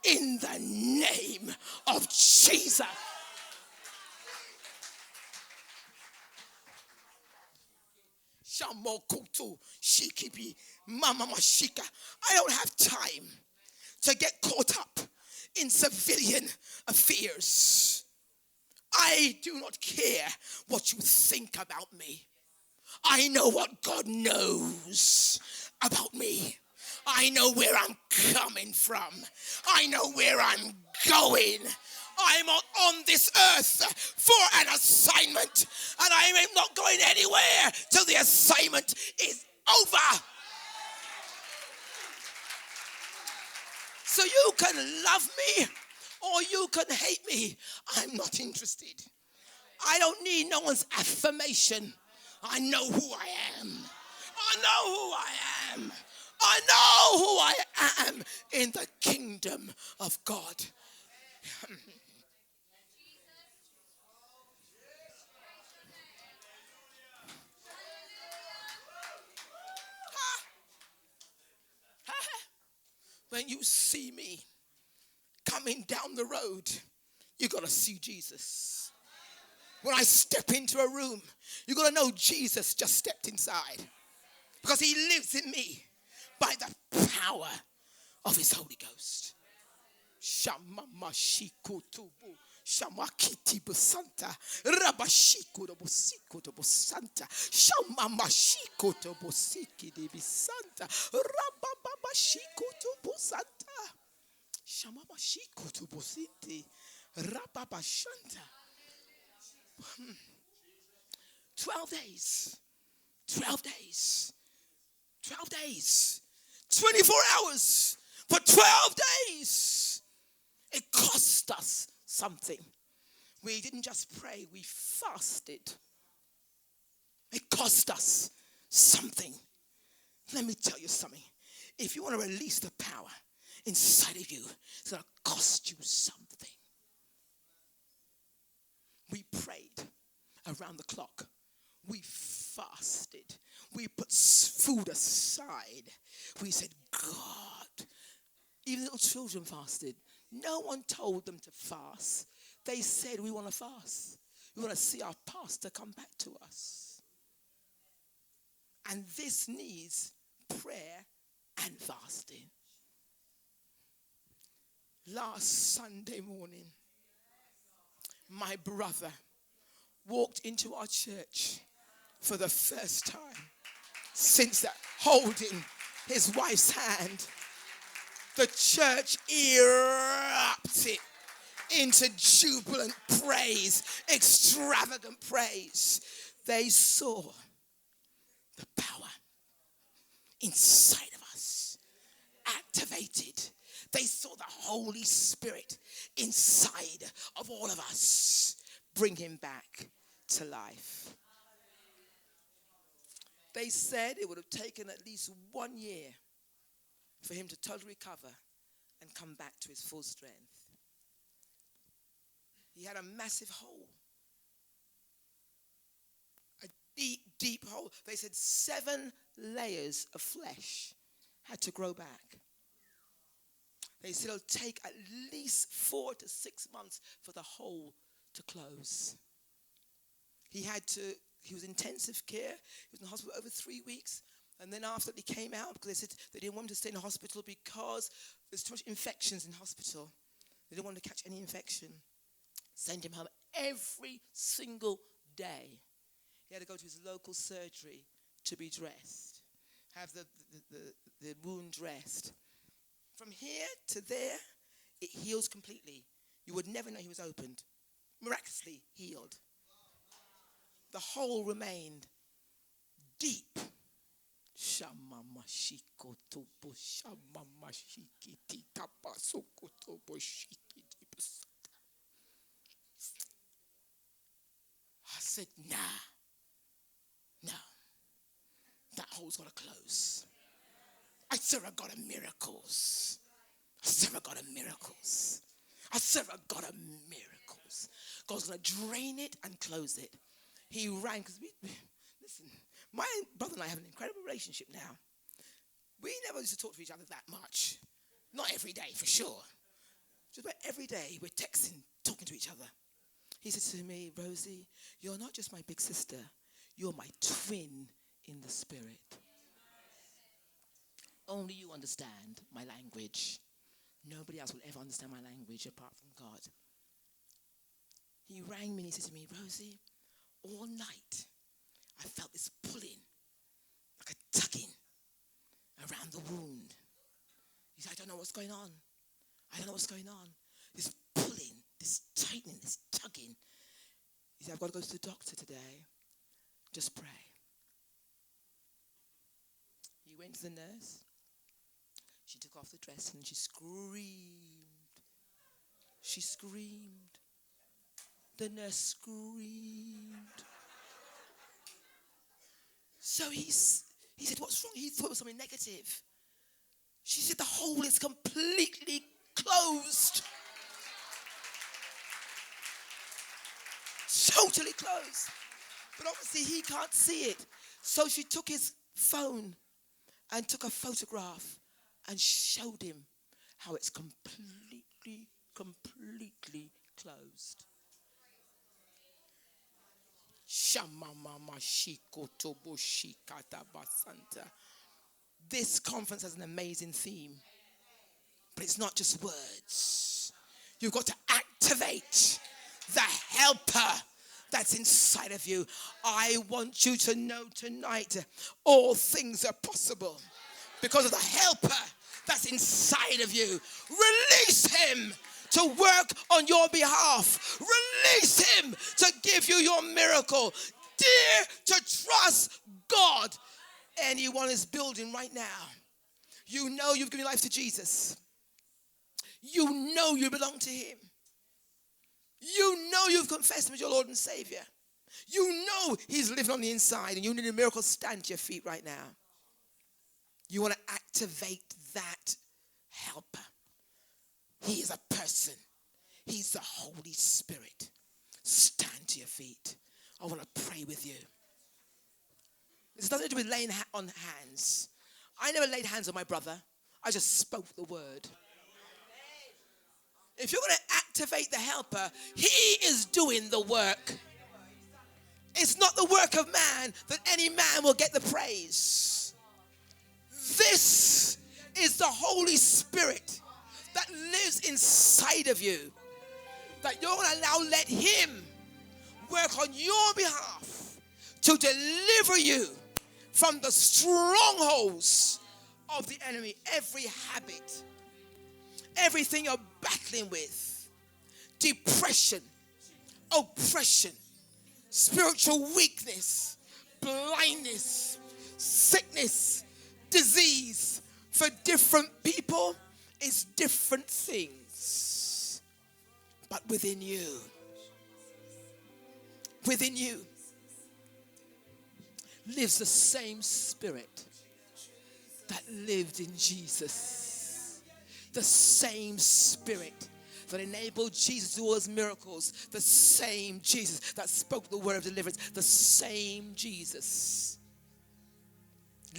in the name of Jesus. Shamokutu shikibi mama mashika. I don't have time to get caught up in civilian affairs. I do not care what you think about me. I know what God knows about me. I know where I'm coming from. I know where I'm going. I'm on this earth for an assignment, and I am not going anywhere till the assignment is over. So you can love me or you can hate me. I'm not interested. I don't need no one's affirmation. I know who I am. I know who I am. I know who I am in the kingdom of God. When you see me coming down the road, you're going to see Jesus. When I step into a room, you're going to know Jesus just stepped inside. Because he lives in me by the power of his Holy Ghost. Shamamashikutubu, shamakitibu santa, rabashikutubu sikutubu santa, shamamashikutubu sikidibi santa, rababashikutubu santa, shamamashikutubu sinti, rababashanta. 12 days, 12 days, 12 days, 24 hours for 12 days. It cost us something. We didn't just pray, we fasted. It cost us something. Let me tell you something. If you want to release the power inside of you, it's going to cost you something. We prayed around the clock. We fasted. We put food aside. We said, God, even little children fasted. No one told them to fast. They said, we want to fast. We want to see our pastor come back to us. And this needs prayer and fasting. Last Sunday morning, my brother walked into our church for the first time since that, holding his wife's hand. The church erupted into jubilant praise, extravagant praise. They saw the power inside of us activated. They saw the Holy Spirit inside of all of us bring him back to life. They said it would have taken at least 1 year for him to totally recover and come back to his full strength. He had a massive hole. A deep, deep hole. They said 7 layers of flesh had to grow back. They said it'll take at least 4 to 6 months for the hole to close. He was in intensive care. He was in the hospital over 3 weeks. And then after he came out, because they said they didn't want him to stay in the hospital because there's too much infections in hospital. They didn't want to catch any infection. Send him home every single day. He had to go to his local surgery to be dressed, have the wound dressed. From here to there, it heals completely. You would never know he was opened. Miraculously healed. The hole remained deep. I said, nah. No. That hole's got to close. I serve a God of miracles. I serve a God of miracles. I serve a I was going to drain it and close it. He rang, because listen, my brother and I have an incredible relationship now. We never used to talk to each other that much. Not every day, for sure. Just about every day, we're texting, talking to each other. He said to me, Rosie, you're not just my big sister. You're my twin in the spirit. Only you understand my language. Nobody else will ever understand my language apart from God. He rang me and he said to me, Rosie, all night I felt this pulling, like a tugging around the wound. He said, I don't know what's going on. I don't know what's going on. This pulling, this tightening, this tugging. He said, I've got to go to the doctor today. Just pray. He went to the nurse. She took off the dress and she screamed. She screamed. The nurse screamed. So he said, what's wrong? He thought it was something negative. She said, the hole is completely closed. Totally closed. But obviously he can't see it. So she took his phone and took a photograph and showed him how it's completely closed. This conference has an amazing theme. But it's not just words. You've got to activate the helper that's inside of you. I want you to know tonight, all things are possible because of the helper that's inside of you. Release him to work on your behalf. Release him to give you your miracle. Dare to trust God. Anyone is building right now. You know you've given your life to Jesus. You know you belong to him. You know you've confessed him as your Lord and Savior. You know he's living on the inside and you need a miracle. Stand to your feet right now. You want to activate that helper. He is a person. He's the Holy Spirit. Stand to your feet. I want to pray with you. This doesn't do with laying on hands. I never laid hands on my brother. I just spoke the word. If you're going to activate the helper, he is doing the work. It's not the work of man that any man will get the praise. This is the Holy Spirit that lives inside of you. That you're going to let him work on your behalf to deliver you from the strongholds of the enemy. Every habit, everything you're battling with, depression, oppression, spiritual weakness, blindness, sickness, disease. For different people, it's different things. But within you, lives the same Spirit that lived in Jesus. The same Spirit that enabled Jesus to do all his miracles. The same Jesus that spoke the word of deliverance. The same Jesus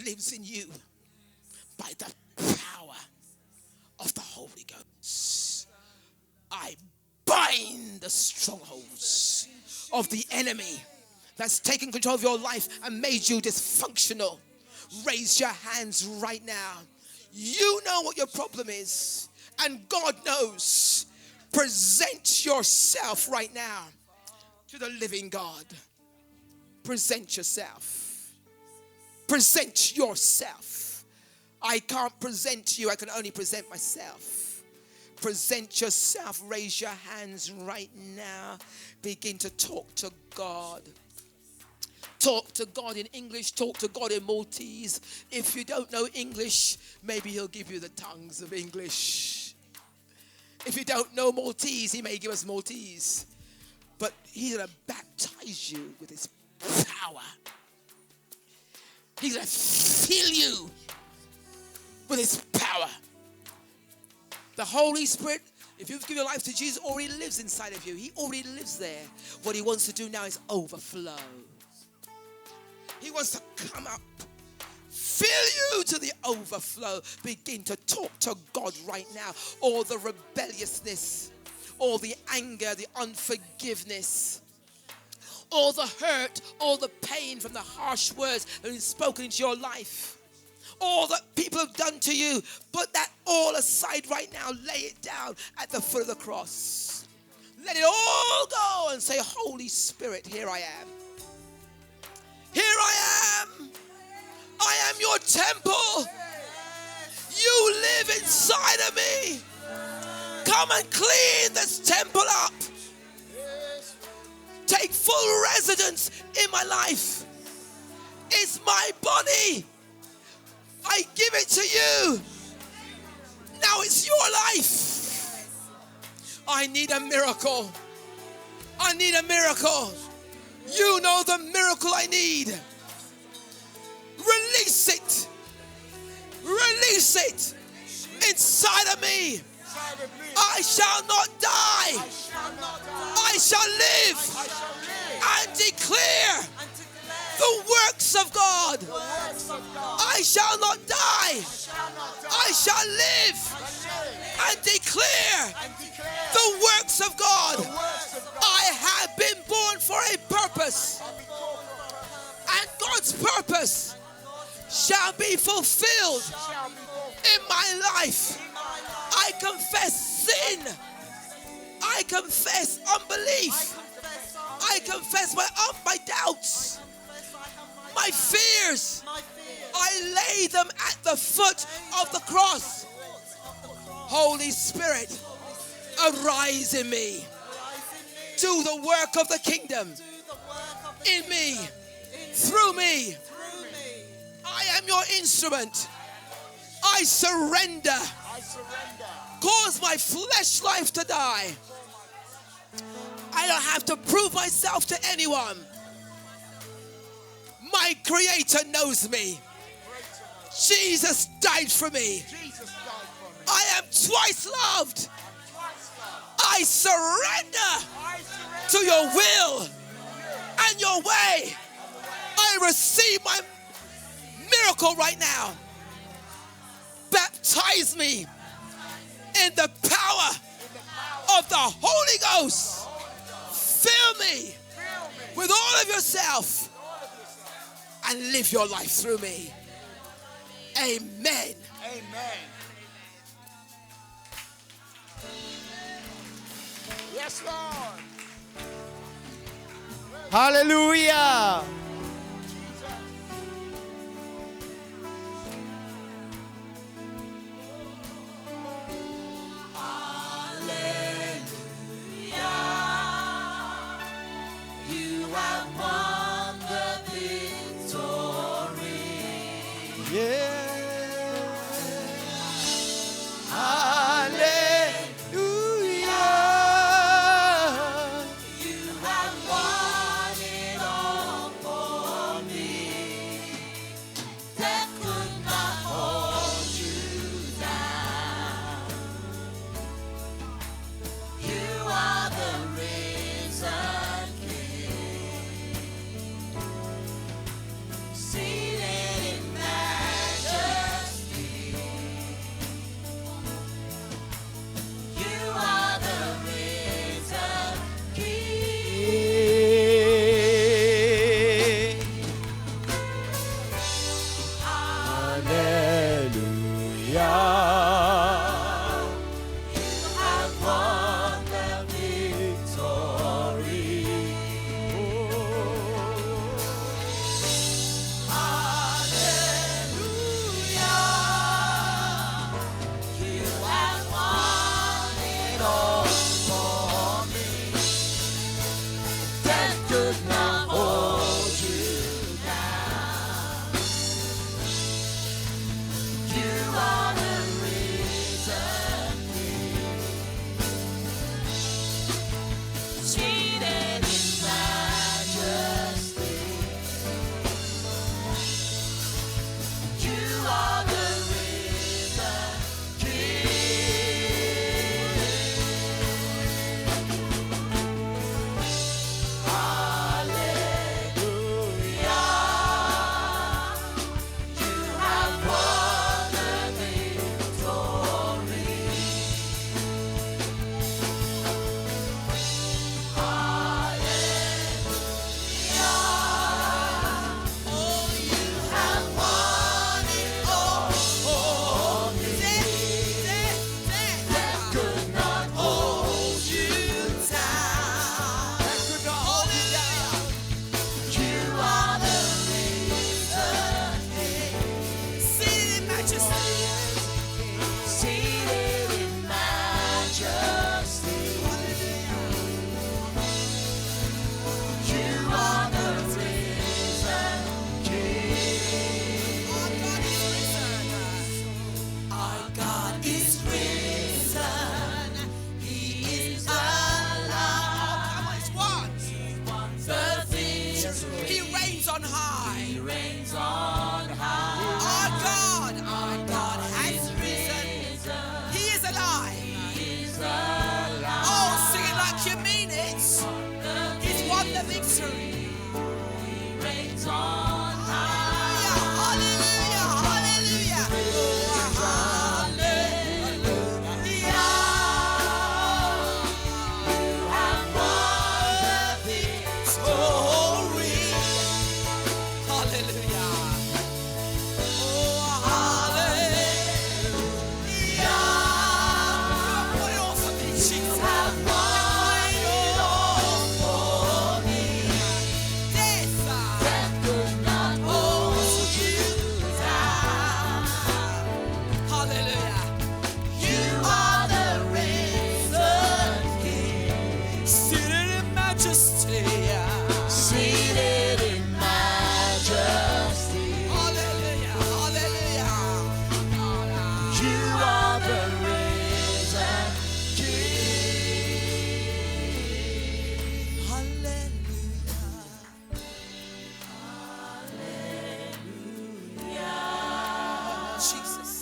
lives in you by the power of the Holy Ghost. I bind the strongholds of the enemy that's taken control of your life and made you dysfunctional. Raise your hands right now. You know what your problem is, and God knows. Present yourself right now to the living God. Present yourself. Present yourself. I can't present you, I can only present myself. Present yourself. Raise your hands right now. Begin to talk to God. Talk to God in English, talk to God in Maltese. If you don't know English, maybe he'll give you the tongues of English. If you don't know Maltese, he may give us Maltese. But he's going to baptize you with his power. He's going to fill you with his power. The Holy Spirit If you've given your life to Jesus, already lives inside of you. He already lives there. What he wants to do now is overflow. He wants to come up, fill you to the overflow. Begin to talk to God right now. All the rebelliousness, all the anger, the unforgiveness, all the hurt, all the pain from the harsh words that have been spoken into your life. All that people have done to you, put that all aside right now. Lay it down at the foot of the cross. Let it all go and say, Holy Spirit, here I am. Here I am. I am your temple. You live inside of me. Come and clean this temple up. Take full residence in my life. It's my body. I give it to you. Now it's your life. I need a miracle. I need a miracle. You know the miracle I need. Release it. Release it inside of me. I shall not die. I shall live and declare the works of God. I shall not die. I shall live and declare the works of God. I have been born for a purpose, and God's purpose shall be fulfilled in my life. I confess sin. I confess unbelief. I confess my doubts, my fears. I lay them at the foot of the cross. Holy Spirit, arise in me. Do the work of the kingdom in me, through me. I am your instrument. I surrender. Cause my flesh life to die. I don't have to prove myself to anyone. My Creator knows me. Jesus died for me. I am twice loved. I surrender to your will and your way. I receive my miracle right now. Baptize me in the power of the Holy Ghost. Fill me with all of yourself and live your life through me. Amen. Amen. Yes, Lord. Hallelujah. You have won the victory. Yeah. Hallelujah. You have won it all for victory. He reigns on high. Hallelujah, hallelujah, hallelujah. You have won the victory. Hallelujah. Oh, hallelujah. Put it on for me, Jesus. Have won it all for me. Death could not hold you down. Hallelujah. You are the risen King, seated in majesty. Seated in majesty. Hallelujah, hallelujah. You are the risen King. Hallelujah. Hallelujah. Jesus.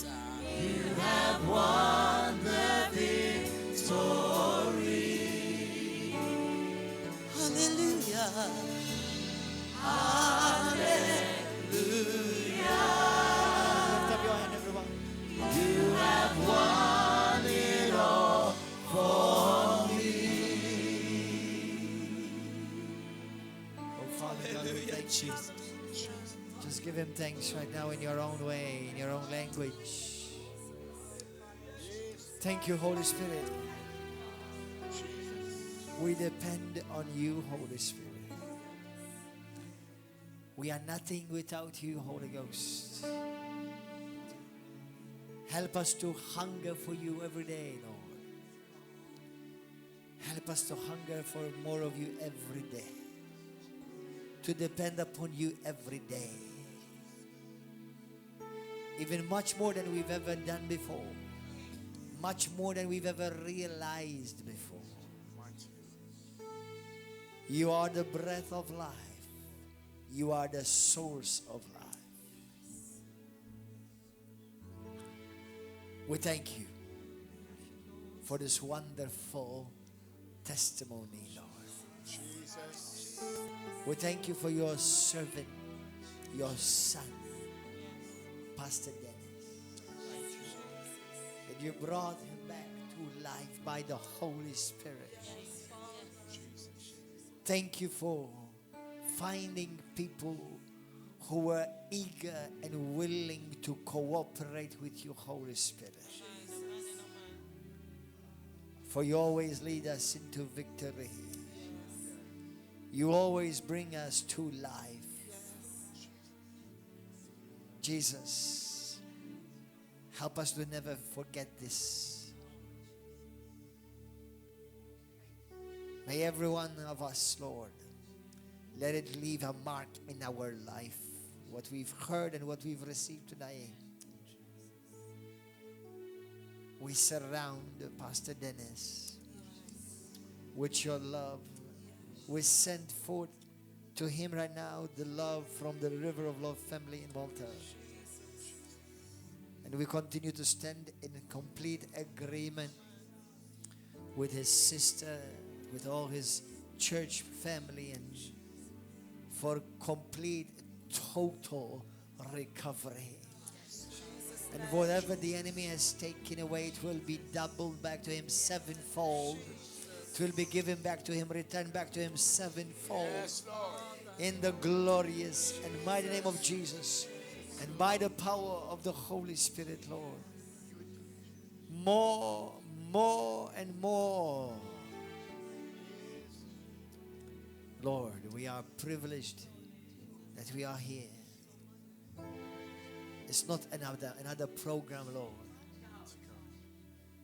You have won the victory. Hallelujah. Lift up your hand, everyone. You have won it all for me. Oh, Father God, we thank you. Just give him thanks right now in your own way, in your own language. Thank you, Holy Spirit. We depend on you, Holy Spirit. We are nothing without you, Holy Ghost. Help us to hunger for you every day, Lord. Help us to hunger for more of you every day. To depend upon you every day. Even much more than we've ever done before. Much more than we've ever realized before. You are the breath of life. You are the source of life. We thank you for this wonderful testimony, Lord. Jesus. We thank you for your servant, your son, Pastor Dennis. That you brought him back to life by the Holy Spirit. Thank you for finding people who were eager and willing to cooperate with you, Holy Spirit. For you always lead us into victory. You always bring us to life. Jesus, help us to never forget this. May every one of us, Lord, let it leave a mark in our life. What we've heard and what we've received today. We surround Pastor Dennis with your love. We send forth to him right now the love from the River of Love family in Malta. And we continue to stand in complete agreement with his sister, with all his church family, and for complete, total recovery. And whatever the enemy has taken away, it will be doubled back to him sevenfold. It will be given back to him, returned back to him sevenfold. Yes, Lord. In the glorious and mighty name of Jesus, and by the power of the Holy Spirit, Lord. More, more, and more. Lord, we are privileged that we are here. It's not another program, Lord.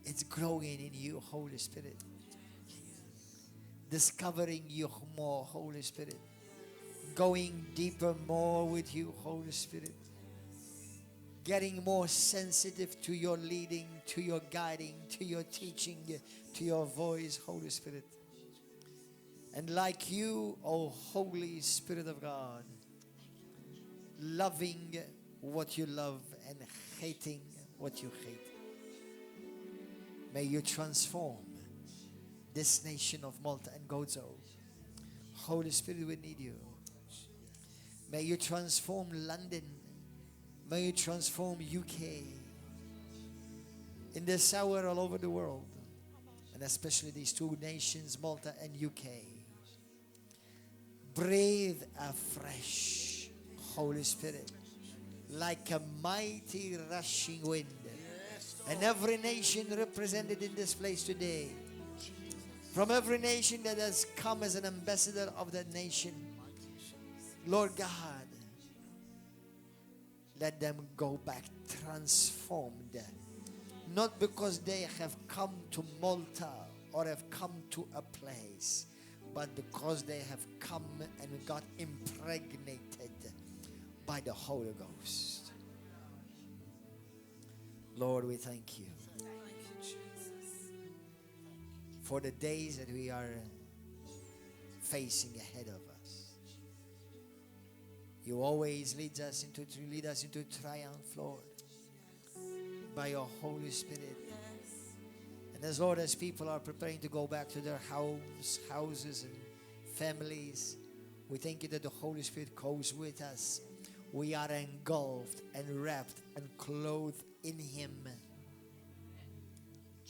It's growing in you, Holy Spirit. Discovering you more, Holy Spirit. Going deeper more with you, Holy Spirit. Getting more sensitive to your leading, to your guiding, to your teaching, to your voice, Holy Spirit. And like you, O Holy Spirit of God, loving what you love and hating what you hate. May you transform this nation of Malta and Gozo. Holy Spirit, we need you. May you transform London. May you transform UK. In this hour all over the world. And especially these two nations, Malta and UK. Breathe afresh, Holy Spirit, like a mighty rushing wind. And every nation represented in this place today, from every nation that has come as an ambassador of that nation, Lord God, let them go back transformed. Not because they have come to Malta or have come to a place, but because they have come and got impregnated by the Holy Ghost. Lord, we thank you for the days that we are facing ahead of us. You always lead us into triumph, Lord, by your Holy Spirit. And as Lord, as people are preparing to go back to their houses and families, we thank you that the Holy Spirit goes with us. We are engulfed and wrapped and clothed in Him.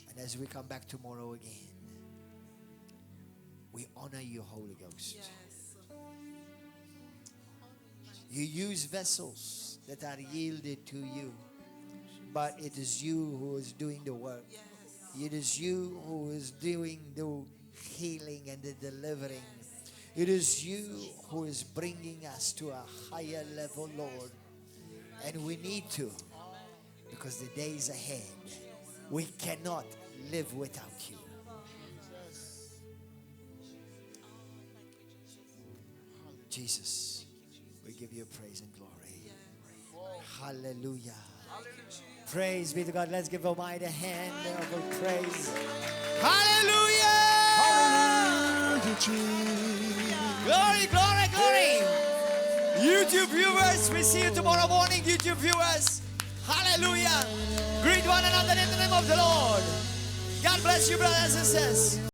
And as we come back tomorrow again, we honor you, Holy Ghost. Yes. You use vessels that are yielded to you, but it is you who is doing the work. Yes. It is you who is doing the healing and the delivering. It is you who is bringing us to a higher level, Lord. And we need to, because the days ahead, we cannot live without you. Jesus, we give you praise and glory. Hallelujah. Praise be to God. Let's give Almighty a hand of praise. Hallelujah! Hallelujah, Jesus. Glory, glory, glory. YouTube viewers, we see you tomorrow morning. YouTube viewers, hallelujah. Greet one another in the name of the Lord. God bless you, brothers and sisters.